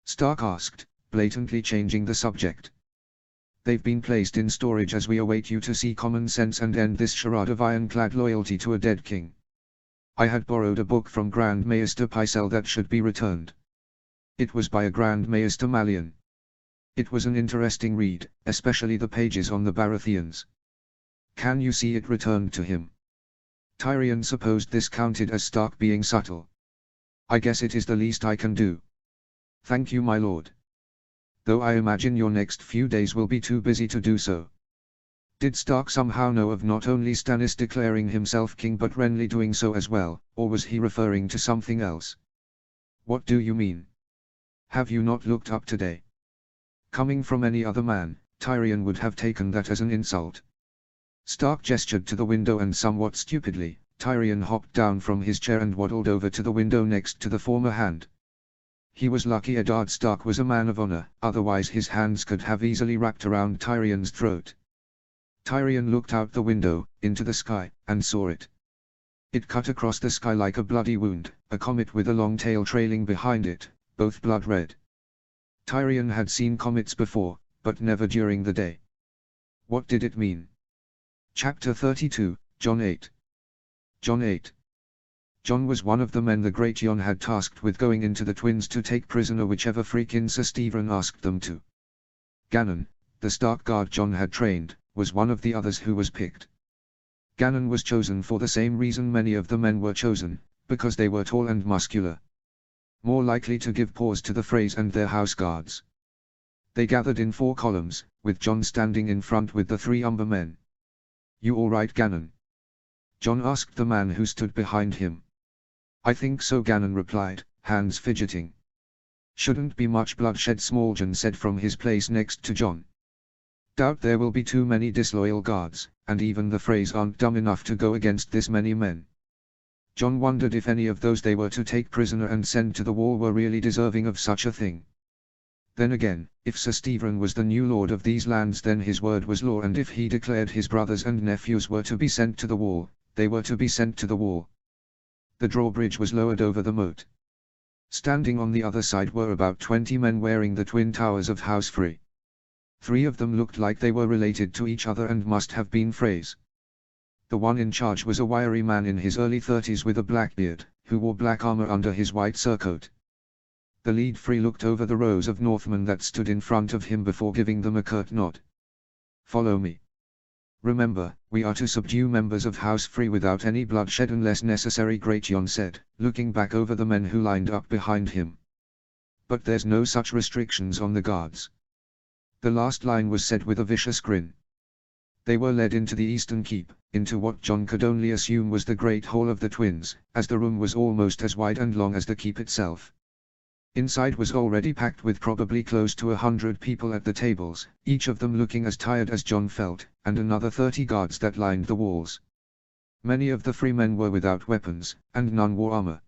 Stark asked, blatantly changing the subject. They've been placed in storage as we await you to see common sense and end this charade of ironclad loyalty to a dead king. I had borrowed a book from Grand Maester Pycelle that should be returned. It was by a Grand Maester Malion. It was an interesting read, especially the pages on the Baratheons. Can you see it returned to him? Tyrion supposed this counted as Stark being subtle. I guess it is the least I can do. Thank you, my lord. Though I imagine your next few days will be too busy to do so. Did Stark somehow know of not only Stannis declaring himself king but Renly doing so as well, or was he referring to something else? What do you mean? Have you not looked up today? Coming from any other man, Tyrion would have taken that as an insult. Stark gestured to the window and somewhat stupidly, Tyrion hopped down from his chair and waddled over to the window next to the former hand. He was lucky Eddard Stark was a man of honor, otherwise his hands could have easily wrapped around Tyrion's throat. Tyrion looked out the window, into the sky, and saw it. It cut across the sky like a bloody wound, a comet with a long tail trailing behind it, both blood red. Tyrion had seen comets before, but never during the day. What did it mean? Chapter 32, Jon 8. Jon 8. Jon was one of the men the Great Jon had tasked with going into the Twins to take prisoner whichever freakin' Sir Stephen asked them to. Gannon, the Stark guard Jon had trained, was one of the others who was picked. Gannon was chosen for the same reason many of the men were chosen, because they were tall and muscular. More likely to give pause to the Freys and their house guards. They gathered in 4 columns, with Jon standing in front with the 3 Umber men. You all right, Gannon? Jon asked the man who stood behind him. I think so, Gannon replied, hands fidgeting. Shouldn't be much bloodshed, Smalljon said from his place next to Jon. Doubt there will be too many disloyal guards, and even the Freys aren't dumb enough to go against this many men. Jon wondered if any of those they were to take prisoner and send to the wall were really deserving of such a thing. Then again, if Sir Stephen was the new lord of these lands, then his word was law, and if he declared his brothers and nephews were to be sent to the wall, they were to be sent to the wall. The drawbridge was lowered over the moat. Standing on the other side were about 20 men wearing the twin towers of House Frey. 3 of them looked like they were related to each other and must have been Freys. The one in charge was a wiry man in his early 30s with a black beard, who wore black armor under his white surcoat. The lead Frey looked over the rows of Northmen that stood in front of him before giving them a curt nod. Follow me. Remember, we are to subdue members of House Frey without any bloodshed unless necessary, Great Jon said, looking back over the men who lined up behind him. But there's no such restrictions on the guards. The last line was said with a vicious grin. They were led into the eastern keep, into what Jon could only assume was the Great Hall of the Twins, as the room was almost as wide and long as the keep itself. Inside was already packed with probably close to 100 people at the tables, each of them looking as tired as Jon felt, and another 30 guards that lined the walls. Many of the Free men were without weapons, and none wore armor.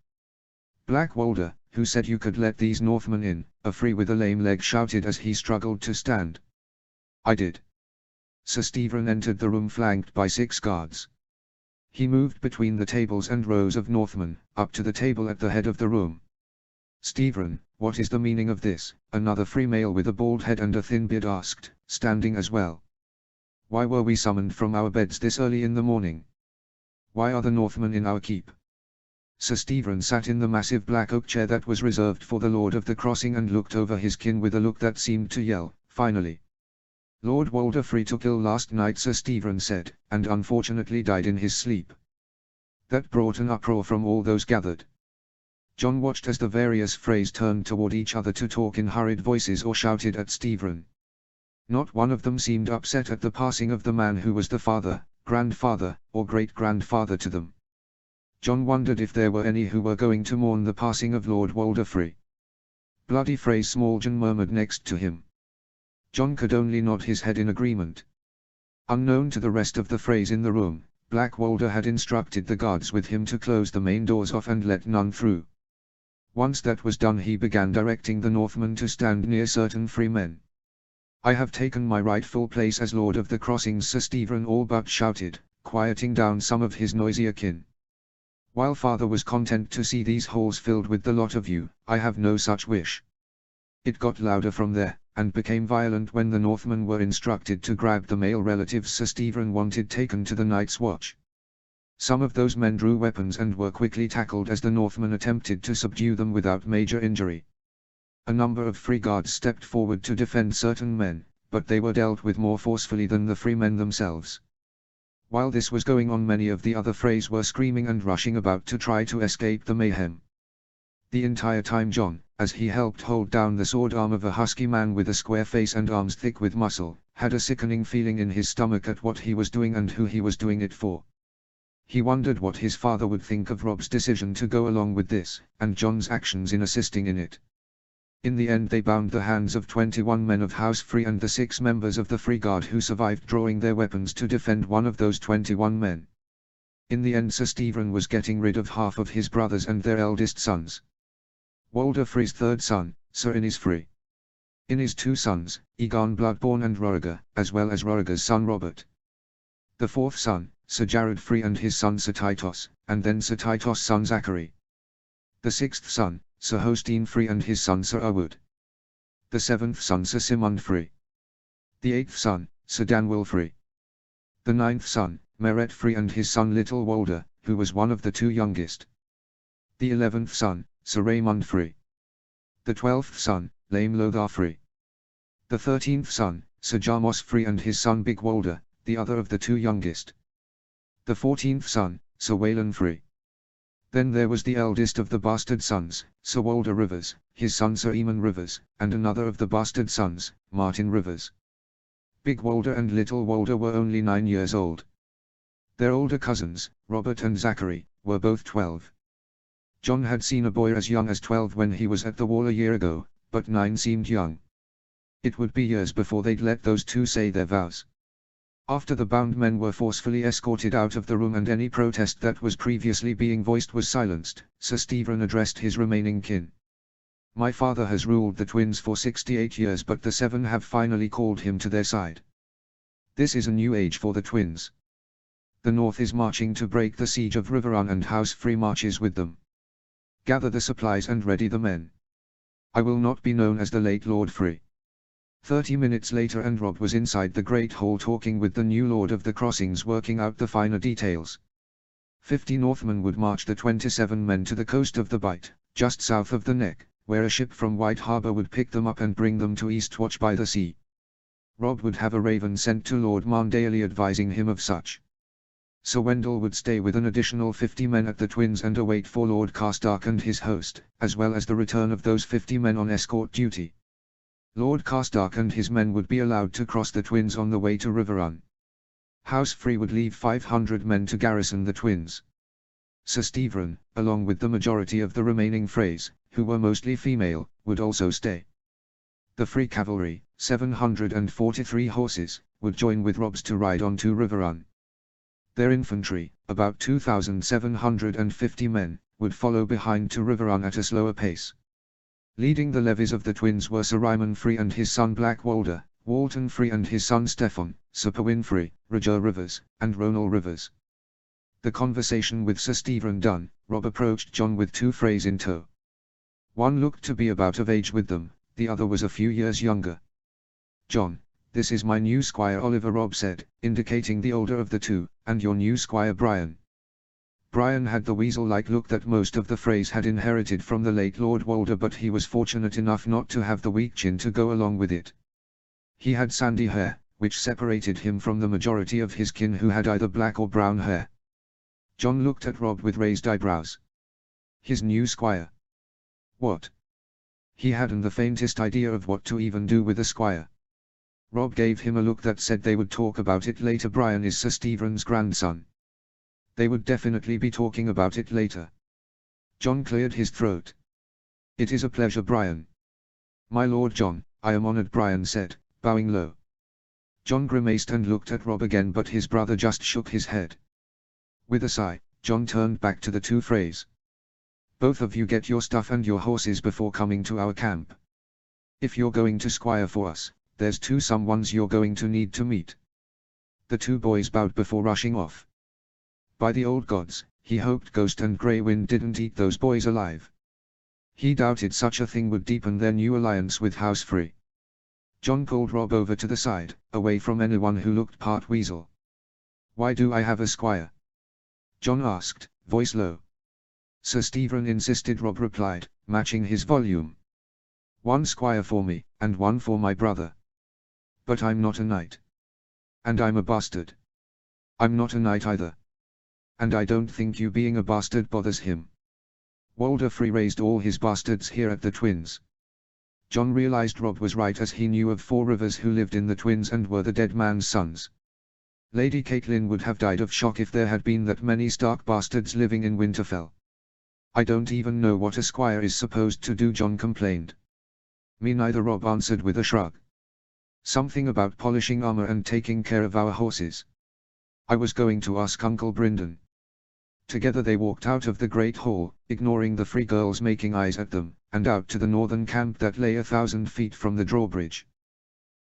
Black Walder, who said you could let these Northmen in, a Free with a lame leg shouted as he struggled to stand. I did. Sir Stephen entered the room flanked by 6 guards. He moved between the tables and rows of Northmen, up to the table at the head of the room. Stephen, what is the meaning of this? Another Free male with a bald head and a thin beard asked, standing as well. Why were we summoned from our beds this early in the morning? Why are the Northmen in our keep? Sir Stephen sat in the massive black oak chair that was reserved for the Lord of the Crossing and looked over his kin with a look that seemed to yell, finally. Lord Walder Frey took ill last night, Sir Stephen said, and unfortunately died in his sleep. That brought an uproar from all those gathered. Jon watched as the various Freys turned toward each other to talk in hurried voices or shouted at Stephen. Not one of them seemed upset at the passing of the man who was the father, grandfather, or great-grandfather to them. Jon wondered if there were any who were going to mourn the passing of Lord Walder Frey. Bloody Frey, Smalljon murmured next to him. Jon could only nod his head in agreement. Unknown to the rest of the Freys in the room, Black Walder had instructed the guards with him to close the main doors off and let none through. Once that was done, he began directing the Northmen to stand near certain Free men. I have taken my rightful place as Lord of the Crossings, Sir Stephen all but shouted, quieting down some of his noisier kin. While father was content to see these halls filled with the lot of you, I have no such wish. It got louder from there, and became violent when the Northmen were instructed to grab the male relatives Sir Stephen wanted taken to the Night's Watch. Some of those men drew weapons and were quickly tackled as the Northmen attempted to subdue them without major injury. A number of free guards stepped forward to defend certain men, but they were dealt with more forcefully than the free men themselves. While this was going on, many of the other Freys were screaming and rushing about to try to escape the mayhem. The entire time John, as he helped hold down the sword arm of a husky man with a square face and arms thick with muscle, had a sickening feeling in his stomach at what he was doing and who he was doing it for. He wondered what his father would think of Rob's decision to go along with this, and John's actions in assisting in it. In the end they bound the hands of 21 men of House Free and the 6 members of the Free Guard who survived, drawing their weapons to defend one of those 21 men. In the end Sir Stephen was getting rid of half of his brothers and their eldest sons. Walder Free's third son, Sir Innes Free. Innes' 2 sons, Egon Bloodborne and Roriger, as well as Roriger's son Robert. The 4th son, Sir Jared Free and his son Sir Titos, and then Sir Titos' son Zachary. The 6th son, Sir Hosteen Free and his son Sir Erwood. The 7th son Sir Simond Free. The 8th son, Sir Danwil Free. The 9th son, Meret Free and his son Little Walder, who was one of the 2 youngest. The 11th son, Sir Raymond Free. The 12th son, Lame Lothar Free. The 13th son, Sir Jarmos Free and his son Big Walder, the other of the 2 youngest. The 14th son, Sir Waylan Free. Then there was the eldest of the bastard sons, Sir Walder Rivers, his son Sir Eamon Rivers, and another of the bastard sons, Martin Rivers. Big Walder and Little Walder were only 9 years old. Their older cousins, Robert and Zachary, were both 12. John had seen a boy as young as 12 when he was at the wall a year ago, but 9 seemed young. It would be years before they'd let those 2 say their vows. After the bound men were forcefully escorted out of the room and any protest that was previously being voiced was silenced, Sir Stephen addressed his remaining kin. My father has ruled the twins for 68 years, but the 7 have finally called him to their side. This is a new age for the twins. The North is marching to break the siege of Riverrun, and House Free marches with them. Gather the supplies and ready the men. I will not be known as the late Lord Free. 30 minutes later and Rob was inside the Great Hall talking with the new Lord of the Crossings, working out the finer details. 50 Northmen would march the 27 men to the coast of the Bight, just south of the Neck, where a ship from White Harbour would pick them up and bring them to Eastwatch by the sea. Rob would have a raven sent to Lord Marndaley advising him of such. Sir Wendell would stay with an additional 50 men at the Twins and await for Lord Carstark and his host, as well as the return of those 50 men on escort duty. Lord Carstark and his men would be allowed to cross the Twins on the way to Riverrun. House Free would leave 500 men to garrison the Twins. Sir Stephen, along with the majority of the remaining Freys, who were mostly female, would also stay. The Free cavalry, 743 horses, would join with Rob's to ride on to Riverrun. Their infantry, about 2,750 men, would follow behind to Riverrun at a slower pace. Leading the levies of the Twins were Sir Ryman Free and his son Black Walder, Walton Free and his son Stefan, Sir Pewin Free, Roger Rivers, and Ronal Rivers. The conversation with Sir Stephen done, Rob approached John with 2 Freys in tow. One looked to be about of age with them, the other was a few years younger. John, this is my new squire Oliver, Rob said, indicating the older of the 2, and your new squire Brian. Brian had the weasel-like look that most of the Freys had inherited from the late Lord Walder, but he was fortunate enough not to have the weak chin to go along with it. He had sandy hair, which separated him from the majority of his kin who had either black or brown hair. John looked at Rob with raised eyebrows. His new squire. What? He hadn't the faintest idea of what to even do with a squire. Rob gave him a look that said they would talk about it later. Brian is Sir Stephen's grandson. They would definitely be talking about it later. John cleared his throat. It is a pleasure, Brian. My Lord John, I am honored, Brian said, bowing low. John grimaced and looked at Rob again, but his brother just shook his head. With a sigh, John turned back to the 2 Freys. Both of you get your stuff and your horses before coming to our camp. If you're going to squire for us, there's 2 someones you're going to need to meet. The 2 boys bowed before rushing off. By the old gods, he hoped Ghost and Grey Wind didn't eat those boys alive. He doubted such a thing would deepen their new alliance with House Free. John called Rob over to the side, away from anyone who looked part weasel. Why do I have a squire? John asked, voice low. Sir Stephen insisted, Rob replied, matching his volume. 1 squire for me, and 1 for my brother. But I'm not a knight. And I'm a bastard. I'm not a knight either. And I don't think you being a bastard bothers him. Walder Free raised all his bastards here at the Twins. John realized Rob was right, as he knew of 4 Rivers who lived in the Twins and were the dead man's sons. Lady Catelyn would have died of shock if there had been that many Stark bastards living in Winterfell. I don't even know what a squire is supposed to do, John complained. Me neither, Rob answered with a shrug. Something about polishing armor and taking care of our horses. I was going to ask Uncle Brynden. Together they walked out of the great hall, ignoring the 3 girls making eyes at them, and out to the northern camp that lay 1,000 feet from the drawbridge.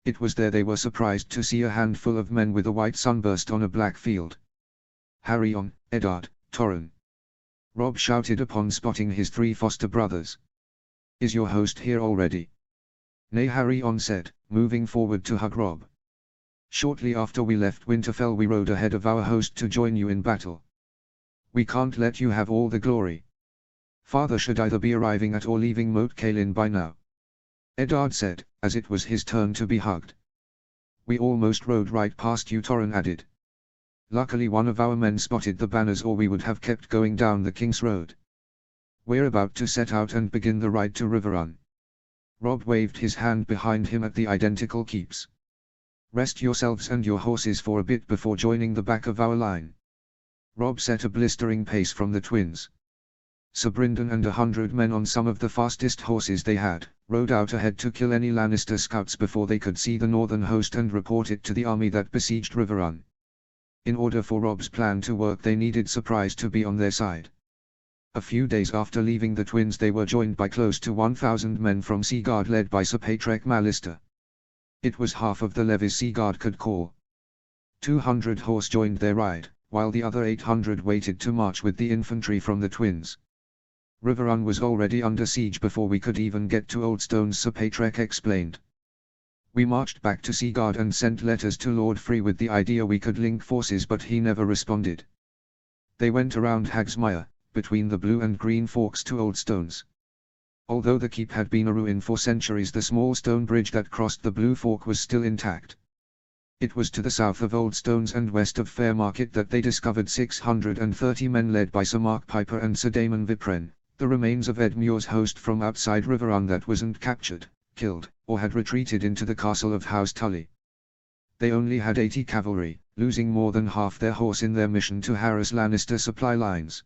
It was there they were surprised to see a handful of men with a white sunburst on a black field. Harryon, Eddard, Torrhen. Rob shouted upon spotting his 3 foster brothers. Is your host here already? Nay, Harryon said, moving forward to hug Rob. Shortly after we left Winterfell we rode ahead of our host to join you in battle. We can't let you have all the glory. Father should either be arriving at or leaving Moat Cailin by now. Eddard said, as it was his turn to be hugged. We almost rode right past you, Torrhen added. Luckily one of our men spotted the banners, or we would have kept going down the King's Road. We're about to set out and begin the ride to Riverrun. Rob waved his hand behind him at the identical keeps. Rest yourselves and your horses for a bit before joining the back of our line. Rob set a blistering pace from the Twins. Sir Brynden and 100 men on some of the fastest horses they had, rode out ahead to kill any Lannister scouts before they could see the northern host and report it to the army that besieged Riverrun. In order for Rob's plan to work they needed Surprise to be on their side. A few days after leaving the Twins they were joined by close to 1,000 men from Seaguard led by Sir Patrek Mallister. It was half of the levies Seaguard could call. 200 horse joined their ride, while the other 800 waited to march with the infantry from the Twins. Riverrun was already under siege before we could even get to Oldstones, Sir Patrek explained. We marched back to Seaguard and sent letters to Lord Free with the idea we could link forces, but he never responded. They went around Hagsmire, between the Blue and Green Forks to Oldstones. Although the keep had been a ruin for centuries, the small stone bridge that crossed the Blue Fork was still intact. It was to the south of Oldstones and west of Fairmarket that they discovered 630 men led by Sir Mark Piper and Sir Daemon Vipren, the remains of Edmure's host from outside Riverrun that wasn't captured, killed, or had retreated into the castle of House Tully. They only had 80 cavalry, losing more than half their horse in their mission to harass Lannister supply lines.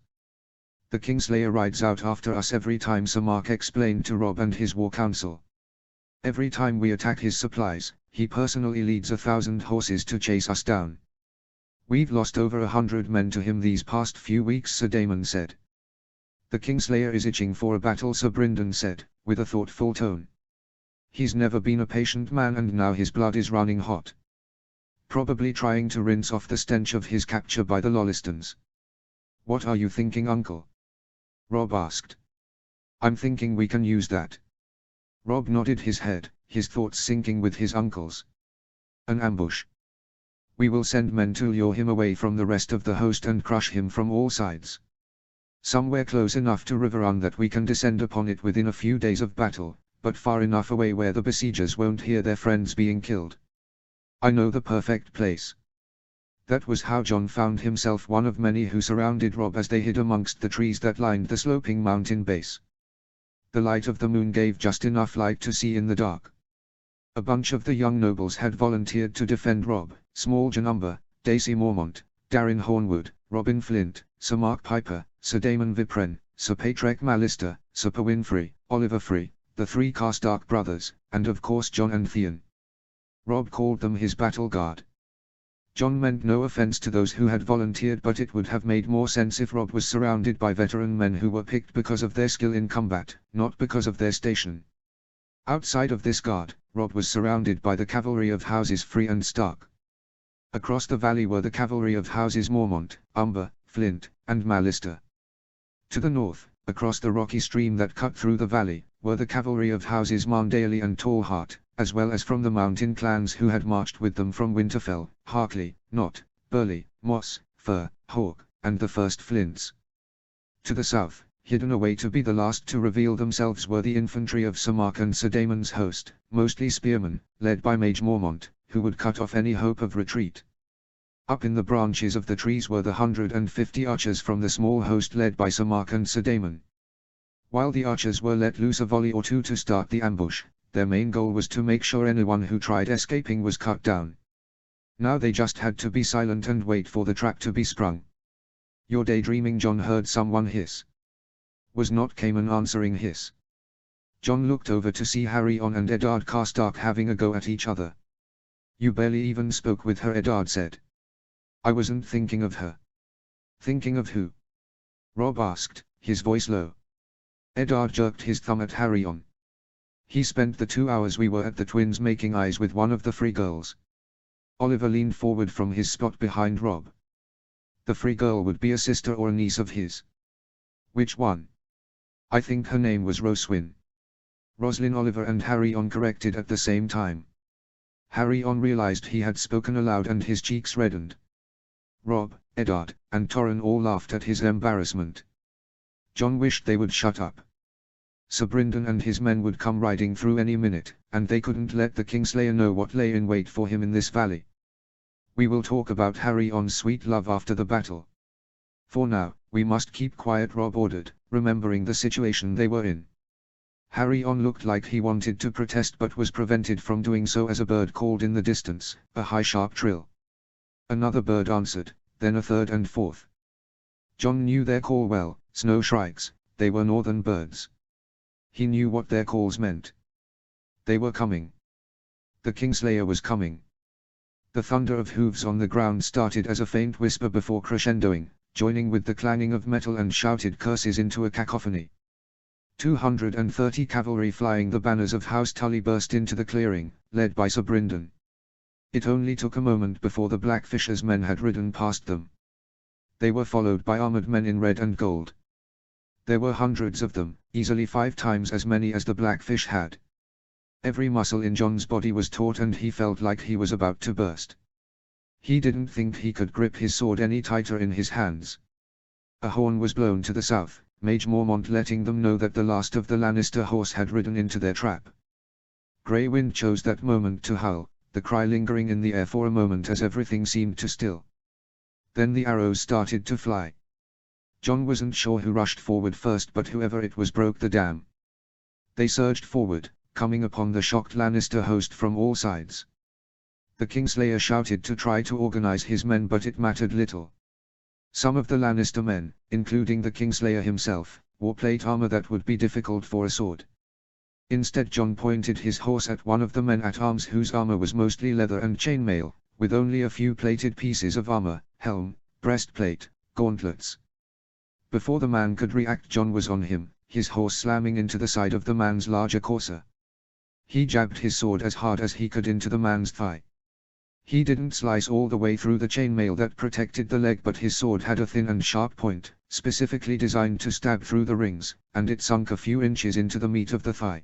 The Kingslayer rides out after us every time, Sir Mark explained to Rob and his war council. Every time we attack his supplies, he personally leads 1,000 horses to chase us down. We've lost over 100 men to him these past few weeks, Sir Daemon said. The Kingslayer is itching for a battle, Sir Brynden said, with a thoughtful tone. He's never been a patient man and now his blood is running hot. Probably trying to rinse off the stench of his capture by the Lollistons. What are you thinking, Uncle? Rob asked. I'm thinking we can use that. Rob nodded his head, his thoughts syncing with his uncle's. An ambush. We will send men to lure him away from the rest of the host and crush him from all sides. Somewhere close enough to Riverrun that we can descend upon it within a few days of battle, but far enough away where the besiegers won't hear their friends being killed. I know the perfect place. That was how John found himself one of many who surrounded Rob as they hid amongst the trees that lined the sloping mountain base. The light of the moon gave just enough light to see in the dark. A bunch of the young nobles had volunteered to defend Rob: Smalljan Umber, Daisy Mormont, Darin Hornwood, Robin Flint, Sir Mark Piper, Sir Daemon Vipren, Sir Patrek Mallister, Sir Pewin Free, Oliver Free, the 3 Karstark brothers, and of course John and Theon. Rob called them his battle guard. John meant no offense to those who had volunteered, but it would have made more sense if Rob was surrounded by veteran men who were picked because of their skill in combat, not because of their station. Outside of this guard, Rob was surrounded by the cavalry of houses Free and Stark. Across the valley were the cavalry of houses Mormont, Umber, Flint, and Mallister. To the north, across the rocky stream that cut through the valley, were the cavalry of houses Marndale and Tallheart, as well as from the mountain clans who had marched with them from Winterfell: Harkley, Knott, Burley, Moss, Fur, Hawk, and the First Flints. To the south, Hidden away to be the last to reveal themselves were the infantry of Sir Mark and Sir Damon's host, mostly spearmen, led by Mage Mormont, who would cut off any hope of retreat. Up in the branches of the trees were the 150 archers from the small host led by Sir Mark and Sir Damon. While the archers were let loose a volley or two to start the ambush, their main goal was to make sure anyone who tried escaping was cut down. Now they just had to be silent and wait for the trap to be sprung. "You're daydreaming," Jon heard someone hiss. Was not Cayman answering hiss? Jon looked over to see Harry-On and Eddard Karstark having a go at each other. "You barely even spoke with her," Eddard said. "I wasn't thinking of her." "Thinking of who?" Robb asked, his voice low. Eddard jerked his thumb at Harry-On. "He spent the 2 hours we were at the Twins making eyes with one of the free girls." Oliver leaned forward from his spot behind Robb. "The free girl would be a sister or a niece of his." "Which one?" "I think her name was Roswin." Roslyn Oliver and Harry-On corrected at the same time. Harry-On realized he had spoken aloud and his cheeks reddened. Robb, Eddard, and Torrin all laughed at his embarrassment. Jon wished they would shut up. Sir Brynden and his men would come riding through any minute, and they couldn't let the Kingslayer know what lay in wait for him in this valley. "We will talk about Harry-On's sweet love after the battle. For now, we must keep quiet," Robb ordered, remembering the situation they were in. Harry-On looked like he wanted to protest but was prevented from doing so as a bird called in the distance, a high sharp trill. Another bird answered, then a third and fourth. Jon knew their call well, snow shrikes, they were northern birds. He knew what their calls meant. They were coming. The Kingslayer was coming. The thunder of hooves on the ground started as a faint whisper before crescendoing, joining with the clanging of metal and shouted curses into a cacophony. 230 cavalry flying the banners of House Tully burst into the clearing, led by Sir Brynden. It only took a moment before the Blackfishers' men had ridden past them. They were followed by armored men in red and gold. There were hundreds of them, easily 5 times as many as the Blackfish had. Every muscle in Jon's body was taut and he felt like he was about to burst. He didn't think he could grip his sword any tighter in his hands. A horn was blown to the south, Mage Mormont letting them know that the last of the Lannister horse had ridden into their trap. Grey Wind chose that moment to howl, the cry lingering in the air for a moment as everything seemed to still. Then the arrows started to fly. Jon wasn't sure who rushed forward first, but whoever it was broke the dam. They surged forward, coming upon the shocked Lannister host from all sides. The Kingslayer shouted to try to organize his men, but it mattered little. Some of the Lannister men, including the Kingslayer himself, wore plate armor that would be difficult for a sword. Instead, Jon pointed his horse at one of the men-at-arms whose armor was mostly leather and chainmail, with only a few plated pieces of armor, helm, breastplate, gauntlets. Before the man could react, Jon was on him, his horse slamming into the side of the man's larger courser. He jabbed his sword as hard as he could into the man's thigh. He didn't slice all the way through the chainmail that protected the leg, but his sword had a thin and sharp point, specifically designed to stab through the rings, and it sunk a few inches into the meat of the thigh.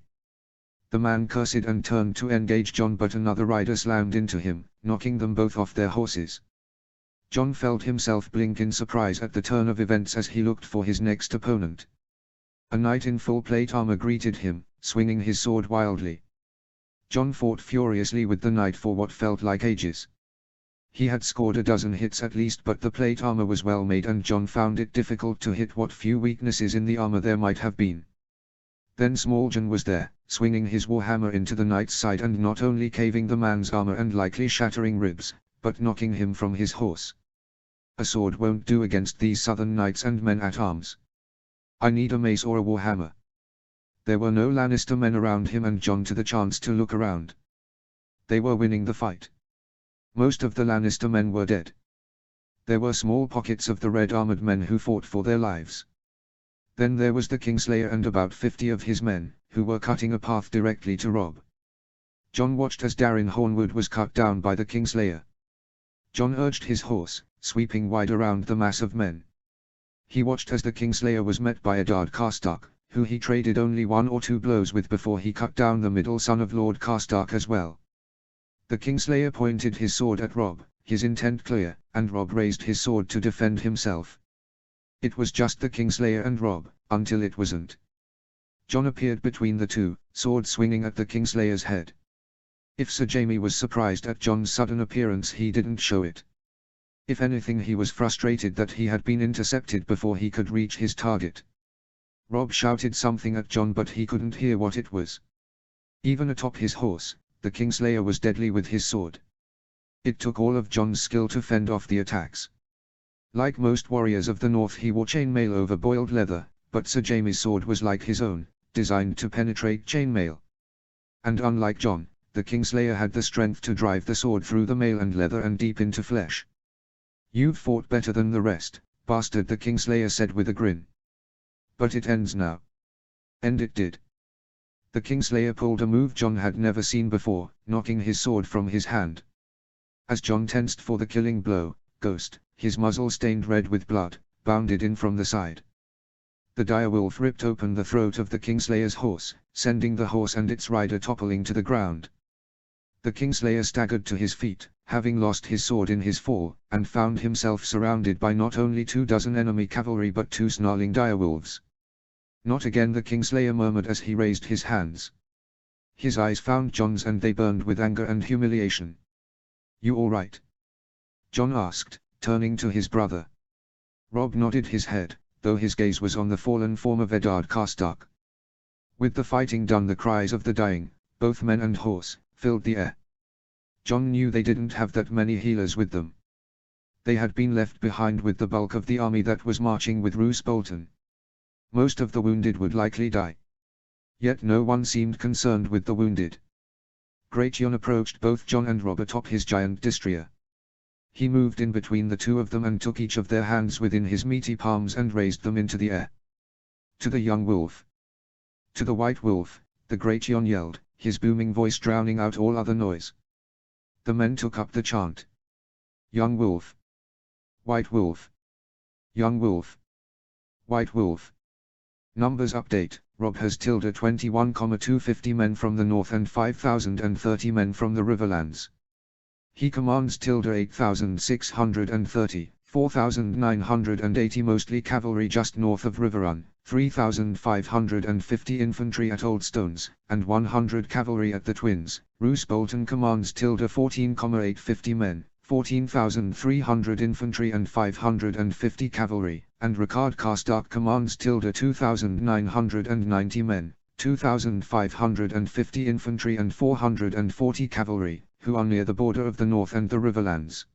The man cursed and turned to engage Jon, but another rider slammed into him, knocking them both off their horses. Jon felt himself blink in surprise at the turn of events as he looked for his next opponent. A knight in full plate armor greeted him, swinging his sword wildly. Jon fought furiously with the knight for what felt like ages. He had scored a dozen hits at least, but the plate armor was well made and Jon found it difficult to hit what few weaknesses in the armor there might have been. Then Smalljon was there, swinging his warhammer into the knight's side and not only caving the man's armor and likely shattering ribs, but knocking him from his horse. A sword won't do against these southern knights and men-at-arms. I need a mace or a warhammer. There were no Lannister men around him and Jon took the chance to look around. They were winning the fight. Most of the Lannister men were dead. There were small pockets of the red-armored men who fought for their lives. Then there was the Kingslayer and about 50 of his men, who were cutting a path directly to Robb. Jon watched as Darin Hornwood was cut down by the Kingslayer. Jon urged his horse, sweeping wide around the mass of men. He watched as the Kingslayer was met by Eddard Karstark, who he traded only 1 or 2 blows with before he cut down the middle son of Lord Karstark as well. The Kingslayer pointed his sword at Robb, his intent clear, and Robb raised his sword to defend himself. It was just the Kingslayer and Robb, until it wasn't. Jon appeared between the two, sword swinging at the Kingslayer's head. If Sir Jaime was surprised at Jon's sudden appearance, he didn't show it. If anything, he was frustrated that he had been intercepted before he could reach his target. Robb shouted something at Jon, but he couldn't hear what it was. Even atop his horse, the Kingslayer was deadly with his sword. It took all of Jon's skill to fend off the attacks. Like most warriors of the north, he wore chainmail over boiled leather, but Sir Jaime's sword was like his own, designed to penetrate chainmail. And unlike Jon, the Kingslayer had the strength to drive the sword through the mail and leather and deep into flesh. "You've fought better than the rest, bastard," the Kingslayer said with a grin. "But it ends now." And it did. The Kingslayer pulled a move Jon had never seen before, knocking his sword from his hand. As Jon tensed for the killing blow, Ghost, his muzzle stained red with blood, bounded in from the side. The direwolf ripped open the throat of the Kingslayer's horse, sending the horse and its rider toppling to the ground. The Kingslayer staggered to his feet, having lost his sword in his fall, and found himself surrounded by not only 24 enemy cavalry but 2 snarling direwolves. "Not again," the Kingslayer murmured as he raised his hands. His eyes found Jon's and they burned with anger and humiliation. "You all right?" Jon asked, turning to his brother. Robb nodded his head, though his gaze was on the fallen form of Eddard Karstark. With the fighting done, the cries of the dying, both men and horse, filled the air. Jon knew they didn't have that many healers with them. They had been left behind with the bulk of the army that was marching with Roose Bolton. Most of the wounded would likely die. Yet no one seemed concerned with the wounded. Great Jon approached both Jon and Robb atop his giant destrier. He moved in between the two of them and took each of their hands within his meaty palms and raised them into the air. "To the young wolf! To the white wolf!" the Great Jon yelled, his booming voice drowning out all other noise. The men took up the chant. "Young wolf! White wolf! Young wolf! White wolf!" Numbers update: Robb has 21,250 men from the north and 5,030 men from the Riverlands. He commands 8,630, 4,980 mostly cavalry just north of Riverrun, 3,550 infantry at Old Stones, and 100 cavalry at the Twins. Roose Bolton commands 14,850 men, 14,300 infantry and 550 cavalry, and Rickard Karstark commands 2,990 men, 2,550 infantry and 440 cavalry, who are near the border of the North and the Riverlands.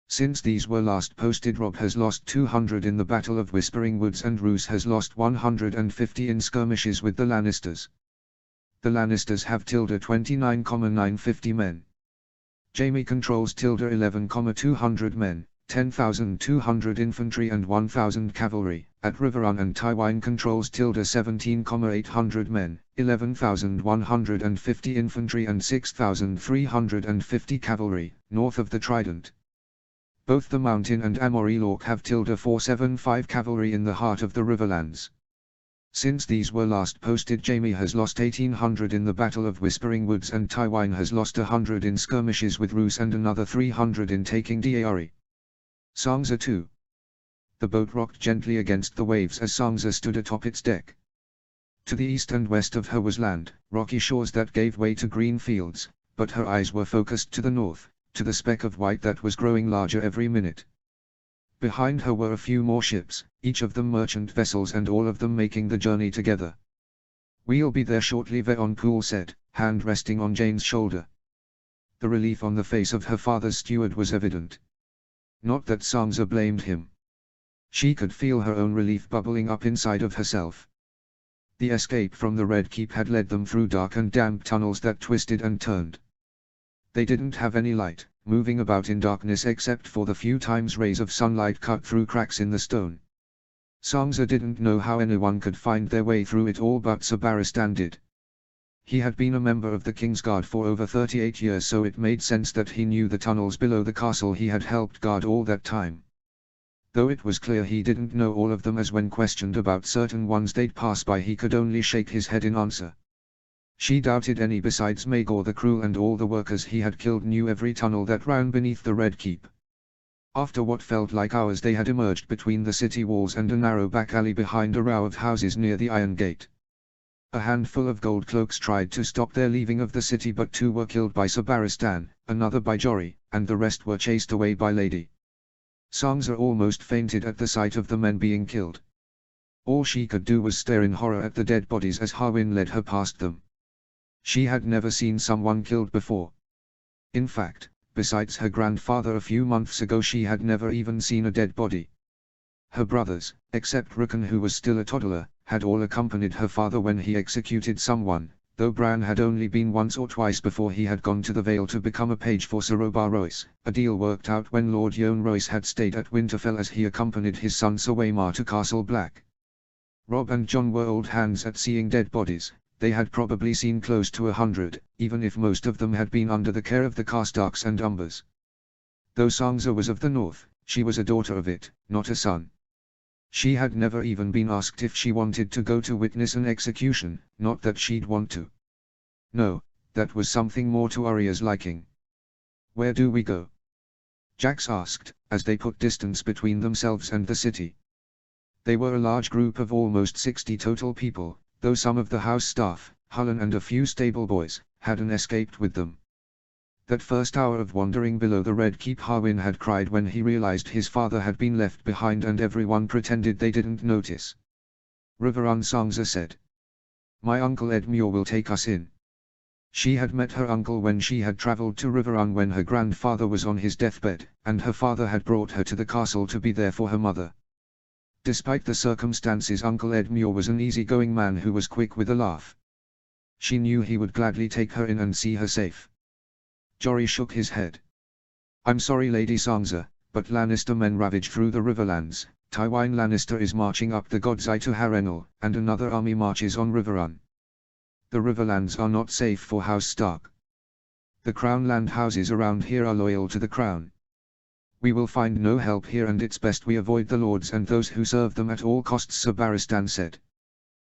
Since these were last posted, Robb has lost 200 in the Battle of Whispering Woods and Roose has lost 150 in skirmishes with the Lannisters. The Lannisters have 29,950 men. Jaime controls 11,200 men, 10,200 infantry and 1,000 cavalry, at Riverrun, and Tywine controls 17,800 men, 11,150 infantry and 6,350 cavalry, north of the Trident. Both the Mountain and Amory Lork have 475 cavalry in the heart of the Riverlands. Since these were last posted, Jaime has lost 1,800 in the Battle of Whispering Woods and Tywine has lost 100 in skirmishes with Roose and another 300 in taking Deari. Sangza 2. The boat rocked gently against the waves as Sangza stood atop its deck. To the east and west of her was land, rocky shores that gave way to green fields, but her eyes were focused to the north, to the speck of white that was growing larger every minute. Behind her were a few more ships, each of them merchant vessels and all of them making the journey together. "We'll be there shortly," Veon Poole said, hand resting on Jane's shoulder. The relief on the face of her father's steward was evident. Not that Sangza blamed him. She could feel her own relief bubbling up inside of herself. The escape from the Red Keep had led them through dark and damp tunnels that twisted and turned. They didn't have any light, moving about in darkness except for the few times rays of sunlight cut through cracks in the stone. Sangza didn't know how anyone could find their way through it all, but Sir Barristan did. He had been a member of the Kingsguard for over 38 years, so it made sense that he knew the tunnels below the castle he had helped guard all that time. Though it was clear he didn't know all of them, as when questioned about certain ones they'd pass by he could only shake his head in answer. She doubted any besides Maegor the Cruel and all the workers he had killed knew every tunnel that ran beneath the Red Keep. After what felt like hours they had emerged between the city walls and a narrow back alley behind a row of houses near the Iron Gate. A handful of gold cloaks tried to stop their leaving of the city, but 2 were killed by Sabaristan, another by Jory, and the rest were chased away by Lady Sangza almost fainted at the sight of the men being killed. All she could do was stare in horror at the dead bodies as Harwin led her past them. She had never seen someone killed before. In fact, besides her grandfather a few months ago, she had never even seen a dead body. Her brothers, except Rukan who was still a toddler, had all accompanied her father when he executed someone, though Bran had only been once or twice before he had gone to the Vale to become a page for Sir Robar Royce, a deal worked out when Lord Yohn Royce had stayed at Winterfell as he accompanied his son Sir Waymar to Castle Black. Rob and John were old hands at seeing dead bodies. They had probably seen close to 100, even if most of them had been under the care of the Carstarks and Umbers. Though Sangza was of the north, she was a daughter of it, not a son. She had never even been asked if she wanted to go to witness an execution, not that she'd want to. No, that was something more to Arya's liking. "Where do we go?" Jax asked, as they put distance between themselves and the city. They were a large group of almost 60 total people, though some of the house staff, Hullen and a few stable boys, hadn't escaped with them. That first hour of wandering below the Red Keep, Harwin had cried when he realized his father had been left behind, and everyone pretended they didn't notice. Riverrun, Sangza said. "My uncle Edmure will take us in." She had met her uncle when she had traveled to Riverrun when her grandfather was on his deathbed, and her father had brought her to the castle to be there for her mother. Despite the circumstances, Uncle Edmure was an easygoing man who was quick with a laugh. She knew he would gladly take her in and see her safe. Jory shook his head. "I'm sorry, Lady Sangza, but Lannister men ravage through the Riverlands. Tywin Lannister is marching up the God's Eye to Harrenhal, and another army marches on Riverrun. The Riverlands are not safe for House Stark. The Crown land houses around here are loyal to the Crown. We will find no help here, and it's best we avoid the lords and those who serve them at all costs," Sir Barristan said.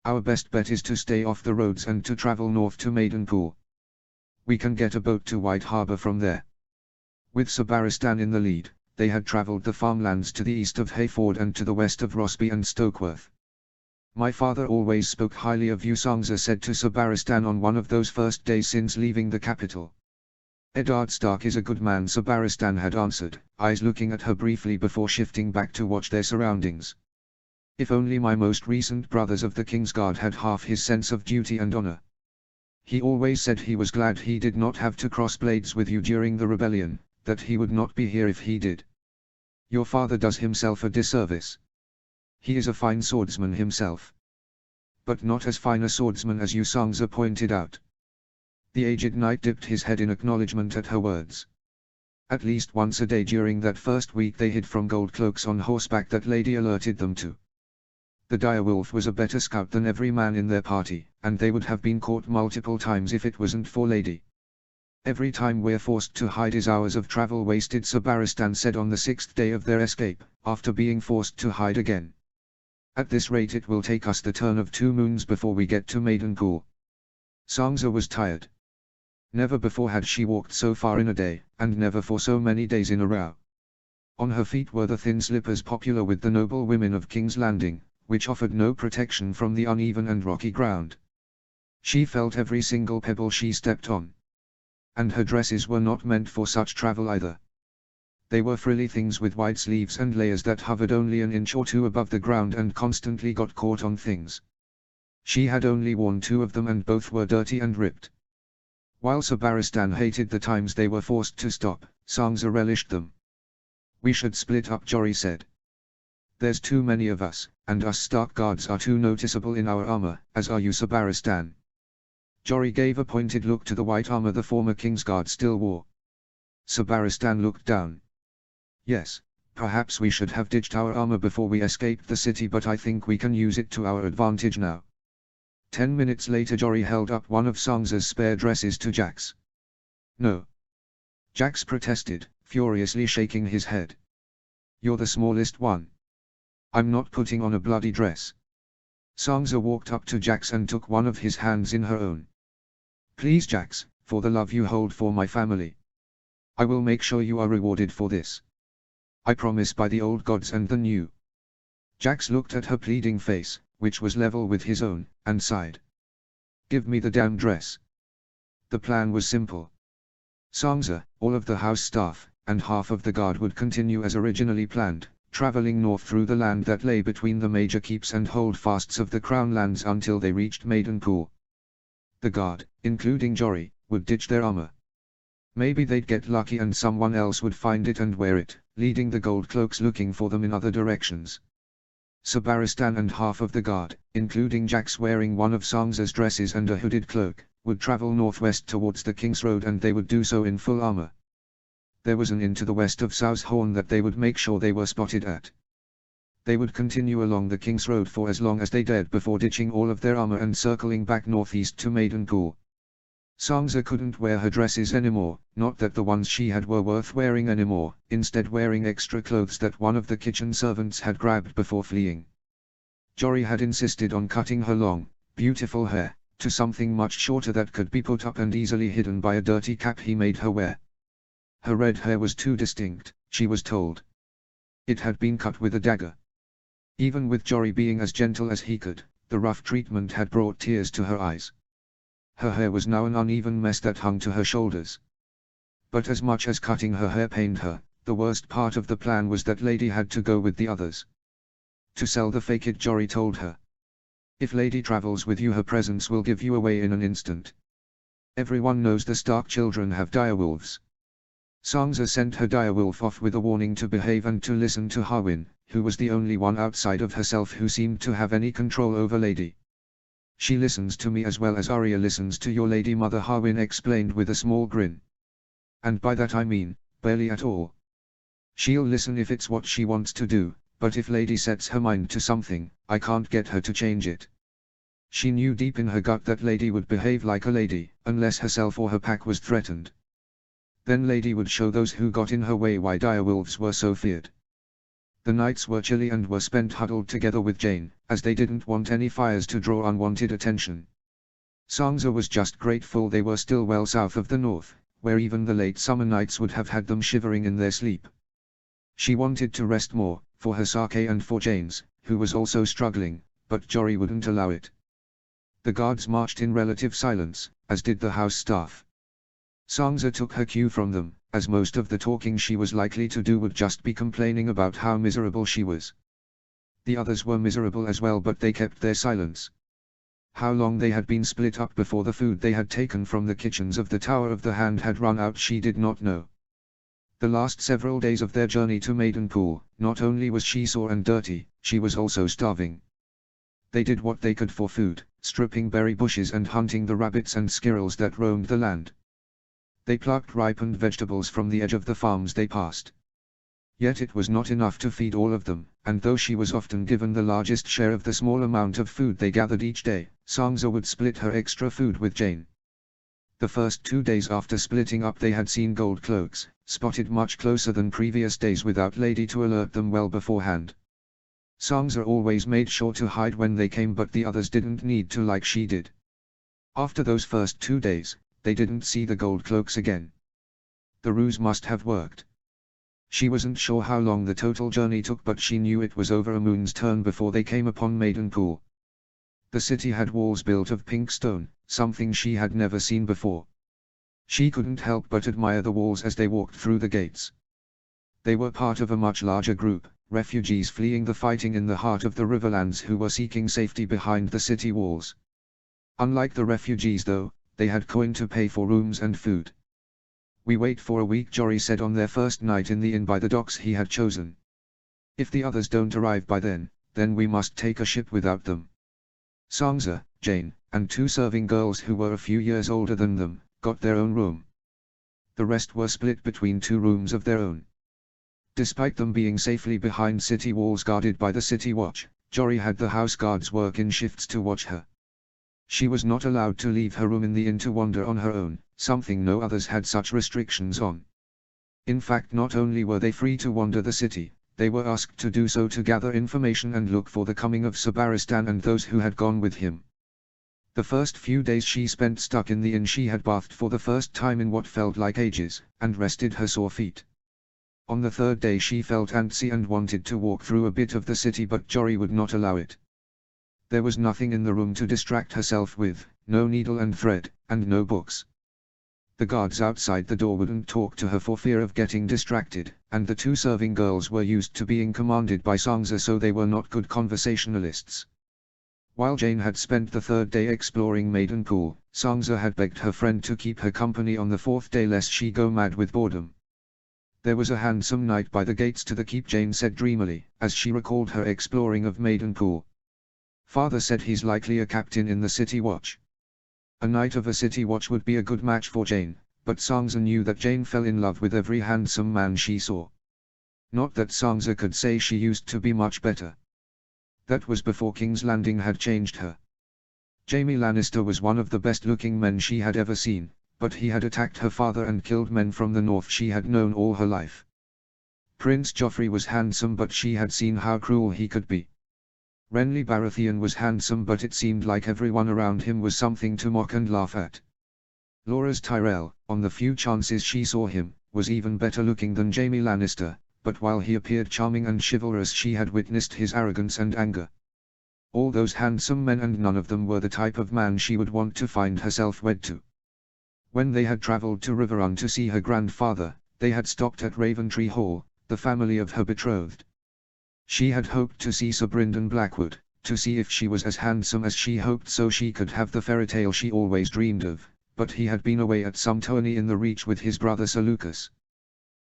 "Our best bet is to stay off the roads and to travel north to Maidenpool. We can get a boat to White Harbour from there." With Sir Barristan in the lead, they had travelled the farmlands to the east of Hayford and to the west of Rosby and Stokeworth. "My father always spoke highly of you," Sangza said to Sir Barristan on one of those first days since leaving the capital. "Eddard Stark is a good man," Sir Barristan had answered, eyes looking at her briefly before shifting back to watch their surroundings. "If only my most recent brothers of the Kingsguard had half his sense of duty and honor. He always said he was glad he did not have to cross blades with you during the rebellion, that he would not be here if he did. Your father does himself a disservice. He is a fine swordsman himself. But not as fine a swordsman as you," Sangza pointed out. The aged knight dipped his head in acknowledgement at her words. At least once a day during that first week they hid from gold cloaks on horseback that Lady alerted them to. The direwolf was a better scout than every man in their party, and they would have been caught multiple times if it wasn't for Lady. "Every time we're forced to hide is hours of travel wasted," Sir Barristan said on the 6th day of their escape, after being forced to hide again. "At this rate it will take us the turn of 2 moons before we get to Maidenpool." Sangza was tired. Never before had she walked so far in a day, and never for so many days in a row. On her feet were the thin slippers popular with the noble women of King's Landing, which offered no protection from the uneven and rocky ground. She felt every single pebble she stepped on. And her dresses were not meant for such travel either. They were frilly things with wide sleeves and layers that hovered only an inch or 2 above the ground and constantly got caught on things. She had only worn 2 of them, and both were dirty and ripped. While Sir Barristan hated the times they were forced to stop, Sangza relished them. "We should split up," Jory said. "There's too many of us, and us Stark guards are too noticeable in our armor, as are you, Sir Barristan." Jory gave a pointed look to the white armor the former Kingsguard still wore. Sir Barristan looked down. "Yes, perhaps we should have ditched our armor before we escaped the city, but I think we can use it to our advantage now." 10 minutes later Jory held up one of Sangza's spare dresses to Jax. "No." Jax protested, furiously shaking his head. "You're the smallest one. I'm not putting on a bloody dress." Sangza walked up to Jax and took one of his hands in her own. "Please, Jax, for the love you hold for my family. I will make sure you are rewarded for this. I promise by the old gods and the new. Jax looked at her pleading face, which was level with his own, and sighed. Give me the damn dress. The plan was simple. Sansa, all of the house staff, and half of the guard would continue as originally planned, traveling north through the land that lay between the major keeps and holdfasts of the Crown lands until they reached Maidenpool. The guard, including Jory, would ditch their armor. Maybe they'd get lucky and someone else would find it and wear it, leading the gold cloaks looking for them in other directions. Sir Barristan and half of the guard, including Jax wearing one of Sansa's dresses and a hooded cloak, would travel northwest towards the King's Road, and they would do so in full armor. There was an inn to the west of Southhorn that they would make sure they were spotted at. They would continue along the King's Road for as long as they dared before ditching all of their armor and circling back northeast to Maidenpool. Sansa couldn't wear her dresses anymore, not that the ones she had were worth wearing anymore, instead wearing extra clothes that one of the kitchen servants had grabbed before fleeing. Jory had insisted on cutting her long, beautiful hair, to something much shorter that could be put up and easily hidden by a dirty cap he made her wear. Her red hair was too distinct, she was told. It had been cut with a dagger. Even with Jory being as gentle as he could, the rough treatment had brought tears to her eyes. Her hair was now an uneven mess that hung to her shoulders. But as much as cutting her hair pained her, the worst part of the plan was that Lady had to go with the others. To sell the fake it, Jory told her. If Lady travels with you, her presence will give you away in an instant. Everyone knows the Stark children have direwolves. Sansa sent her direwolf off with a warning to behave and to listen to Harwin, who was the only one outside of herself who seemed to have any control over Lady. She listens to me as well as Arya listens to your lady mother, Harwin explained with a small grin. And by that I mean, barely at all. She'll listen if it's what she wants to do, but if Lady sets her mind to something, I can't get her to change it. She knew deep in her gut that Lady would behave like a lady, unless herself or her pack was threatened. Then Lady would show those who got in her way why direwolves were so feared. The nights were chilly and were spent huddled together with Jane, as they didn't want any fires to draw unwanted attention. Sansa was just grateful they were still well south of the north, where even the late summer nights would have had them shivering in their sleep. She wanted to rest more, for her sake and for Jane's, who was also struggling, but Jory wouldn't allow it. The guards marched in relative silence, as did the house staff. Sansa took her cue from them, as most of the talking she was likely to do would just be complaining about how miserable she was. The others were miserable as well, but they kept their silence. How long they had been split up before the food they had taken from the kitchens of the Tower of the Hand had run out she did not know. The last several days of their journey to Maidenpool, not only was she sore and dirty, she was also starving. They did what they could for food, stripping berry bushes and hunting the rabbits and squirrels that roamed the land. They plucked ripened vegetables from the edge of the farms they passed. Yet it was not enough to feed all of them, and though she was often given the largest share of the small amount of food they gathered each day, Sansa would split her extra food with Jane. The first 2 days after splitting up they had seen gold cloaks, spotted much closer than previous days without Lady to alert them well beforehand. Sansa always made sure to hide when they came, but the others didn't need to like she did. After those first 2 days, they didn't see the gold cloaks again. The ruse must have worked. She wasn't sure how long the total journey took, but she knew it was over a moon's turn before they came upon Maidenpool. The city had walls built of pink stone, something she had never seen before. She couldn't help but admire the walls as they walked through the gates. They were part of a much larger group, refugees fleeing the fighting in the heart of the Riverlands who were seeking safety behind the city walls. Unlike the refugees though, they had coin to pay for rooms and food. We wait for a week, Jory said on their first night in the inn by the docks he had chosen. If the others don't arrive by then we must take a ship without them. Sansa, Jane, and 2 serving girls who were a few years older than them, got their own room. The rest were split between 2 rooms of their own. Despite them being safely behind city walls guarded by the city watch, Jory had the house guards work in shifts to watch her. She was not allowed to leave her room in the inn to wander on her own, something no others had such restrictions on. In fact, not only were they free to wander the city, they were asked to do so to gather information and look for the coming of Sir Barristan and those who had gone with him. The first few days she spent stuck in the inn. She had bathed for the first time in what felt like ages, and rested her sore feet. On the third day she felt antsy and wanted to walk through a bit of the city, but Jory would not allow it. There was nothing in the room to distract herself with, no needle and thread, and no books. The guards outside the door wouldn't talk to her for fear of getting distracted, and the two serving girls were used to being commanded by Sangza, so they were not good conversationalists. While Jane had spent the third day exploring Maidenpool, Sangza had begged her friend to keep her company on the fourth day lest she go mad with boredom. There was a handsome knight by the gates to the keep, Jane said dreamily, as she recalled her exploring of Maidenpool. Father said he's likely a captain in the city watch. A knight of a city watch would be a good match for Jane, but Sangza knew that Jane fell in love with every handsome man she saw. Not that Sangza could say she used to be much better. That was before King's Landing had changed her. Jaime Lannister was one of the best-looking men she had ever seen, but he had attacked her father and killed men from the north she had known all her life. Prince Joffrey was handsome, but she had seen how cruel he could be. Renly Baratheon was handsome, but it seemed like everyone around him was something to mock and laugh at. Loras Tyrell, on the few chances she saw him, was even better looking than Jaime Lannister, but while he appeared charming and chivalrous, she had witnessed his arrogance and anger. All those handsome men, and none of them were the type of man she would want to find herself wed to. When they had travelled to Riverrun to see her grandfather, they had stopped at Raventree Hall, the family of her betrothed. She had hoped to see Sir Brynden Blackwood, to see if she was as handsome as she hoped, so she could have the fairy tale she always dreamed of, but he had been away at some tourney in the Reach with his brother Sir Lucas.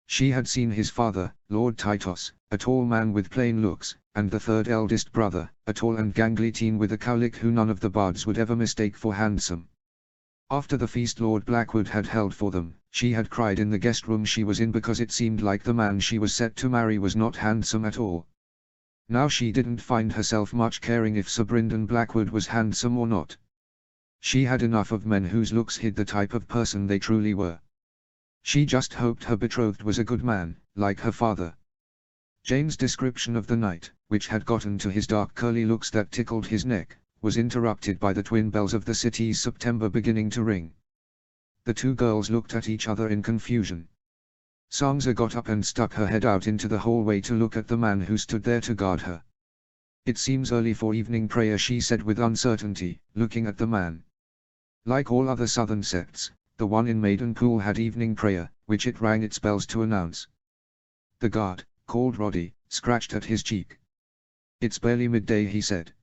She had seen his father, Lord Tytos, a tall man with plain looks, and the third eldest brother, a tall and gangly teen with a cowlick who none of the bards would ever mistake for handsome. After the feast Lord Blackwood had held for them, she had cried in the guest room she was in because it seemed like the man she was set to marry was not handsome at all. Now she didn't find herself much caring if Sir Brynden Blackwood was handsome or not. She had enough of men whose looks hid the type of person they truly were. She just hoped her betrothed was a good man, like her father. Jane's description of the knight, which had gotten to his dark curly looks that tickled his neck, was interrupted by the twin bells of the city's September beginning to ring. The two girls looked at each other in confusion. Sangza got up and stuck her head out into the hallway to look at the man who stood there to guard her. "It seems early for evening prayer," she said with uncertainty, looking at the man. Like all other southern sects, the one in Maidenpool had evening prayer, which it rang its bells to announce. The guard, called Roddy, scratched at his cheek. "It's barely midday," he said.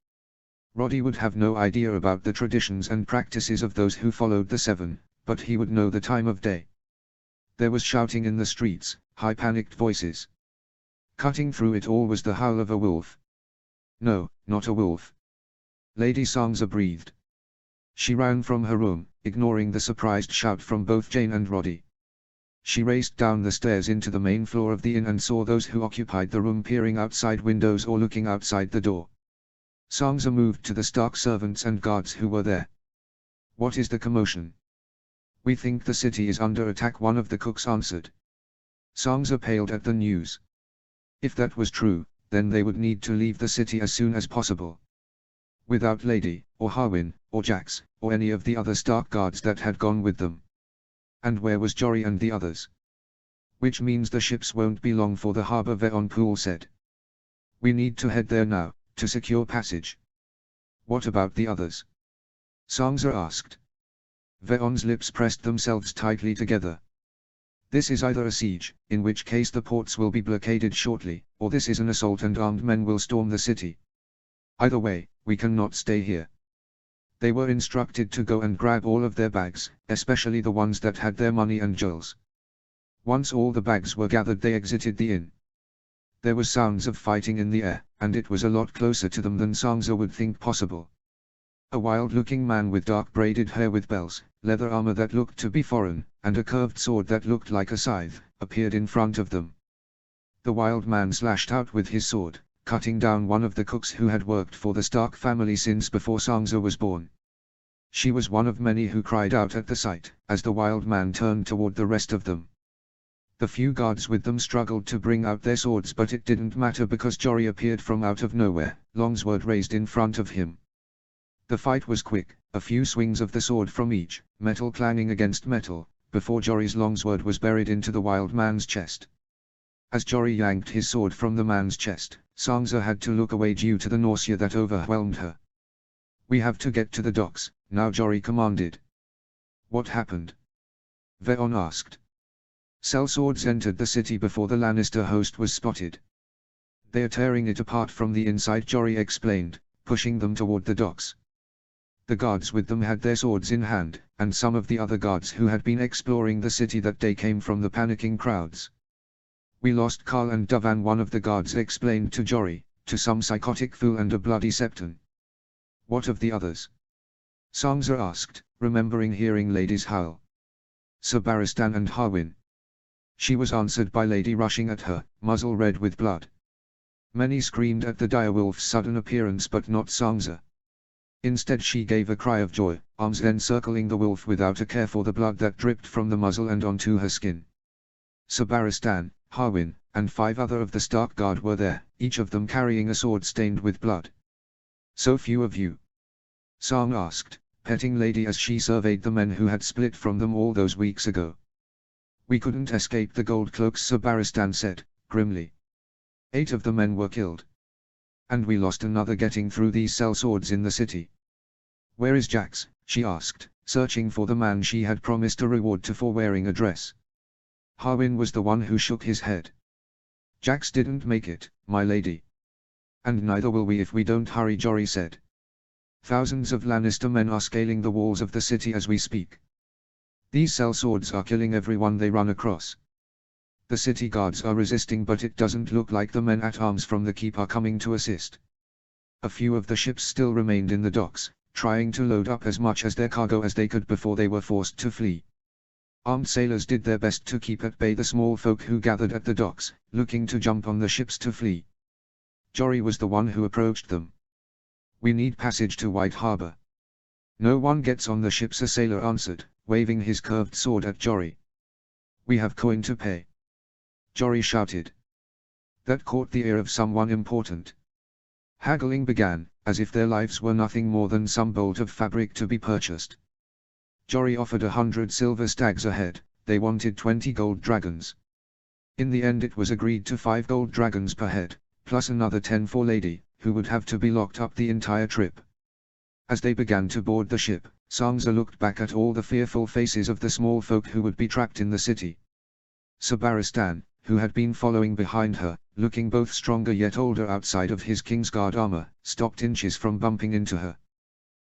Roddy would have no idea about the traditions and practices of those who followed the Seven, but he would know the time of day. There was shouting in the streets, high panicked voices. Cutting through it all was the howl of a wolf. No, not a wolf. Lady Sangza breathed. She ran from her room, ignoring the surprised shout from both Jane and Roddy. She raced down the stairs into the main floor of the inn and saw those who occupied the room peering outside windows or looking outside the door. Sangza moved to the Stark servants and guards who were there. "What is the commotion?" "We think the city is under attack," one of the cooks answered. Sangza paled at the news. If that was true, then they would need to leave the city as soon as possible. Without Lady, or Harwin, or Jax, or any of the other Stark guards that had gone with them. And where was Jory and the others? "Which means the ships won't be long for the harbor," Veon Poole said. "We need to head there now, to secure passage." "What about the others?" Sangza asked. Veon's lips pressed themselves tightly together. "This is either a siege, in which case the ports will be blockaded shortly, or this is an assault and armed men will storm the city. Either way, we cannot stay here." They were instructed to go and grab all of their bags, especially the ones that had their money and jewels. Once all the bags were gathered, they exited the inn. There was sounds of fighting in the air, and it was a lot closer to them than Sangza would think possible. A wild-looking man with dark braided hair with bells, leather armor that looked to be foreign, and a curved sword that looked like a scythe, appeared in front of them. The wild man slashed out with his sword, cutting down one of the cooks who had worked for the Stark family since before Sangza was born. She was one of many who cried out at the sight, as the wild man turned toward the rest of them. The few guards with them struggled to bring out their swords, but it didn't matter because Jory appeared from out of nowhere, longsword raised in front of him. The fight was quick, a few swings of the sword from each, metal clanging against metal, before Jory's longsword was buried into the wild man's chest. As Jory yanked his sword from the man's chest, Sansa had to look away due to the nausea that overwhelmed her. "We have to get to the docks, now," Jory commanded. "What happened?" Veon asked. "Sellswords entered the city before the Lannister host was spotted. They're tearing it apart from the inside," Jory explained, pushing them toward the docks. The guards with them had their swords in hand, and some of the other guards who had been exploring the city that day came from the panicking crowds. "We lost Carl and Davan," one of the guards explained to Jory, "to some psychotic fool and a bloody septon." "What of the others?" Sansa asked, remembering hearing ladies howl. "Sir Barristan and Harwin." She was answered by Lady rushing at her, muzzle red with blood. Many screamed at the direwolf's sudden appearance, but not Sansa. Instead she gave a cry of joy, arms encircling the wolf without a care for the blood that dripped from the muzzle and onto her skin. Sir Barristan, Harwin, and 5 other of the Stark Guard were there, each of them carrying a sword stained with blood. "So few of you?" Sang asked, petting Lady as she surveyed the men who had split from them all those weeks ago. "We couldn't escape the gold cloaks," Sir Barristan said, grimly. 8 of the men were killed. "And we lost another getting through these sellswords in the city." "Where is Jax?" she asked, searching for the man she had promised a reward to for wearing a dress. Harwin was the one who shook his head. "Jax didn't make it, my lady. And neither will we if we don't hurry," Jory said. "Thousands of Lannister men are scaling the walls of the city as we speak. These sellswords are killing everyone they run across. The city guards are resisting, but it doesn't look like the men at arms from the keep are coming to assist." A few of the ships still remained in the docks, trying to load up as much as their cargo as they could before they were forced to flee. Armed sailors did their best to keep at bay the small folk who gathered at the docks, looking to jump on the ships to flee. Jory was the one who approached them. "We need passage to White Harbor." "No one gets on the ships," a sailor answered, waving his curved sword at Jory. "We have coin to pay," Jory shouted. That caught the ear of someone important. Haggling began, as if their lives were nothing more than some bolt of fabric to be purchased. Jory offered 100 silver stags a head. They wanted 20 gold dragons. In the end it was agreed to 5 gold dragons per head, plus another 10 for Lady, who would have to be locked up the entire trip. As they began to board the ship, Sansa looked back at all the fearful faces of the small folk who would be trapped in the city. Sir Barristan, who had been following behind her, looking both stronger yet older outside of his Kingsguard armor, stopped inches from bumping into her.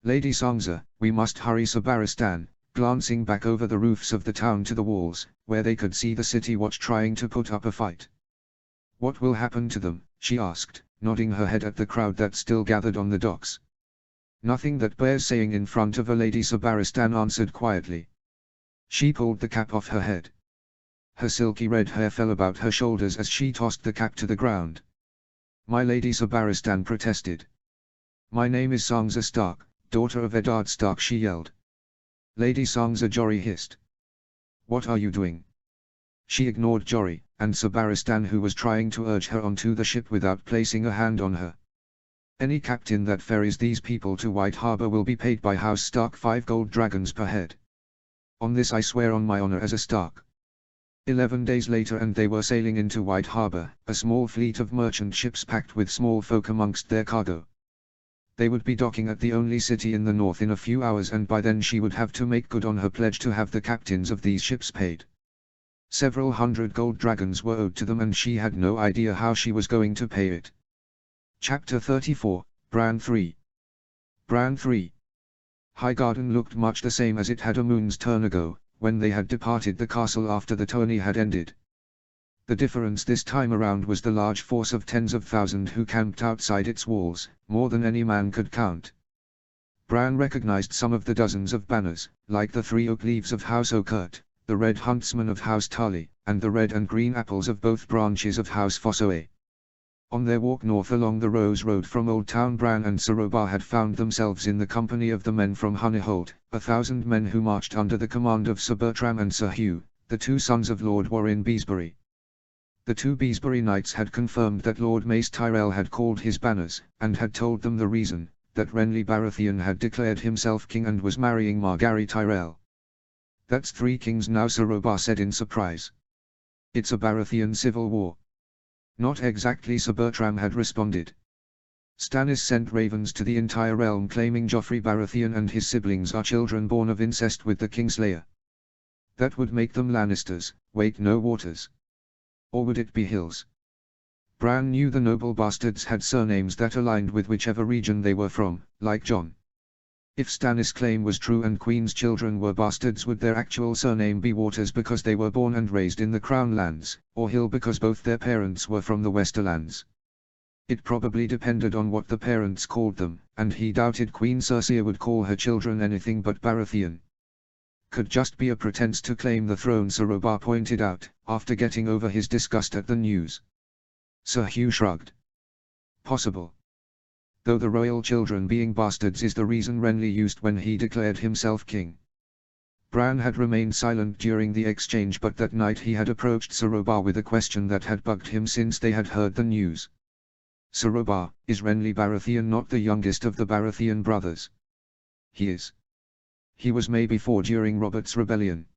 "Lady Sansa, we must hurry," Sir Barristan, glancing back over the roofs of the town to the walls, where they could see the city watch trying to put up a fight. "What will happen to them?" she asked, nodding her head at the crowd that still gathered on the docks. "Nothing that bears saying in front of a lady," Sir Barristan answered quietly. She pulled the cap off her head. Her silky red hair fell about her shoulders as she tossed the cap to the ground. "My lady," Sir Barristan protested. "My name is Sansa Stark, daughter of Eddard Stark," she yelled. "Lady Sansa," Jory hissed. "What are you doing?" She ignored Jory, and Sir Barristan, who was trying to urge her onto the ship without placing a hand on her. "Any captain that ferries these people to White Harbor will be paid by House Stark 5 gold dragons per head. On this I swear on my honor as a Stark." 11 days later and they were sailing into White Harbor, a small fleet of merchant ships packed with small folk amongst their cargo. They would be docking at the only city in the north in a few hours, and by then she would have to make good on her pledge to have the captains of these ships paid. Several hundred gold dragons were owed to them, and she had no idea how she was going to pay it. Chapter 34, Bran 3. Bran 3. Highgarden looked much the same as it had a moon's turn ago, when they had departed the castle after the tourney had ended. The difference this time around was the large force of tens of thousands who camped outside its walls, more than any man could count. Bran recognized some of the dozens of banners, like the 3 oak leaves of House Oakurt, the red huntsman of House Tarly, and the red and green apples of both branches of House Fossoe. On their walk north along the Rose Road from Old Town, Bran and Sir Robar had found themselves in the company of the men from Honeyholt, 1,000 men who marched under the command of Sir Bertram and Sir Hugh, the 2 sons of Lord Warren Beesbury. The 2 Beesbury knights had confirmed that Lord Mace Tyrell had called his banners, and had told them the reason, that Renly Baratheon had declared himself king and was marrying Margaery Tyrell. "That's 3 kings now," Sir Robar said in surprise. "It's a Baratheon civil war," Not exactly, Sir Bertram had responded. Stannis sent ravens to the entire realm claiming Joffrey Baratheon and his siblings are children born of incest with the Kingslayer. That would make them Lannisters, wait, no Waters. Or would it be Hills? Bran knew the noble bastards had surnames that aligned with whichever region they were from, like Jon. If Stannis' claim was true and Queen's children were bastards, would their actual surname be Waters because they were born and raised in the Crown Lands, or Hill because both their parents were from the Westerlands? It probably depended on what the parents called them, and he doubted Queen Cersei would call her children anything but Baratheon. Could just be a pretense to claim the throne, Sir Robar pointed out, after getting over his disgust at the news. Sir Hugh shrugged. Possible. Though the royal children being bastards is the reason Renly used when he declared himself king. Bran had remained silent during the exchange, but that night he had approached Sir Robar with a question that had bugged him since they had heard the news. Sir Robar, is Renly Baratheon not the youngest of the Baratheon brothers? He is. He was maybe 4 during Robert's rebellion.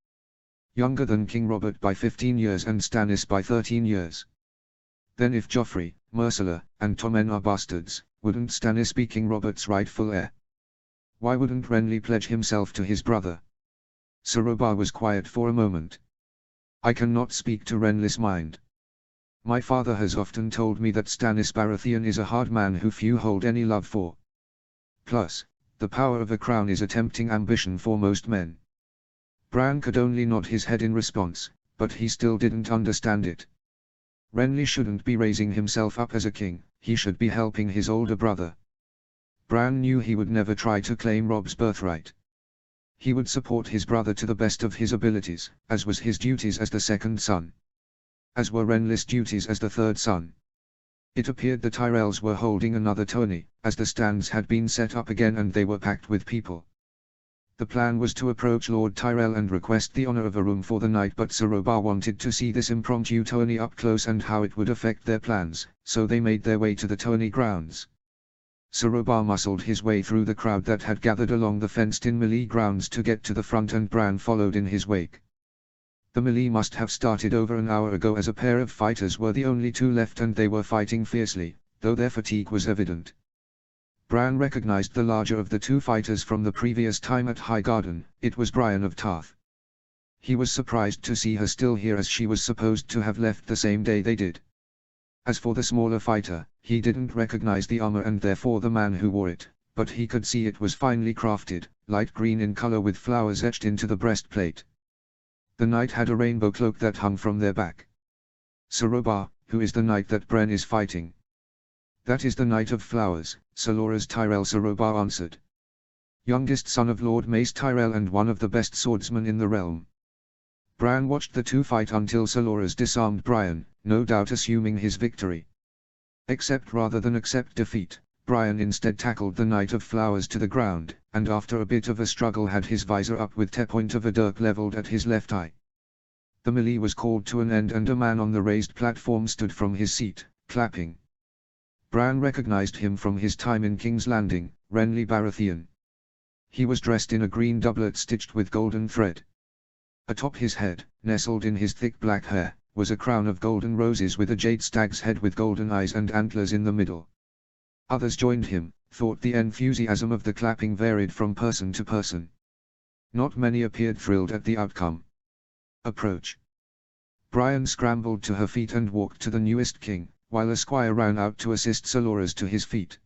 Younger than King Robert by 15 years and Stannis by 13 years. Then if Joffrey, Myrcella, and Tommen are bastards, wouldn't Stannis be King Robert's rightful heir? Why wouldn't Renly pledge himself to his brother? Sir Robar was quiet for a moment. I cannot speak to Renly's mind. My father has often told me that Stannis Baratheon is a hard man who few hold any love for. Plus, the power of a crown is a tempting ambition for most men. Bran could only nod his head in response, but he still didn't understand it. Renly shouldn't be raising himself up as a king, he should be helping his older brother. Bran knew he would never try to claim Robb's birthright. He would support his brother to the best of his abilities, as was his duties as the second son. As were Renly's duties as the third son. It appeared the Tyrells were holding another tourney, as the stands had been set up again and they were packed with people. The plan was to approach Lord Tyrell and request the honor of a room for the night, but Sir Robar wanted to see this impromptu tourney up close and how it would affect their plans, so they made their way to the tourney grounds. Sir Robar muscled his way through the crowd that had gathered along the fenced-in melee grounds to get to the front, and Bran followed in his wake. The melee must have started over an hour ago, as a pair of fighters were the only two left and they were fighting fiercely, though their fatigue was evident. Bran recognized the larger of the two fighters from the previous time at Highgarden. It was Brienne of Tarth. He was surprised to see her still here, as she was supposed to have left the same day they did. As for the smaller fighter, he didn't recognize the armor and therefore the man who wore it, but he could see it was finely crafted, light green in color with flowers etched into the breastplate. The knight had a rainbow cloak that hung from their back. Sir Robar, who is the knight that Bran is fighting? That is the Knight of Flowers, Sir Loras Tyrell, Sir Robar answered. Youngest son of Lord Mace Tyrell and one of the best swordsmen in the realm. Bran watched the two fight until Sir Loras disarmed Brienne, no doubt assuming his victory. Except rather than accept defeat, Brienne instead tackled the Knight of Flowers to the ground, and after a bit of a struggle had his visor up with the point of a dirk leveled at his left eye. The melee was called to an end and a man on the raised platform stood from his seat, clapping. Bran recognized him from his time in King's Landing, Renly Baratheon. He was dressed in a green doublet stitched with golden thread. Atop his head, nestled in his thick black hair, was a crown of golden roses with a jade stag's head with golden eyes and antlers in the middle. Others joined him, thought the enthusiasm of the clapping varied from person to person. Not many appeared thrilled at the outcome. Approach. Brienne scrambled to her feet and walked to the newest king, while a squire ran out to assist Sir Loras to his feet.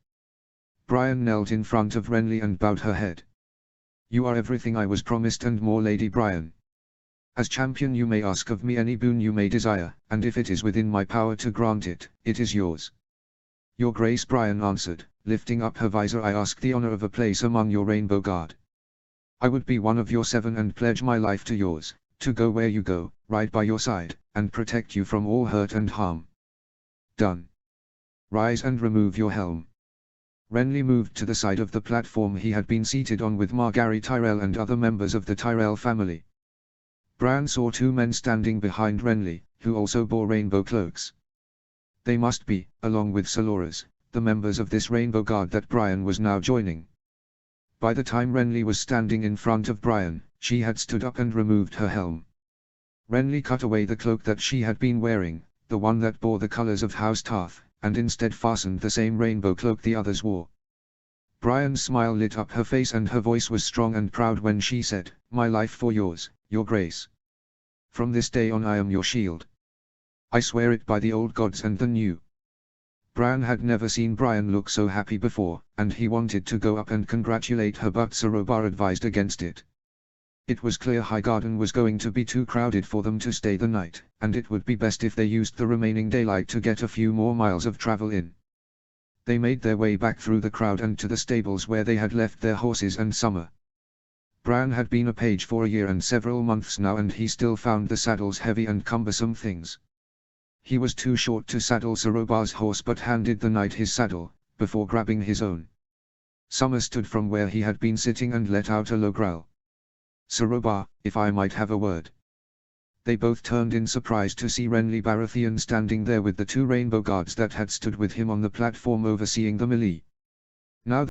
Brienne knelt in front of Renly and bowed her head. You are everything I was promised and more, Lady Brienne. As champion you may ask of me any boon you may desire, and if it is within my power to grant it, it is yours. Your Grace, Brienne answered, lifting up her visor, I ask the honor of a place among your Rainbow Guard. I would be one of your 7 and pledge my life to yours, to go where you go, ride by your side, and protect you from all hurt and harm. Done. Rise and remove your helm. Renly moved to the side of the platform he had been seated on with Margaery Tyrell and other members of the Tyrell family. Bran saw 2 men standing behind Renly, who also bore rainbow cloaks. They must be, along with Sir Loras, the members of this Rainbow Guard that Brienne was now joining. By the time Renly was standing in front of Brienne, she had stood up and removed her helm. Renly cut away the cloak that she had been wearing, the one that bore the colors of House Tarth, and instead fastened the same rainbow cloak the others wore. Brian's smile lit up her face and her voice was strong and proud when she said, "My life for yours, your grace. From this day on I am your shield. I swear it by the old gods and the new." Bran had never seen Brian look so happy before, and he wanted to go up and congratulate her, but Sir Robar advised against it. It was clear Highgarden was going to be too crowded for them to stay the night, and it would be best if they used the remaining daylight to get a few more miles of travel in. They made their way back through the crowd and to the stables where they had left their horses and Summer. Bran had been a page for a year and several months now, and he still found the saddles heavy and cumbersome things. He was too short to saddle Sir Robar's horse, but handed the knight his saddle, before grabbing his own. Summer stood from where he had been sitting and let out a low growl. "Sir Robar, if I might have a word." They both turned in surprise to see Renly Baratheon standing there with the two rainbow guards that had stood with him on the platform overseeing the melee. Now